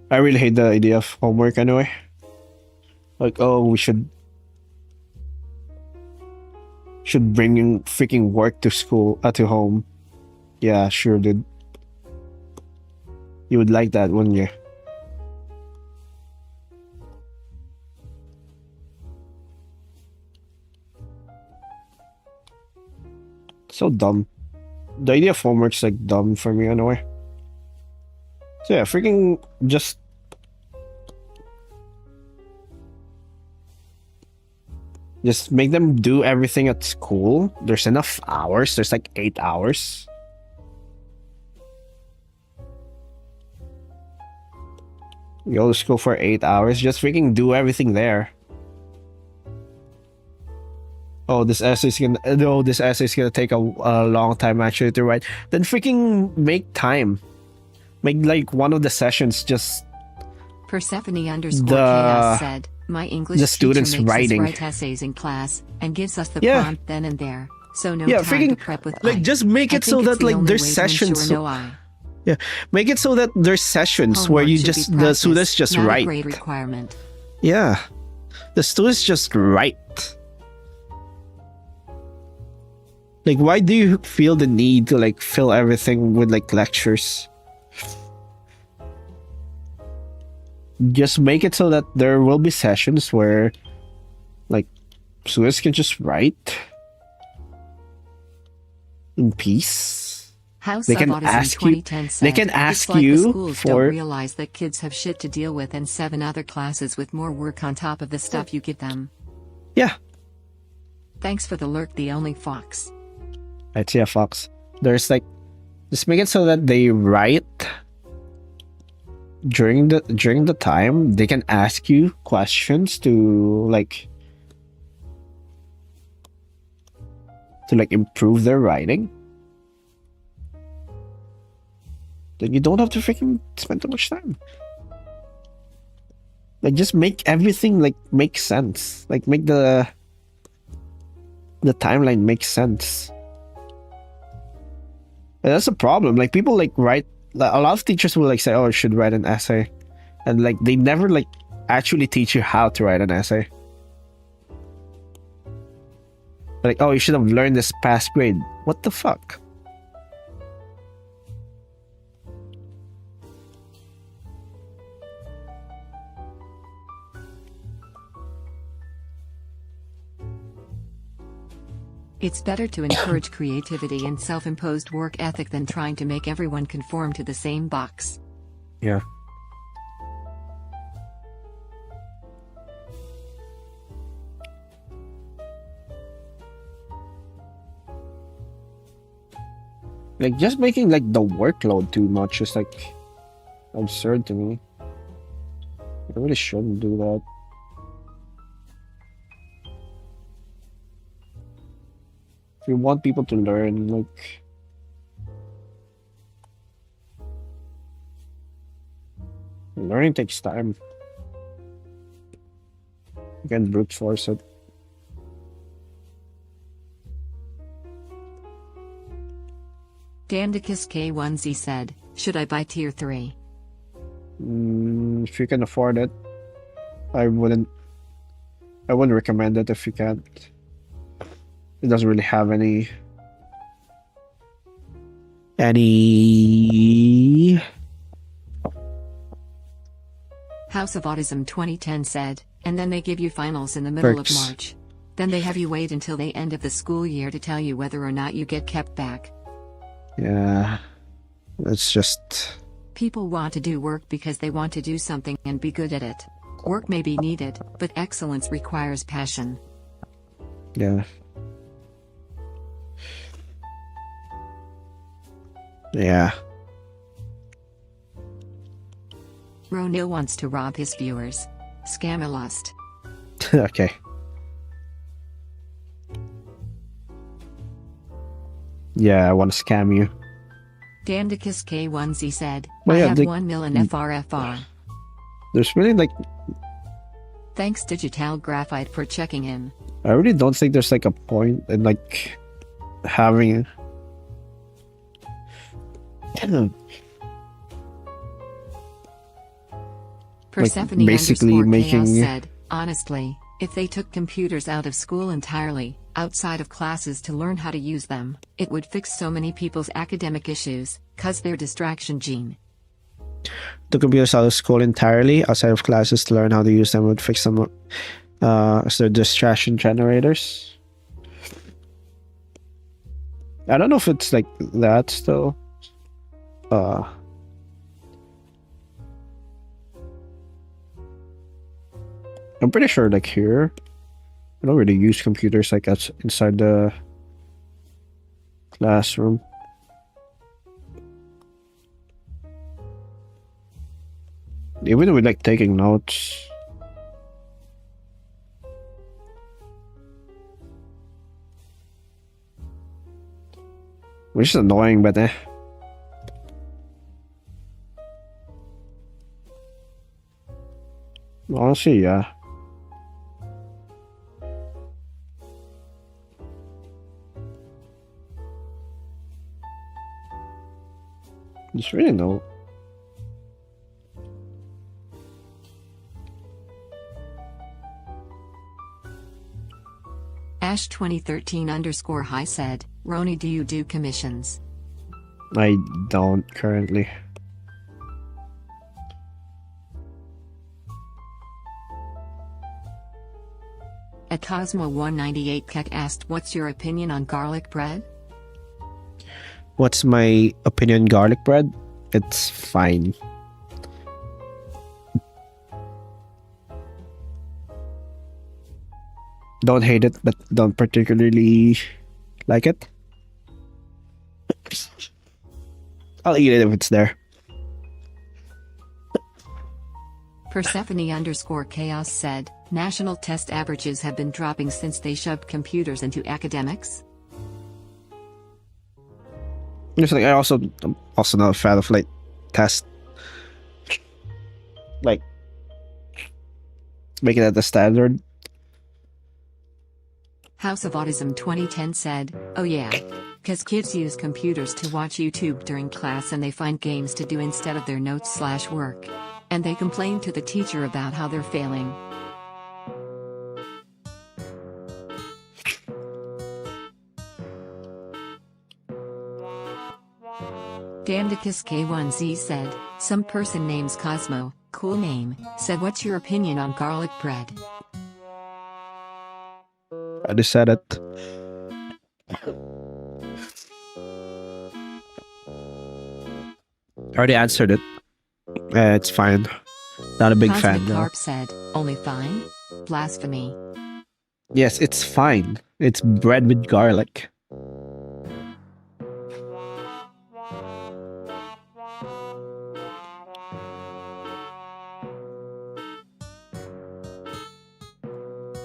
I really hate the idea of homework anyway. Like, oh, we should bring in freaking work to school, to home. Yeah, sure, dude. You would like that, wouldn't you? So dumb. The idea of homework's like dumb for me anyway. So yeah, freaking just make them do everything at school. There's enough hours. There's like 8 hours. You go to school for 8 hours. Just freaking do everything there. Oh, this essay's gonna take a long time actually to write. Then freaking make time. Make like one of the sessions just Persephone underscore chaos said, my English the teacher students makes writing. us write essays in class and gives us the Yeah. prompt then and there. So no Yeah, time freaking to prep with like I. just make I it so think it's that the like only there's way to sessions. ensure no I. Yeah, make it so that there's sessions where Homework you should be just the practice, students just not a write. grade requirement. Yeah, the students just write. Like, why do you feel the need to like fill everything with like lectures? Just make it so that there will be sessions where like students can just write in peace. House They of can Autism ask you- 2010 said, they can ask it's like you the schools for- don't realize that kids have shit to deal with and 7 other classes with more work on top of the stuff you give them. Yeah, Thanks for the lurk, the only fox. I'd say a fox. There's like, just make it so that they write during the time. They can ask you questions to like improve their writing. Then you don't have to freaking spend too much time. Like, just make everything like make sense. Like, make the timeline make sense. And that's a problem. Like, people like write. Like, a lot of teachers will like say, "Oh, I should write an essay," and like they never like actually teach you how to write an essay. Like, oh, you should have learned this past grade. What the fuck? It's better to encourage creativity and self-imposed work ethic than trying to make everyone conform to the same box. Yeah. Like, just making like the workload too much is like absurd to me. I really shouldn't do that. If you want people to learn, like, learning takes time. You can brute force it. Dandicus K1Z said, should I buy tier 3? If you can afford it, I wouldn't recommend it if you can't. It doesn't really have any House of Autism 2010 said, and then they give you finals in the middle Perks. of March. Then they have you wait until the end of the school year to tell you whether or not you get kept back. Yeah. It's just... People want to do work because they want to do something and be good at it. Work may be needed, but excellence requires passion. Yeah. Yeah. Ronil wants to rob his viewers. Scamilust. Okay. Yeah, I want to scam you. Dandicus K1Z said, Well, I yeah, have they- 1 mil in FRFR. There's really like... Thanks Digital Graphite for checking in. I really don't think there's like a point in like having... Persephone basically underscore making- chaos said, honestly, if they took computers out of school entirely, outside of classes to learn how to use them, it would fix so many people's academic issues, cause they're distraction gene. The computers out of school entirely, outside of classes, to learn how to use them would fix them as their distraction generators. I don't know if it's like that still. I'm pretty sure like here, I don't really use computers like that's inside the classroom. Even with like taking notes. Which is annoying, but honestly, yeah. There's really no... Ash 2013 underscore high said, Roni, do you do commissions? I don't currently. At Cosmo198 Keck asked, what's your opinion on garlic bread? What's my opinion on garlic bread? It's fine. Don't hate it, but don't particularly like it. I'll eat it if it's there. Persephone underscore chaos said, national test averages have been dropping since they shoved computers into academics? Just like I'm also not a fan of like test, like making it the standard. House of Autism 2010 said, oh yeah. Cause kids use computers to watch YouTube during class and they find games to do instead of their notes/work. And they complain to the teacher about how they're failing. Dandicus K1Z said, some person names Cosmo, cool name, said what's your opinion on garlic bread? I just said it. I already answered it. It's fine. Not a big Cosmic fan though. Carp said, only fine? Blasphemy. Yes, it's fine. It's bread with garlic.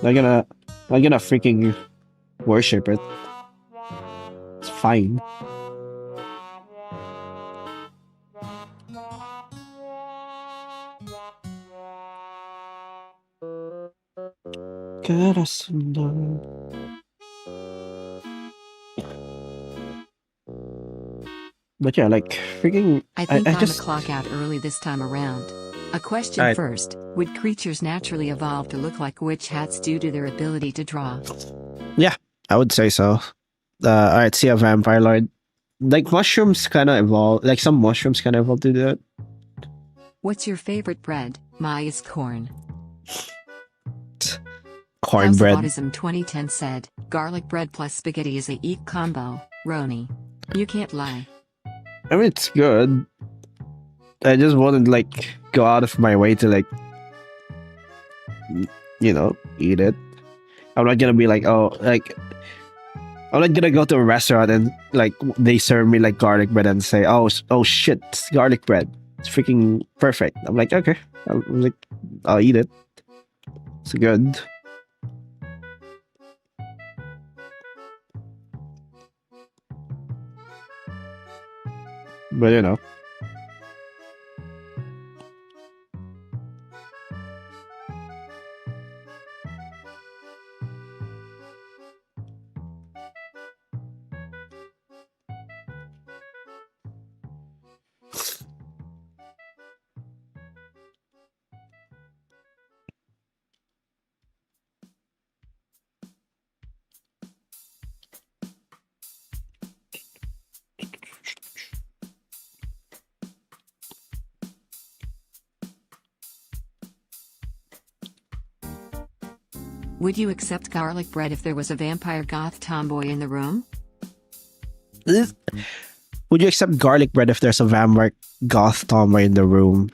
I'm gonna freaking worship it. It's fine. But yeah, like freaking. I think I I'm just a clock out early this time around. A question Alright. first, would creatures naturally evolve to look like witch hats due to their ability to draw? I would say so. Alright, see a vampire lord. Like mushrooms kind of evolve. Like some mushrooms kind of evolve to do it. What's your favorite bread? My is corn. Cornbread. House of Autism 2010 said, garlic bread plus spaghetti is a eat combo, Roni. You can't lie. I mean, it's good. I just wouldn't like go out of my way to like, eat it. I'm not gonna be like, I'm not gonna go to a restaurant and like they serve me like garlic bread and say, oh shit, it's garlic bread. It's freaking perfect. I'm like, okay. I'm like, I'll eat it. It's good. But Would you accept garlic bread if there was a vampire goth tomboy in the room? Would you accept garlic bread if there's a vampire goth tomboy in the room?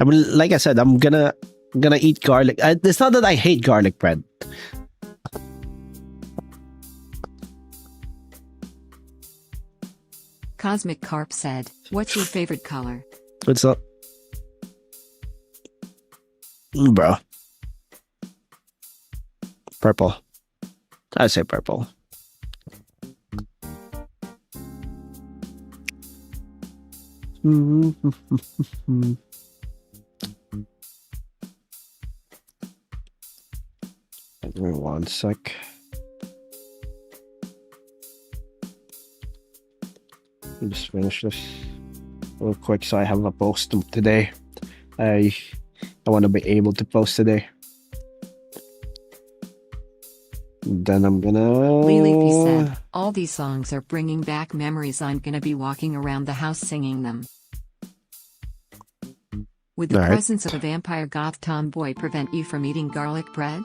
I mean, like I said, I'm gonna eat garlic. It's not that I hate garlic bread. Cosmic Carp said, what's your favorite color? What's up? Bro. Purple. I'd say purple. Give me 1 sec. Let me just finish this real quick so I have a post today. I want to be able to post today. Then I'm gonna... Leafy said, all these songs are bringing back memories. I'm gonna be walking around the house singing them. Would the presence of a vampire goth tomboy prevent you from eating garlic bread?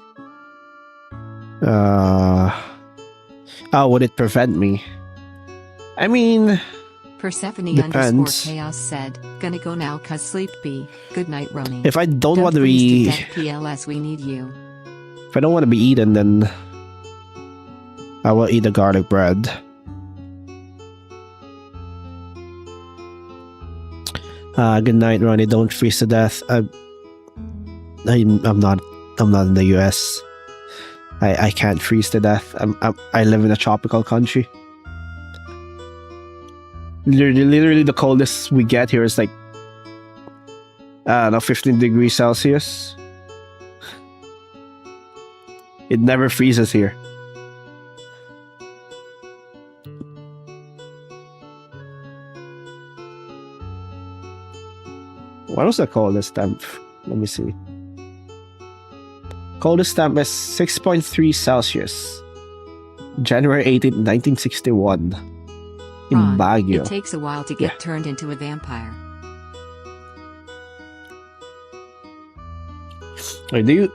Would it prevent me? I mean... Persephone depends. _chaos said, gonna go now cause sleep be. Good night, Roni. If I don't want to be... PLS, we need you. If I don't want to be eaten, then... I will eat the garlic bread. Good night, Ronnie. Don't freeze to death. I'm not in the US. I can't freeze to death. I live in a tropical country. Literally the coldest we get here is like 15 degrees Celsius. It never freezes here. What was the coldest temp? Let me see. Coldest temp is 6.3 Celsius. January 18th, 1961. In Ron, Baguio. It takes a while to get turned into a vampire. Wait,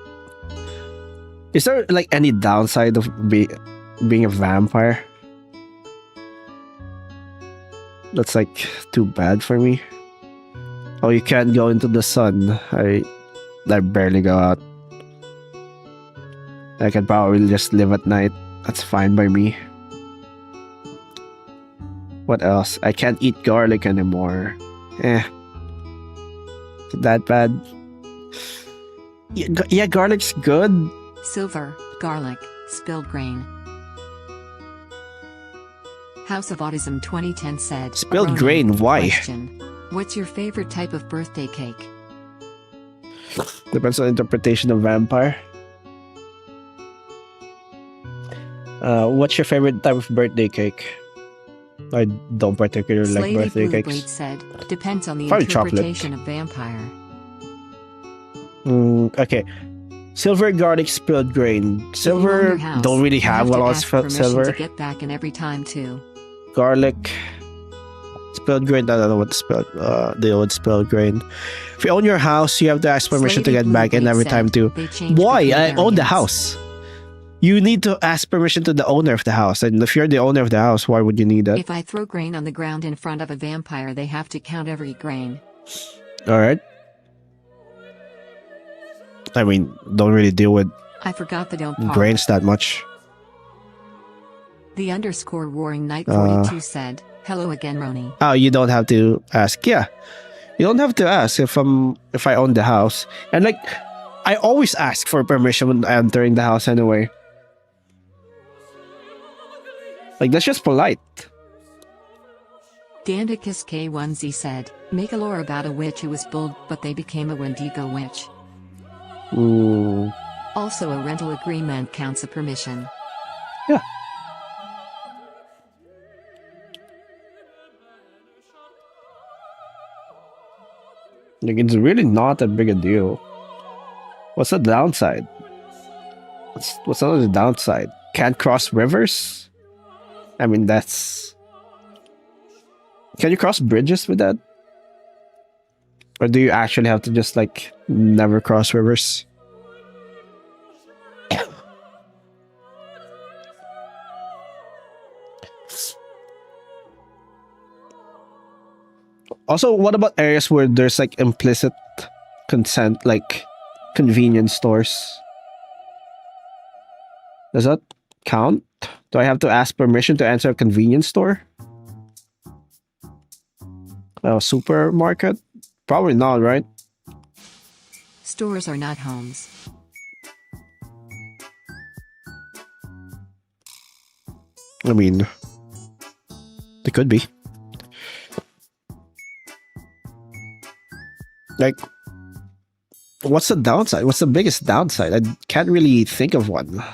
is there like any downside of being a vampire? That's like too bad for me. Oh, you can't go into the sun. I barely go out. I can probably just live at night. That's fine by me. What else? I can't eat garlic anymore. Is it that bad? Yeah, garlic's good. Silver, garlic, spilled grain. House of Autism 2010 said, Spilled Roni, grain, why? Question. What's your favorite type of birthday cake? Depends on interpretation of vampire. What's your favorite type of birthday cake? I don't particularly like Slavey birthday Blue cakes. Blade said, depends on the Probably interpretation of vampire. Okay. Silver, garlic, spilled grain. Silver don't really have a lot of silver. To get back in every time too. Garlic, Spilled grain. I don't know what the old spilled grain. If you own your house, you have to ask permission to Slavey get back in Blue every said time too. they changed Why? between I own the variants. house. You need to ask permission to the owner of the house. And if you're the owner of the house, why would you need that? If I throw grain on the ground in front of a vampire, they have to count every grain. Alright. I mean, don't really deal with I forgot the don't part. grains that much. The underscore roaring knight 42 said, hello again, Roni. Oh, you don't have to ask. Yeah. You don't have to ask if I own the house. And like, I always ask for permission when entering the house anyway. Like, that's just polite. Dandicus K1Z said, make a lore about a witch who was bulled, but they became a Wendigo witch. Ooh. Also a rental agreement counts a permission. Yeah. Like, it's really not that big a deal. What's the downside? What's another downside? Can't cross rivers? I mean, that's... Can you cross bridges with that? Or do you actually have to just, like, never cross rivers? Also, what about areas where there's, like, implicit consent, like convenience stores? Does that count? Do I have to ask permission to enter a convenience store? A supermarket? Probably not, right? Stores are not homes. I mean, they could be. Like, what's the downside? What's the biggest downside? I can't really think of one.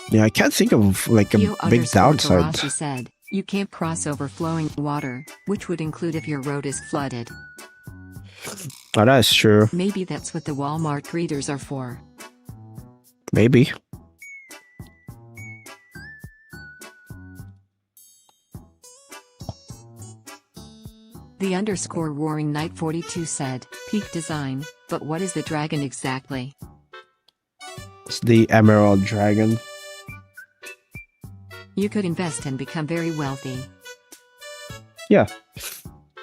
Yeah, I can't think of like a big downside. She said, you can't cross over flowing water, which would include if your road is flooded. Oh, that's true. Maybe that's what the Walmart greeters are for. Maybe. The underscore roaring knight 42 said, peak design, but what is the dragon exactly? It's the Emerald Dragon. You could invest and become very wealthy. Yeah.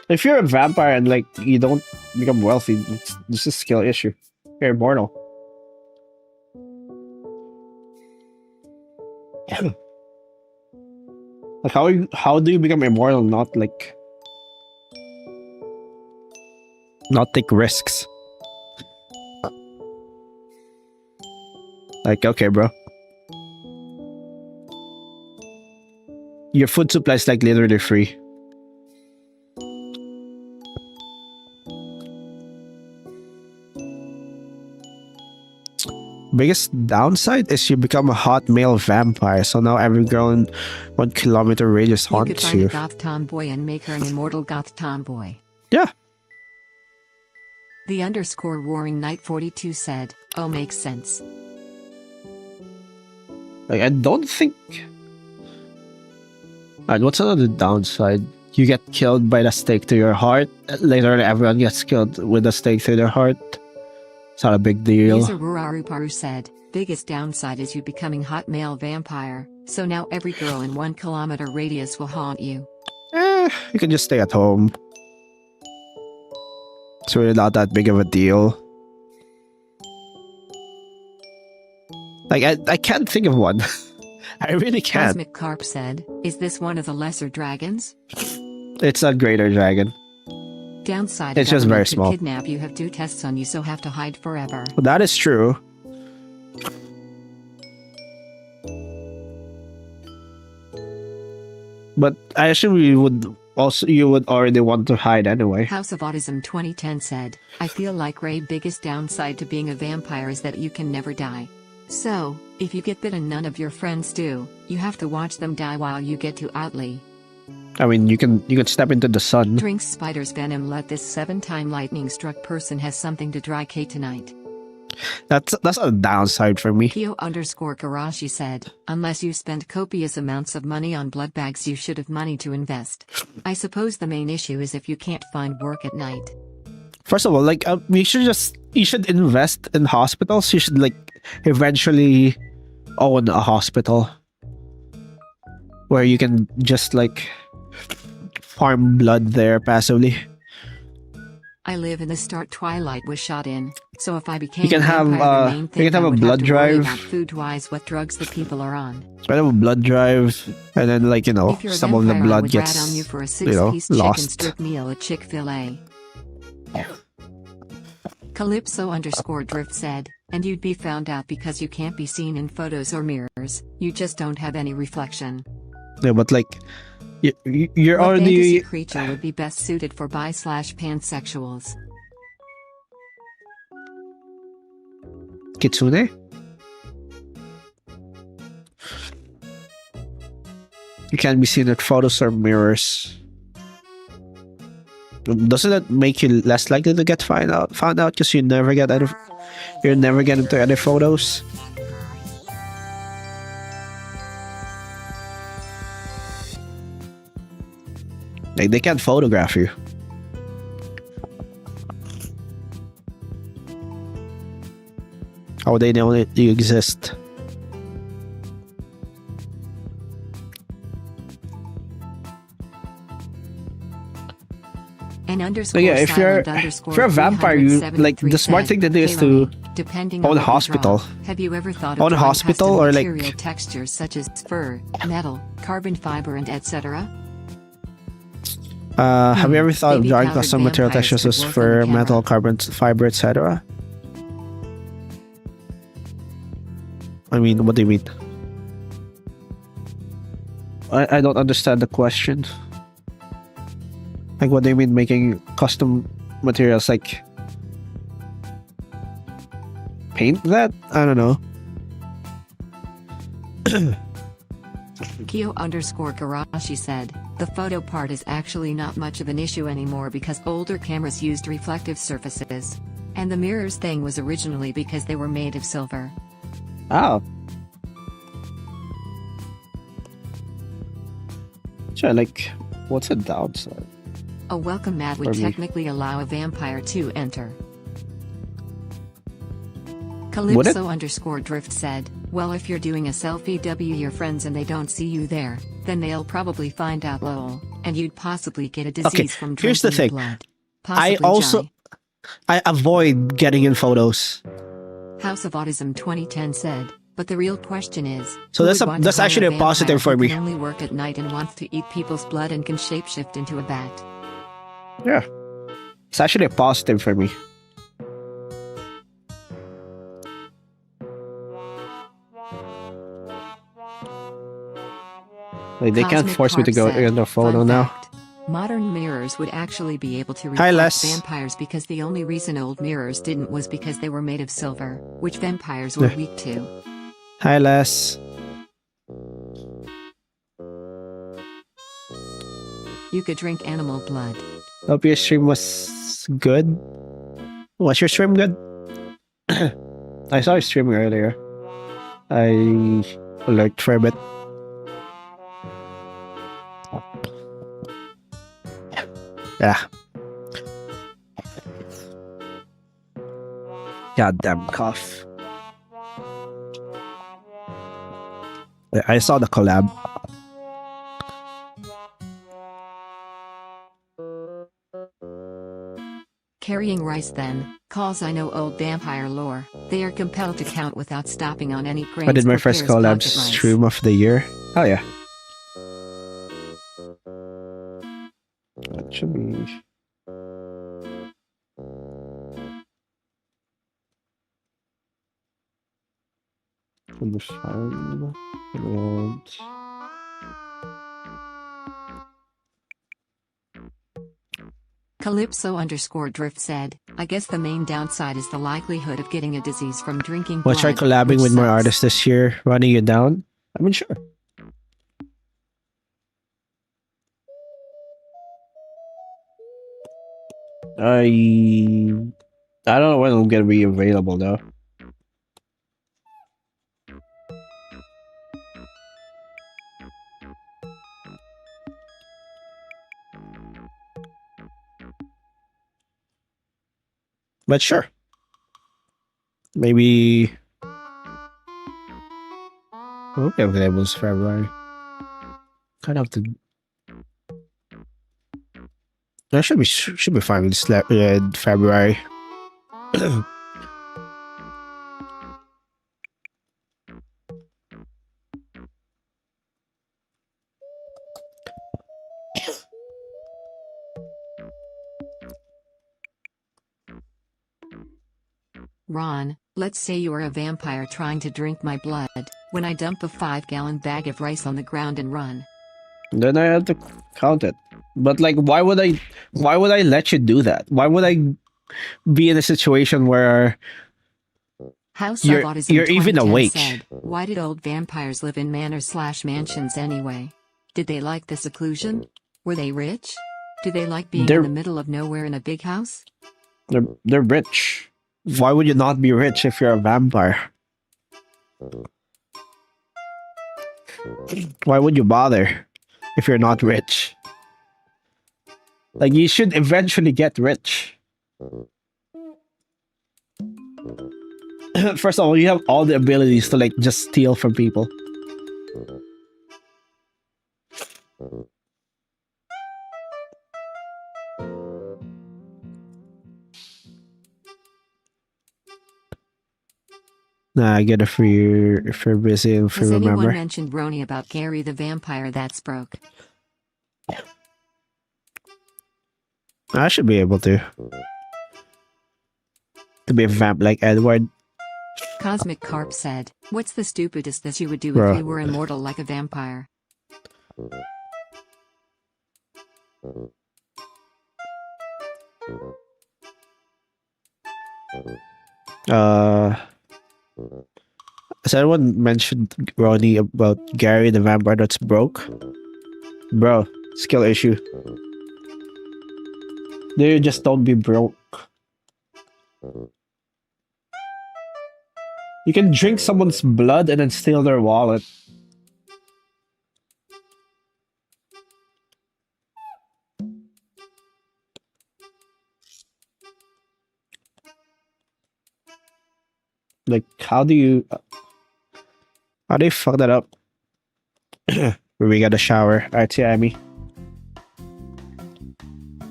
If you're a vampire and like you don't become wealthy, it's just a skill issue. You're immortal. Like how do you become immortal? Not take risks. Like, okay, bro. Your food supply is like literally free. Biggest downside is you become a hot male vampire, so now every girl in 1 kilometer radius You could haunts find you. a goth tomboy and make her an immortal goth tomboy. Yeah. The underscore roaring knight 42 said, oh, makes sense. Like, I don't think... Alright, what's another downside? You get killed by the stake to your heart. Later, everyone gets killed with a stake to their heart. It's not a big deal. User Ruraruparu said, biggest downside is you becoming hot male vampire, so now every girl in 1 kilometer radius will haunt you. You can just stay at home. It's really not that big of a deal. Like, I can't think of one. I really can't. Cosmic Carp said, is this one of the lesser dragons? It's a greater dragon. Downside, It's just very government could small. kidnap you, have 2 tests on you, so have to hide forever. Well, that is true. But I assume you would already want to hide anyway. House of Autism 2010 said, I feel like Ray biggest downside to being a vampire is that you can never die. So, if you get bit and none of your friends do, you have to watch them die while you get to outly. I mean, you can step into the sun. Drinks spider's venom. Let this 7-time lightning struck person has something to dry K tonight. That's a downside for me. Kyo_Garashi said, unless you spend copious amounts of money on blood bags, you should have money to invest. I suppose the main issue is if you can't find work at night. First of all, like you should invest in hospitals. You should like eventually own a hospital where you can just like farm blood there passively. I live in the start Twilight was shot in, so if I became You can a have vampire, the main thing you can have I a would blood have to worry drive. about food-wise what drugs the people are on. I have a blood drive, and then like If you're a some of the vampire, I blood would rat gets on you for a 6-piece chicken lost. strip meal at Chick-fil-A. Calypso_Drift said, and you'd be found out because you can't be seen in photos or mirrors. You just don't have any reflection. Yeah, but like you're What already fantasy creature would be best suited for bi/pansexuals? Kitsune. You can't be seen at photos or mirrors. Doesn't that make you less likely to get found out because you never get into any photos? Like they can't photograph you. How they know that you exist? So yeah, if you're a vampire, you like the smart thing to do is to own a hospital. Have you ever thought own a of hospital custom or like material textures such as fur, metal, carbon fiber, and etc.? Have you ever thought of Baby drawing powdered custom material vampires textures would as work on fur, camera. metal, carbon fiber, etc.? I mean, what do you mean? I don't understand the question. Like, what do you mean making custom materials? Like, paint that? I don't know. Kyo_Garashi said, the photo part is actually not much of an issue anymore because older cameras used reflective surfaces. And the mirrors thing was originally because they were made of silver. Oh. Sure, like, what's a downside? A welcome mat would technically allow a vampire to enter. Calypso_Drift said, well, if you're doing a selfie W your friends and they don't see you there, then they'll probably find out lol, and you'd possibly get a disease from here's the drinking thing. blood. I Possibly avoid getting in photos. House of Autism 2010 said, but the real question is, So who that's would want to that's hire actually a vampire positive for who me. can only work at night and wants to eat people's blood and can shapeshift into a bat? Yeah. It's actually a positive for me. Like, they can't Cosmic force me to Carp go said, in the photo fun now. fact, modern mirrors would actually be able to Hi, reflect Les. vampires because the only reason old mirrors didn't was because they were made of silver, which vampires were Yeah. weak to. Hi, Les. You could drink animal blood. Hope your stream was good. Was your stream good? I saw you streaming earlier. I lurked for a bit. Yeah. Goddamn cough. I saw the collab. Carrying rice then, cause I know old vampire lore, they are compelled to count without stopping on any grains. I did my first prepares collab pocket rice. stream of the year. Oh yeah. That should be. From the farm and Calypso_Drift said, I guess the main downside is the likelihood of getting a disease from drinking we'll blood. try collabing which with more sucks. artists this year. Running you down? I mean, sure. I don't know when I'm gonna be available though. But sure. Maybe we'll be available this February. Kind of the that should be fine with February. Ron, let's say you are a vampire trying to drink my blood, when I dump a 5-gallon bag of rice on the ground and run. Then I have to count it. But like, why would I let you do that? Why would I be in a situation where House you're of Autism even 2010 awake? said, why did old vampires live in manors/mansions anyway? Did they like the seclusion? Were they rich? Do they like being in the middle of nowhere in a big house? They're rich. Why would you not be rich if you're a vampire? Why would you bother if you're not rich? Like, you should eventually get rich. First of all, you have all the abilities to like just steal from people. Nah, I get it if you're busy and if you Has remember. anyone mentioned Roni about Gary the vampire that's broke? I should be able to. To be a vamp like Edward. Cosmic Carp said, what's the stupidest that you would do Bruh. if you were immortal like a vampire? Has anyone mentioned Ronnie about Gary the vampire that's broke? Bro, skill issue. You just don't be broke. You can drink someone's blood and then steal their wallet. Like, how do you fuck that up? We got a shower. Alright, see Amy.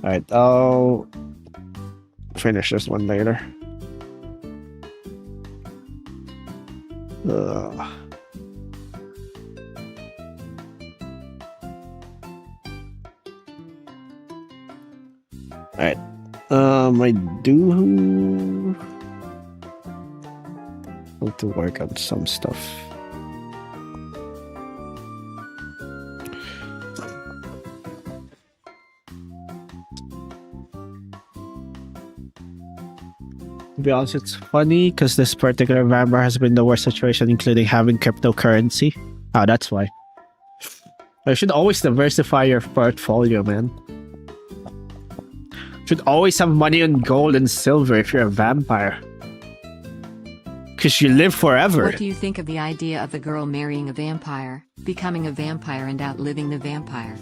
Alright, I'll finish this one later. Alright. I do have to work on some stuff. To be honest, it's funny because this particular vampire has been the worst situation, including having cryptocurrency. Oh, that's why. You should always diversify your portfolio, man. Should always have money on gold and silver if you're a vampire. Because you live forever. What do you think of the idea of a girl marrying a vampire, becoming a vampire and outliving the vampire?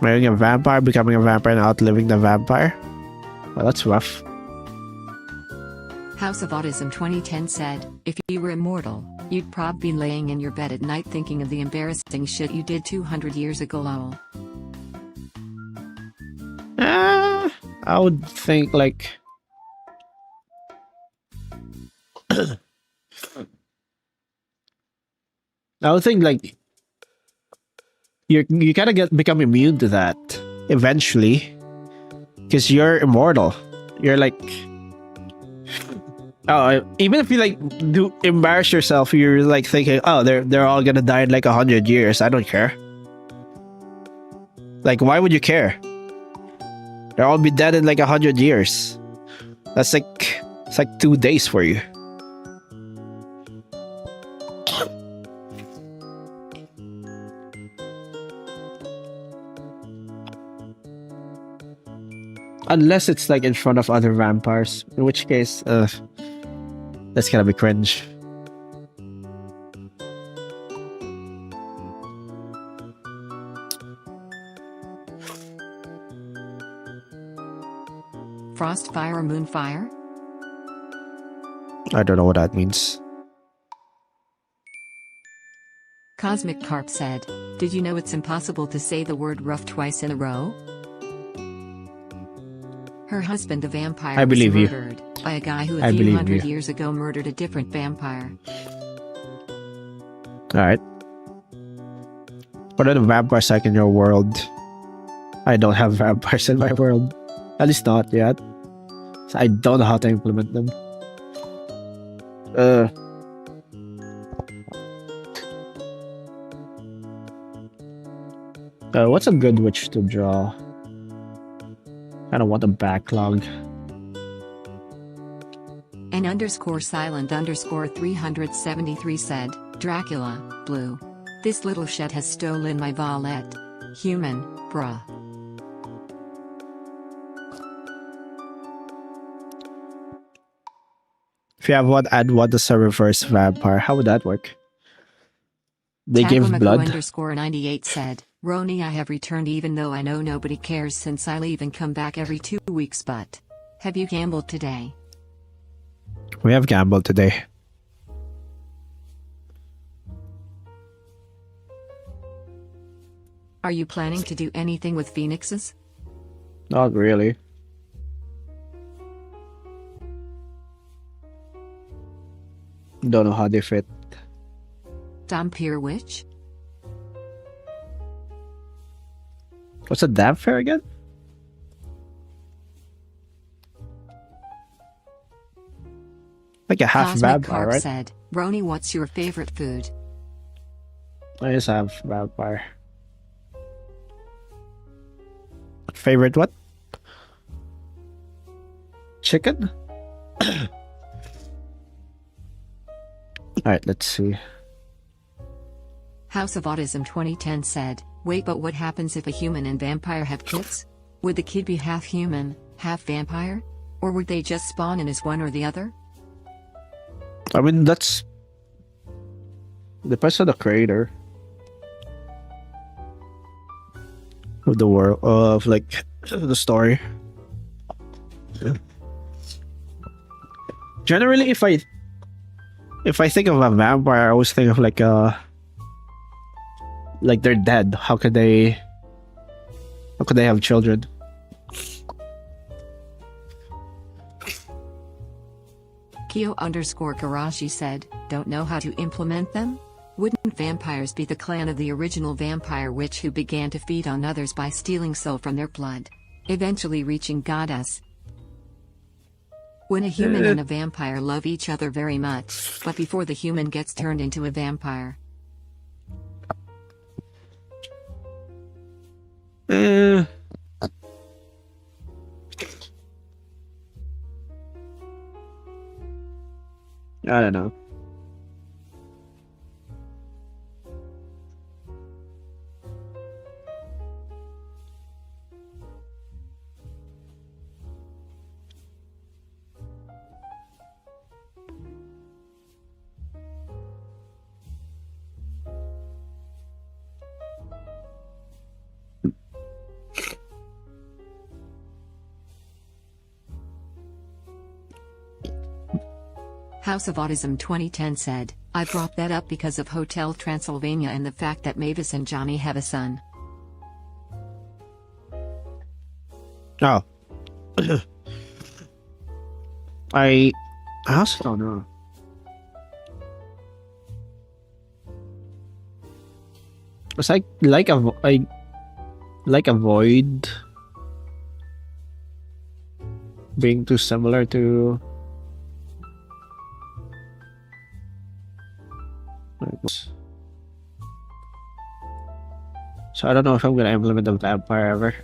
Marrying a vampire, becoming a vampire, and outliving the vampire? Well, that's rough. House of Autism 2010 said, if you were immortal, you'd probably be laying in your bed at night thinking of the embarrassing shit you did 200 years ago, lol. I would think like I would think like you kind of become immune to that eventually because you're immortal. You're like even if you like do embarrass yourself, you're like thinking, oh, they're all gonna die in like 100 years. I don't care. Like, why would you care? They'll all be dead in like 100 years. It's like 2 days for you. Unless it's like in front of other vampires, in which case, that's gonna be cringe. Frost fire or moon fire? I don't know what that means. Cosmic Carp said, did you know it's impossible to say the word rough twice in a row? Her husband, the vampire, I believe was you. murdered by a guy who I a few believe hundred you. years ago murdered a different vampire. Alright. What are the vampires like in your world? I don't have vampires in my world. At least not yet. So I don't know how to implement them. What's a good witch to draw? I don't want a backlog. An _ _silent_373 said, Dracula, blue. This little shit has stolen my wallet. Human, bruh. If you have one and one as a reverse vampire, how would that work? They give Tackle blood. _98 said, Roni, I have returned even though I know nobody cares since I leave and come back every 2 weeks, but have you gambled today? We have gambled today. Are you planning to do anything with phoenixes? Not really. Don't know how they fit. Dampier witch? What's a damper again? Like a half Cosmic vampire, Carp right? said, Roni, what's your favorite food? I just have vampire. Favorite what? Chicken? Alright, let's see. House of Autism 2010 said, wait, but what happens if a human and vampire have kids? Would the kid be half human, half vampire? Or would they just spawn in as one or the other? I mean, that's... depends on the creator. Of the world, of like, the story. Generally, if I think of a vampire, I always think of like they're dead. How could they have children? Kyo _Garashi said, don't know how to implement them? Wouldn't vampires be the clan of the original vampire witch who began to feed on others by stealing soul from their blood, eventually reaching goddess? When a human and a vampire love each other very much, but before the human gets turned into a vampire. I don't know. House of Autism 2010 said, I brought that up because of Hotel Transylvania and the fact that Mavis and Johnny have a son. Oh. I also don't know. It's like avoid being too similar to so I don't know if I'm gonna implement a vampire ever.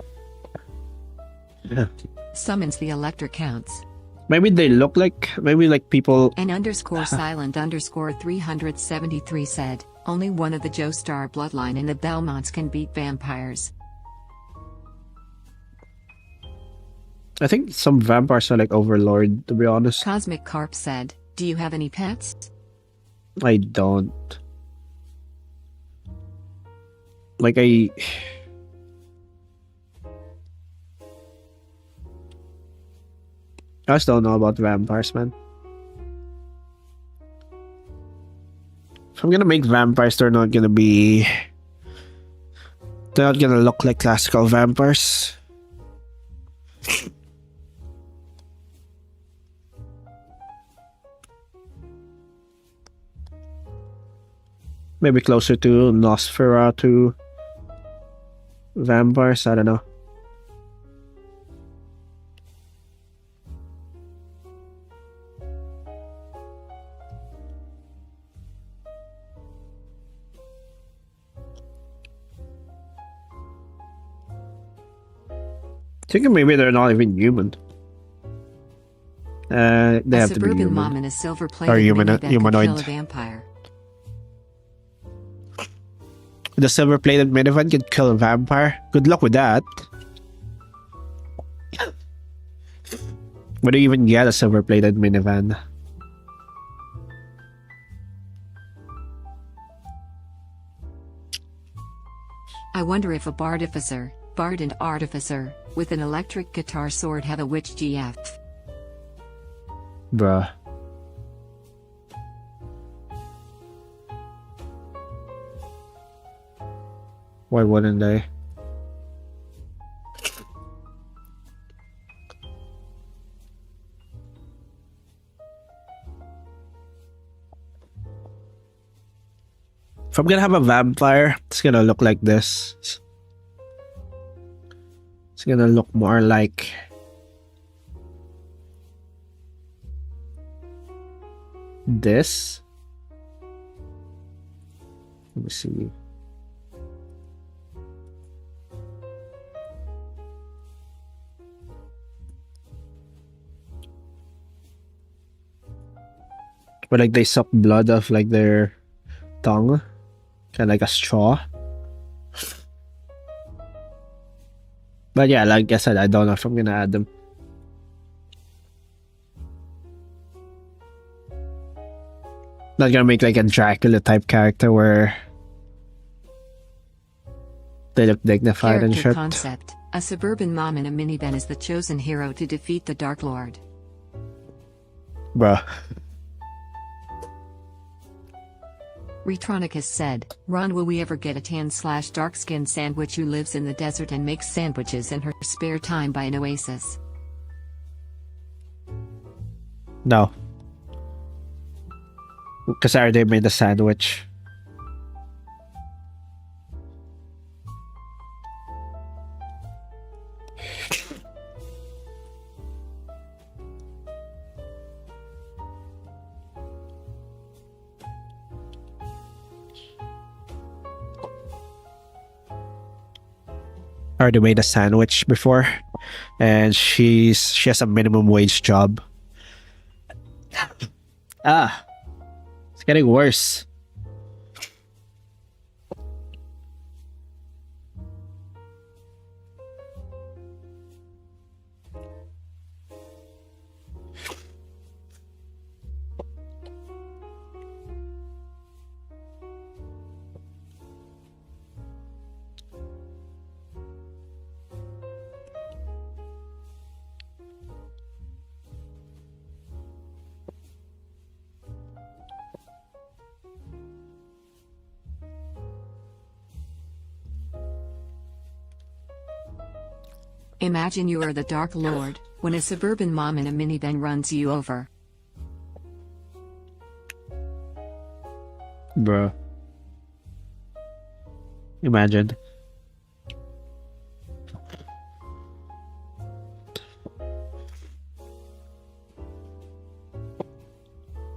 Yeah. Summons the electric counts. Maybe they look like people. An _silent _373 said, only one of the Joestar bloodline in the Belmonts can beat vampires. I think some vampires are like overlord, to be honest. Cosmic Carp said, "Do you have any pets?" I don't. Like I just don't know about vampires, man. If I'm gonna make vampires, they're not gonna look like classical vampires. Maybe closer to Nosferatu vampires, I don't know. Thinking maybe they're not even human. They A have to be suburban human. mom in a Or silver-plated humanoid- minivan could humanoid. kill a vampire. The silver-plated minivan can kill a vampire. Good luck with that. Where do you even get a silver-plated minivan? I wonder if a bard and artificer, with an electric guitar sword have a witch GF. Bruh. Why wouldn't they? If I'm gonna have a vampire, it's gonna look like this. It's gonna look more like this. Let me see. But like they suck blood off like their tongue, kind of like a straw. But yeah, like I said, I don't know if I'm gonna add them. Not gonna make like a Dracula type character where they look dignified and Character shit. concept: a suburban mom in a minivan is the chosen hero to defeat the Dark Lord. Bruh. Retronicus said, "Ron, will we ever get a tan/dark-skinned sandwich who lives in the desert and makes sandwiches in her spare time by an oasis?" No. Because I already made a sandwich. I already made a sandwich before, and she has a minimum wage job. It's getting worse. Imagine you are the Dark Lord, when a suburban mom in a minivan runs you over. Bro. Imagine.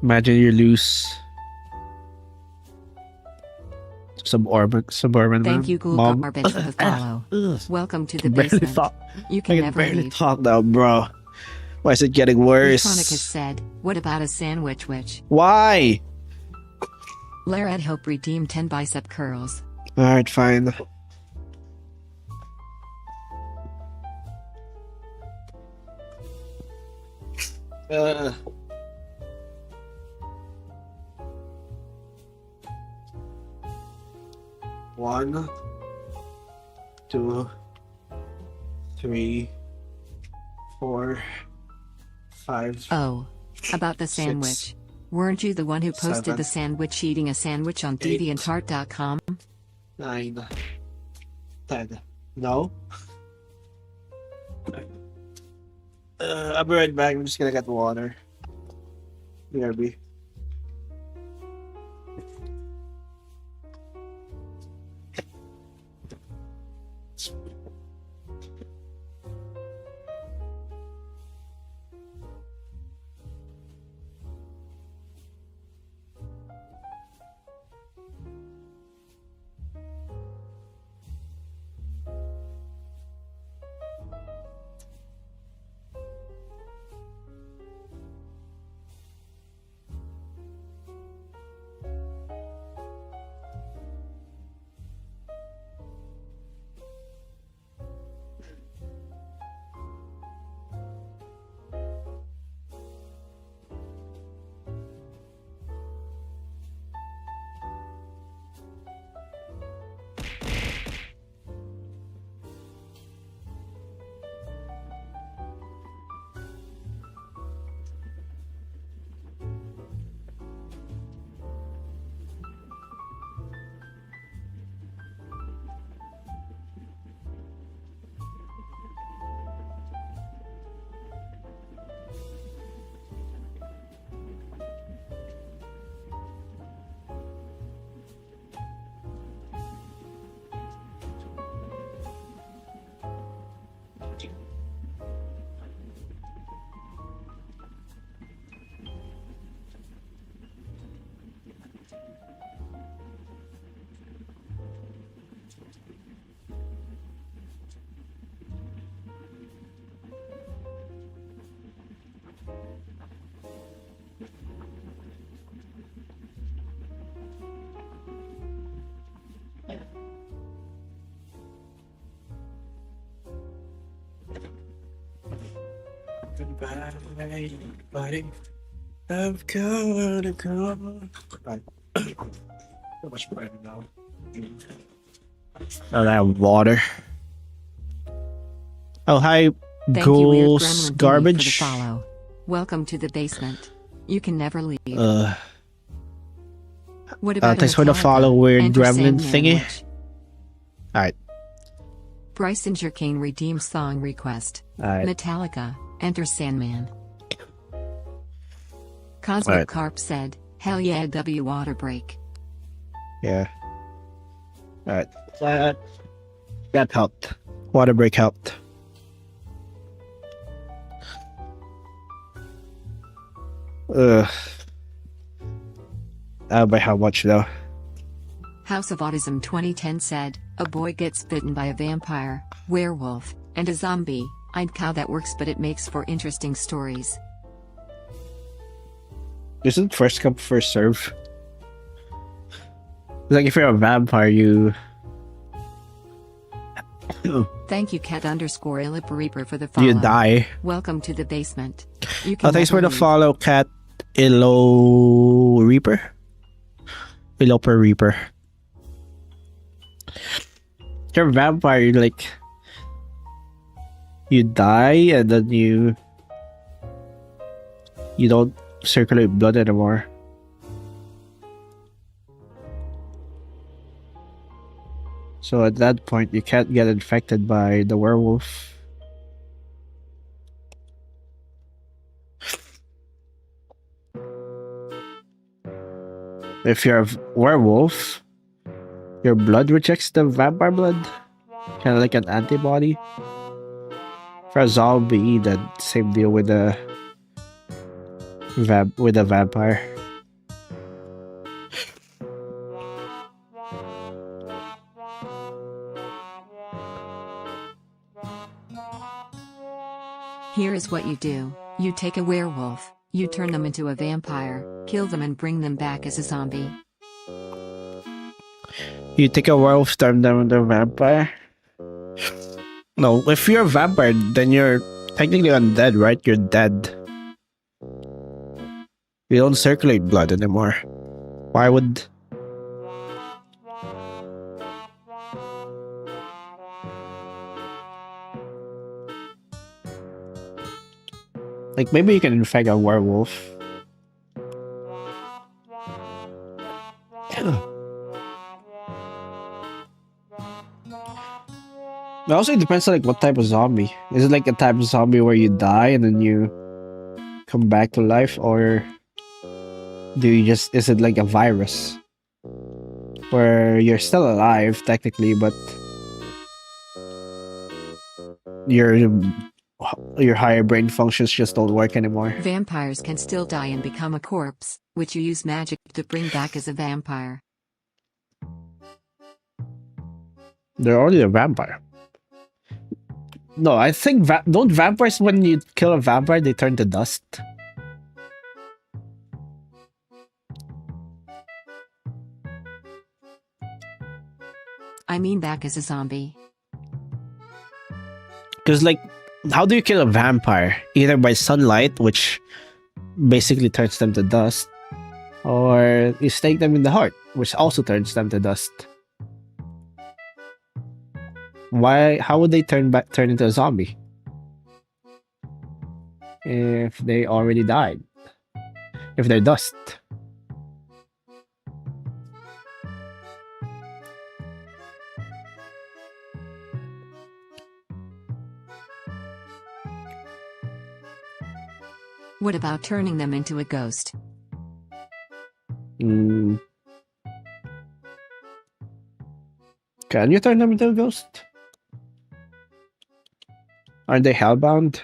Imagine you lose suburban Thank you, Ghoul mom. Garbage, for the follow. Ugh. Welcome to the Barely basement. thought. You I can can never barely leave. talk now, bro. Why is it getting worse? Retronicus said, "What about a sandwich witch?" Why? Laird Hope redeemed 10 bicep curls. Alright, fine. Uh, one, two, three, four, five. Oh. About the sandwich. Six, Weren't you the one who posted seven, the sandwich eating a sandwich on eight, deviantart.com? 9, 10. No? I'll be right back. I'm just gonna get water. BRB. Goodbye, buddy. I've gotta go. Bye. So much better now. Oh, that water. Oh, hi, Thank you, Weird Ghouls Gremlin D, for the Garbage. follow. Welcome to the basement. You can never leave. What about Thanks for the Metallica? follow, Weird Enter Gremlin Sandman thingy. Witch. Alright, Bryson Jerkane redeems song request. alright. Metallica, Enter Sandman. Cosmic Alright. Carp said, hell yeah, W water break. Yeah. Alright. That helped. Water break helped. By how much though? House of Autism 2010 said, a boy gets bitten by a vampire, werewolf, and a zombie. I'd cow that works, but it makes for interesting stories. Isn't first come first serve? Like if you're a vampire, you. Thank you, cat_Illip Reaper, for the follow. You die. Welcome to the basement. You can Oh, thanks for never the leave. follow, Cat Illo Reaper. Illoper Reaper. You're a vampire, you like. You die and then you don't circulate blood anymore. So at that point, you can't get infected by the werewolf. If you're a werewolf, your blood rejects the vampire blood, kind of like an antibody. For a zombie, that same deal with the vampire. Here is what you do. You take a werewolf, you turn them into a vampire, kill them and bring them back as a zombie. You take a werewolf, turn them into a vampire. No, if you're a vampire, then you're technically undead, right? You're dead. We don't circulate blood anymore. Why would... Like, maybe you can infect a werewolf. It also depends on like what type of zombie. Is it like a type of zombie where you die and then you come back to life, or do you just, is it like a virus where you're still alive technically, but your higher brain functions just don't work anymore? Vampires can still die and become a corpse, which you use magic to bring back as a vampire. They're already a vampire. No, I think don't vampires, when you kill a vampire, they turn to dust? I mean back as a zombie. Because like, how do you kill a vampire? Either by sunlight, which basically turns them to dust, or you stake them in the heart, which also turns them to dust. Why? How would they turn into a zombie if they already died? If they're dust. What about turning them into a ghost? Can you turn them into a ghost? Aren't they hellbound?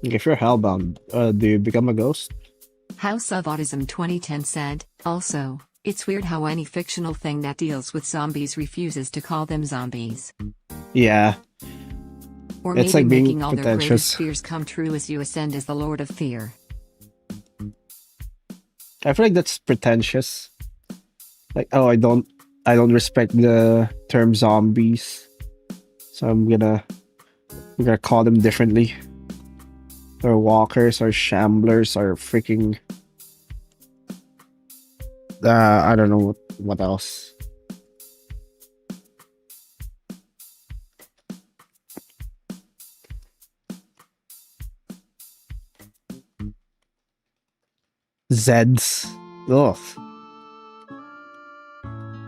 If you're hellbound, do you become a ghost? House of Autism 2010 said, also, it's weird how any fictional thing that deals with zombies refuses to call them zombies. Yeah. Or It's maybe like being making all their pretentious. greatest fears come true as you ascend as the Lord of Fear. I feel like that's pretentious. Like, oh, I don't respect the term zombies, so I'm gonna call them differently. Or walkers, or shamblers, or freaking I don't know what else. Zeds. Ugh.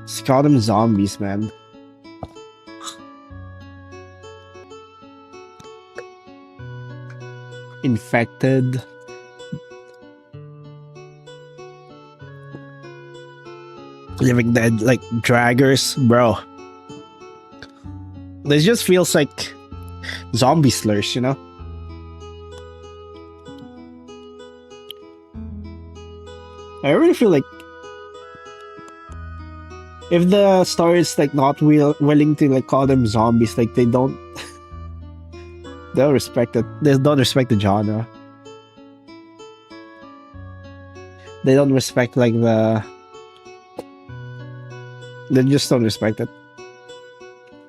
Just call them zombies, man. Infected. Living Dead, like draggers, bro. This just feels like zombie slurs, you know? I really feel like if the story is like not willing to like call them zombies, like they don't respect it. They don't respect the genre. They don't respect like they just don't respect it.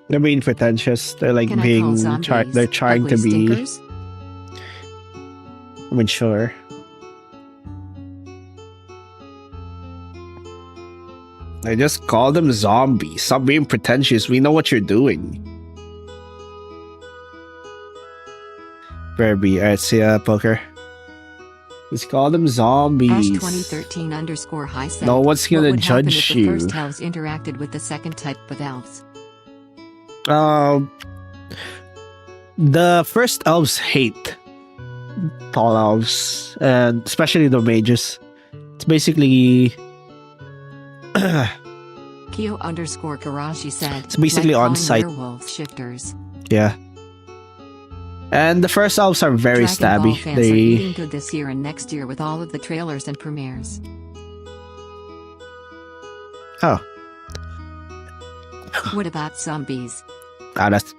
They're being pretentious. They're like Can I being call zombies they're trying to ugly be. stinkers? I mean, sure. I just call them zombies. Stop being pretentious. We know what you're doing. Verby, alright, see ya, poker. Just call them zombies. Ash 2013_high said, No one's gonna what would happen judge if the you. first elves interacted with the second type of elves? The first elves hate tall elves, and especially the mages. It's basically Keep Kyo_Karashi said, It's basically like on calling site. werewolf shifters. Yeah. And the first elves are very Dragon Ball stabby. fans are They eating good this year and next year with all of the trailers and premieres. oh. What about zombies? Ah, that's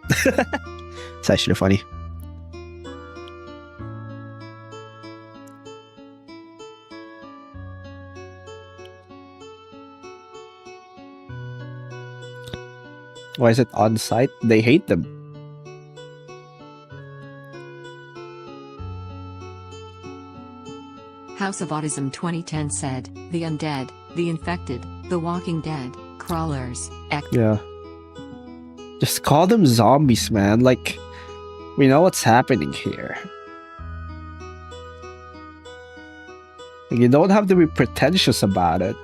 it's actually funny. Why is it on site? They hate them. House of Autism 2010 said, the undead, the infected, the walking dead, crawlers, Yeah. Just call them zombies, man. Like, we know what's happening here. Like, you don't have to be pretentious about it.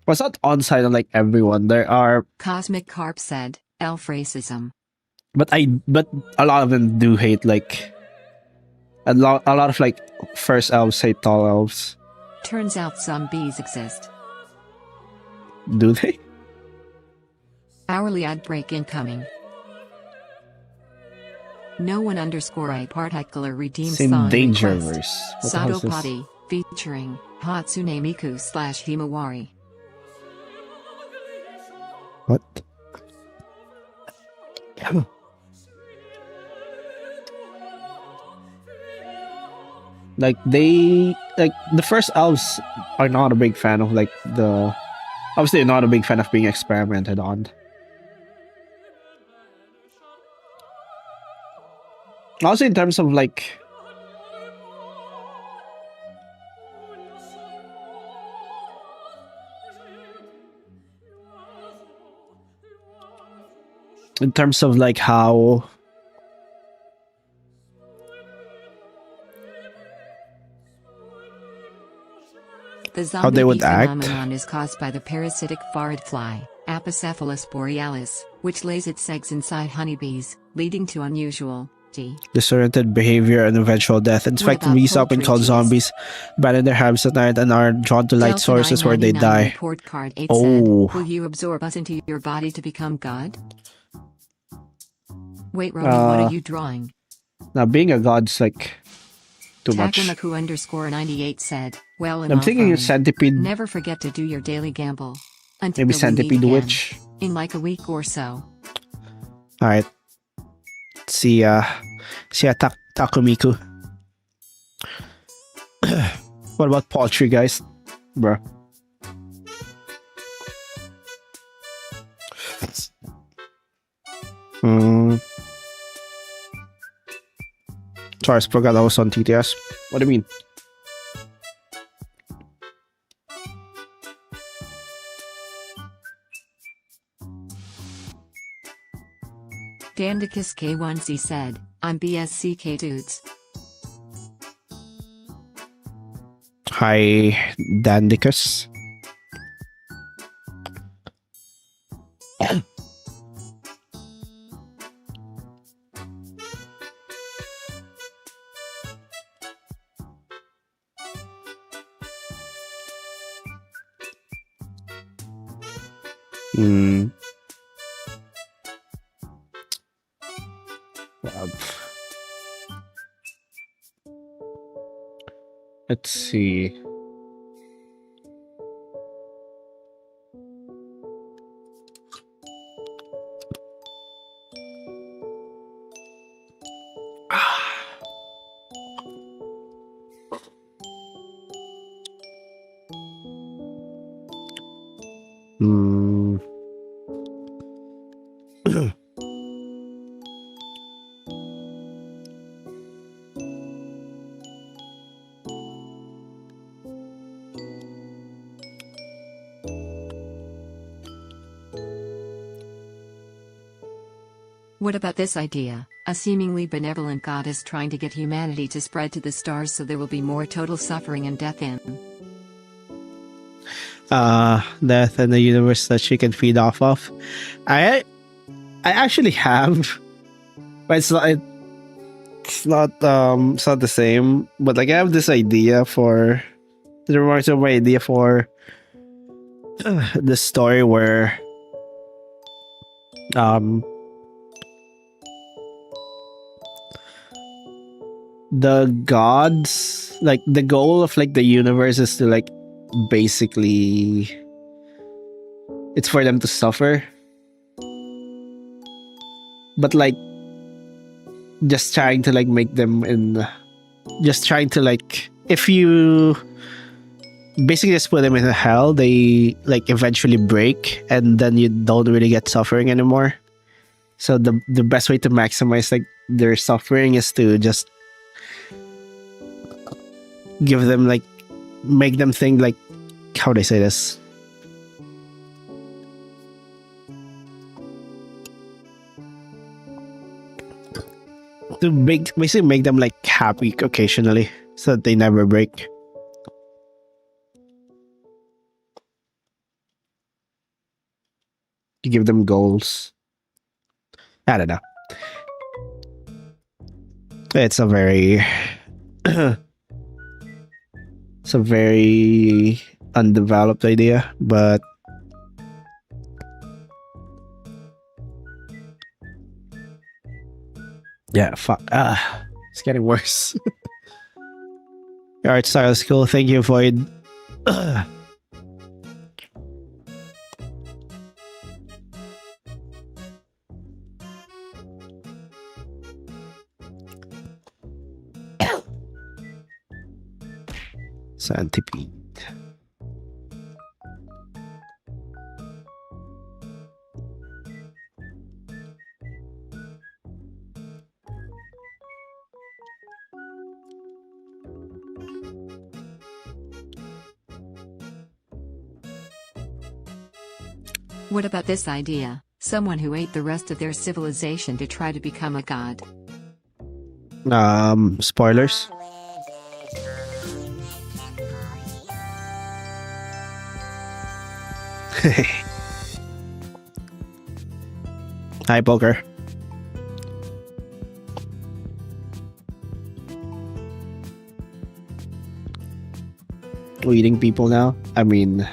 Well, it's not on site on like everyone. There are, Cosmic Carp said, elf racism. but a lot of them do hate like a lot of like first elves hate tall elves. Turns out zombies exist. Do they? Hourly ad break incoming. No one _ a particular redeemed It's in song Dangerverse. request. What the hell is this? Sadopati, featuring Hatsune Miku / Himawari. What? Like the first elves are not a big fan of like the obviously not a big fan of being experimented on. Also in terms of like how The zombie they would bee act. phenomenon is caused by the parasitic pharid fly, Apocephalus borealis, which lays its eggs inside honeybees, leading to unusual disoriented behavior and eventual death. Infected about bees, often poultry called cheese? zombies, abandon their hives at night and are drawn to light Delta sources where they 999 die. Report card 8 Oh. said, will you absorb us into your body to become God? Wait, Romy, what Uh, are you drawing? Now being a god's like too much. Takamaku _98 said, well I'm enough, thinking Romy. of centipede, Never forget to do your daily gamble. Until maybe we meet centipede again, witch. in like a week or so. Alright. See Takumiku. What about poultry, guys? Bruh. Sorry, I forgot I was on TTS. What do you mean? Dandicus K1C said, I'm BSCK dudes. Hi, Dandicus. Let's see. What about this idea? A seemingly benevolent goddess trying to get humanity to spread to the stars so there will be more total suffering and death in Death in the universe that she can feed off of. I actually have, but it's not the same. But like I have this idea for. It reminds me of my idea for the story where um the gods, like the goal of like the universe is to like basically it's for them to suffer, but like just trying to like make them in just trying to like if you basically just put them in hell, they like eventually break and then you don't really get suffering anymore. So the best way to maximize like their suffering is to just give them like make them think like how they say this. To basically make them like happy occasionally so that they never break. You give them goals. I don't know. It's a very it's a very undeveloped idea, but yeah, fuck. It's getting worse. Your art style is cool. Thank you, Void. Centipede. What about this idea? Someone who ate the rest of their civilization to try to become a god. Spoilers. Hi, Poker. We're eating people now? I mean...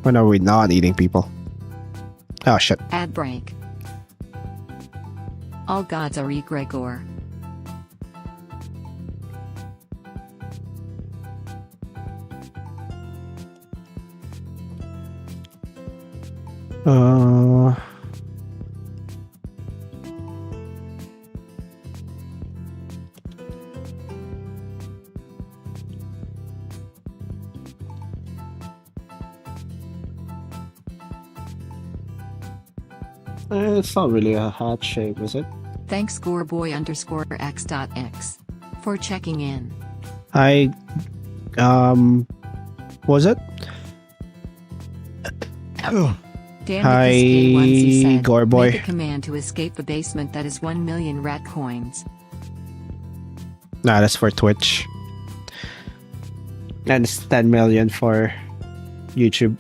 when are we not eating people? Oh, shit. Ad break. All gods are egregore. It's not really a heart shape, is it? Thanks scoreboy_x.x for checking in. I was it? Dan Hi, Nicky said, Goreboy. make a command to escape the basement that is 1 million rat coins. Nah, that's for Twitch. And it's 10 million for YouTube.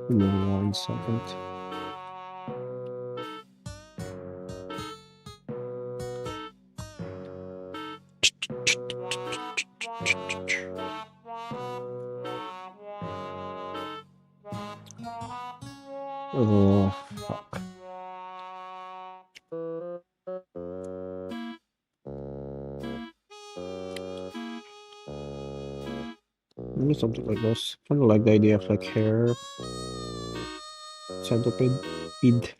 Give me 1 second. Oh, fuck. Maybe something like this. Kind of like the idea of like hair. Centipede. Feed.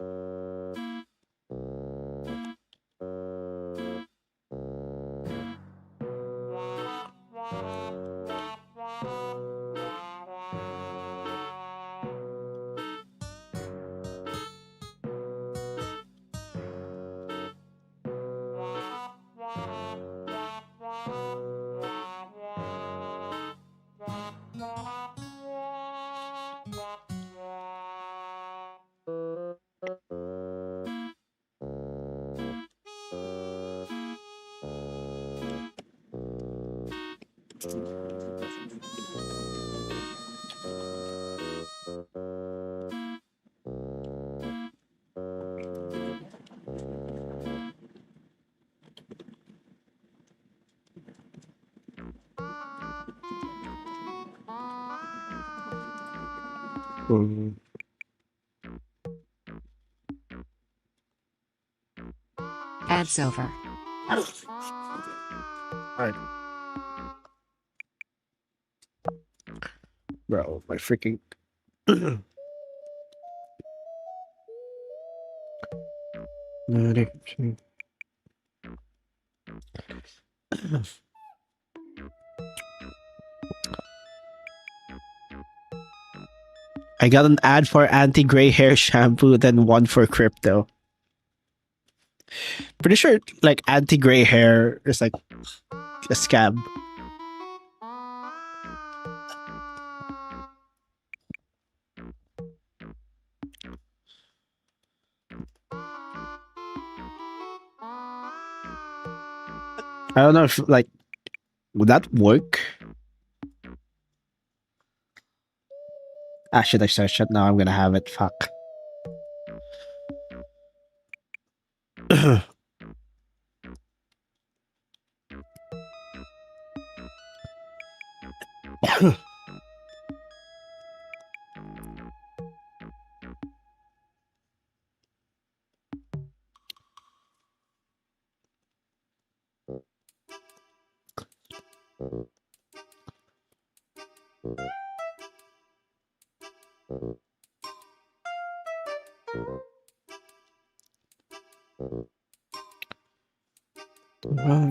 Mm. Ads over. Alright. Bro, my freaking. I got an ad for anti-gray hair shampoo, then one for crypto. Pretty sure like anti-gray hair is like a scam. I don't know if like would that work? Ah, should I search it now? I'm gonna have it. Fuck.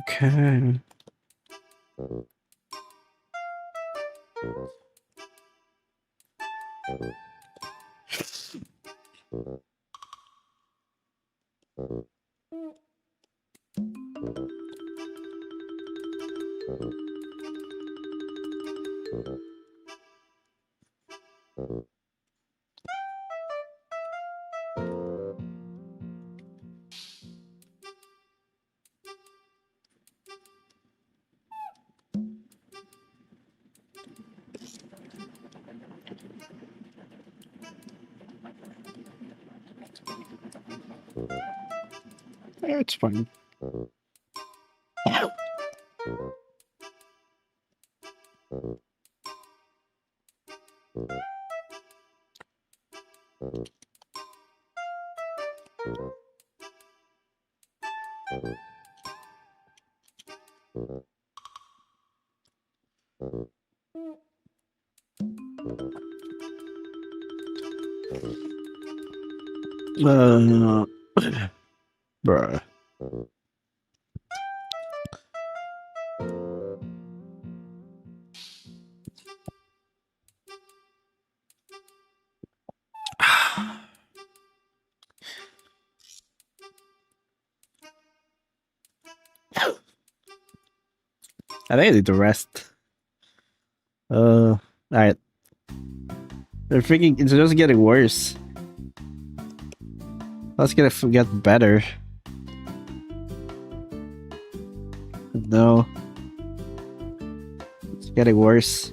Okay. Yeah, it's fine. Uh, bruh. I think I need to rest. Alright. They're freaking. It's just getting worse. Let's get better. No. It's getting worse.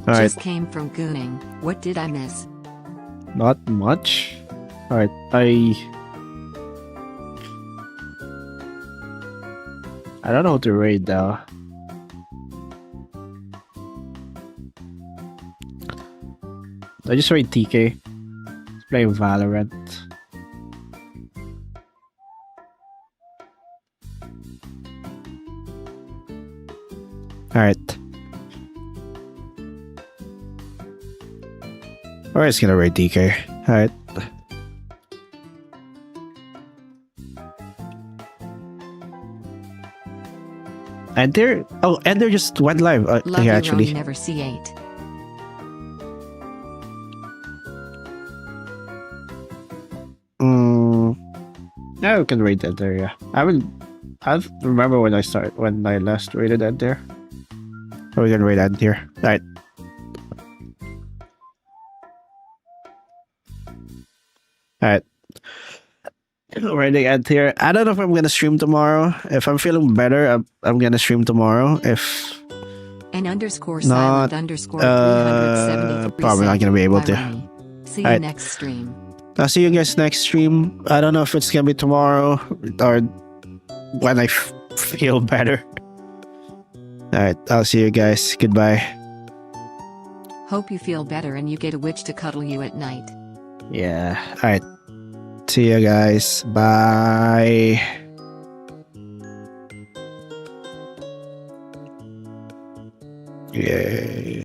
Alright. Just came from gooning. What did I miss? Not much. Alright, I don't know how to raid though. I just raid TK. Play Valorant. Alright. We're just gonna raid TK. Alright. And they're just went live. Love yeah, you, actually. Ronnie, never C8. Yeah, we can rate Enter, yeah. I remember when I last rated Enter. So we can rate Enter. Alright. Alright. Already end here. I don't know if I'm gonna stream tomorrow. If I'm feeling better, I'm gonna stream tomorrow. If An underscore not, silent underscore 373 probably not gonna be able by to. Ronnie. See you Alright. next stream. I'll see you guys next stream. I don't know if it's gonna be tomorrow or when I feel better. Alright, I'll see you guys. Goodbye. Hope you feel better and you get a witch to cuddle you at night. Yeah. Alright. See you guys. Bye. Yay.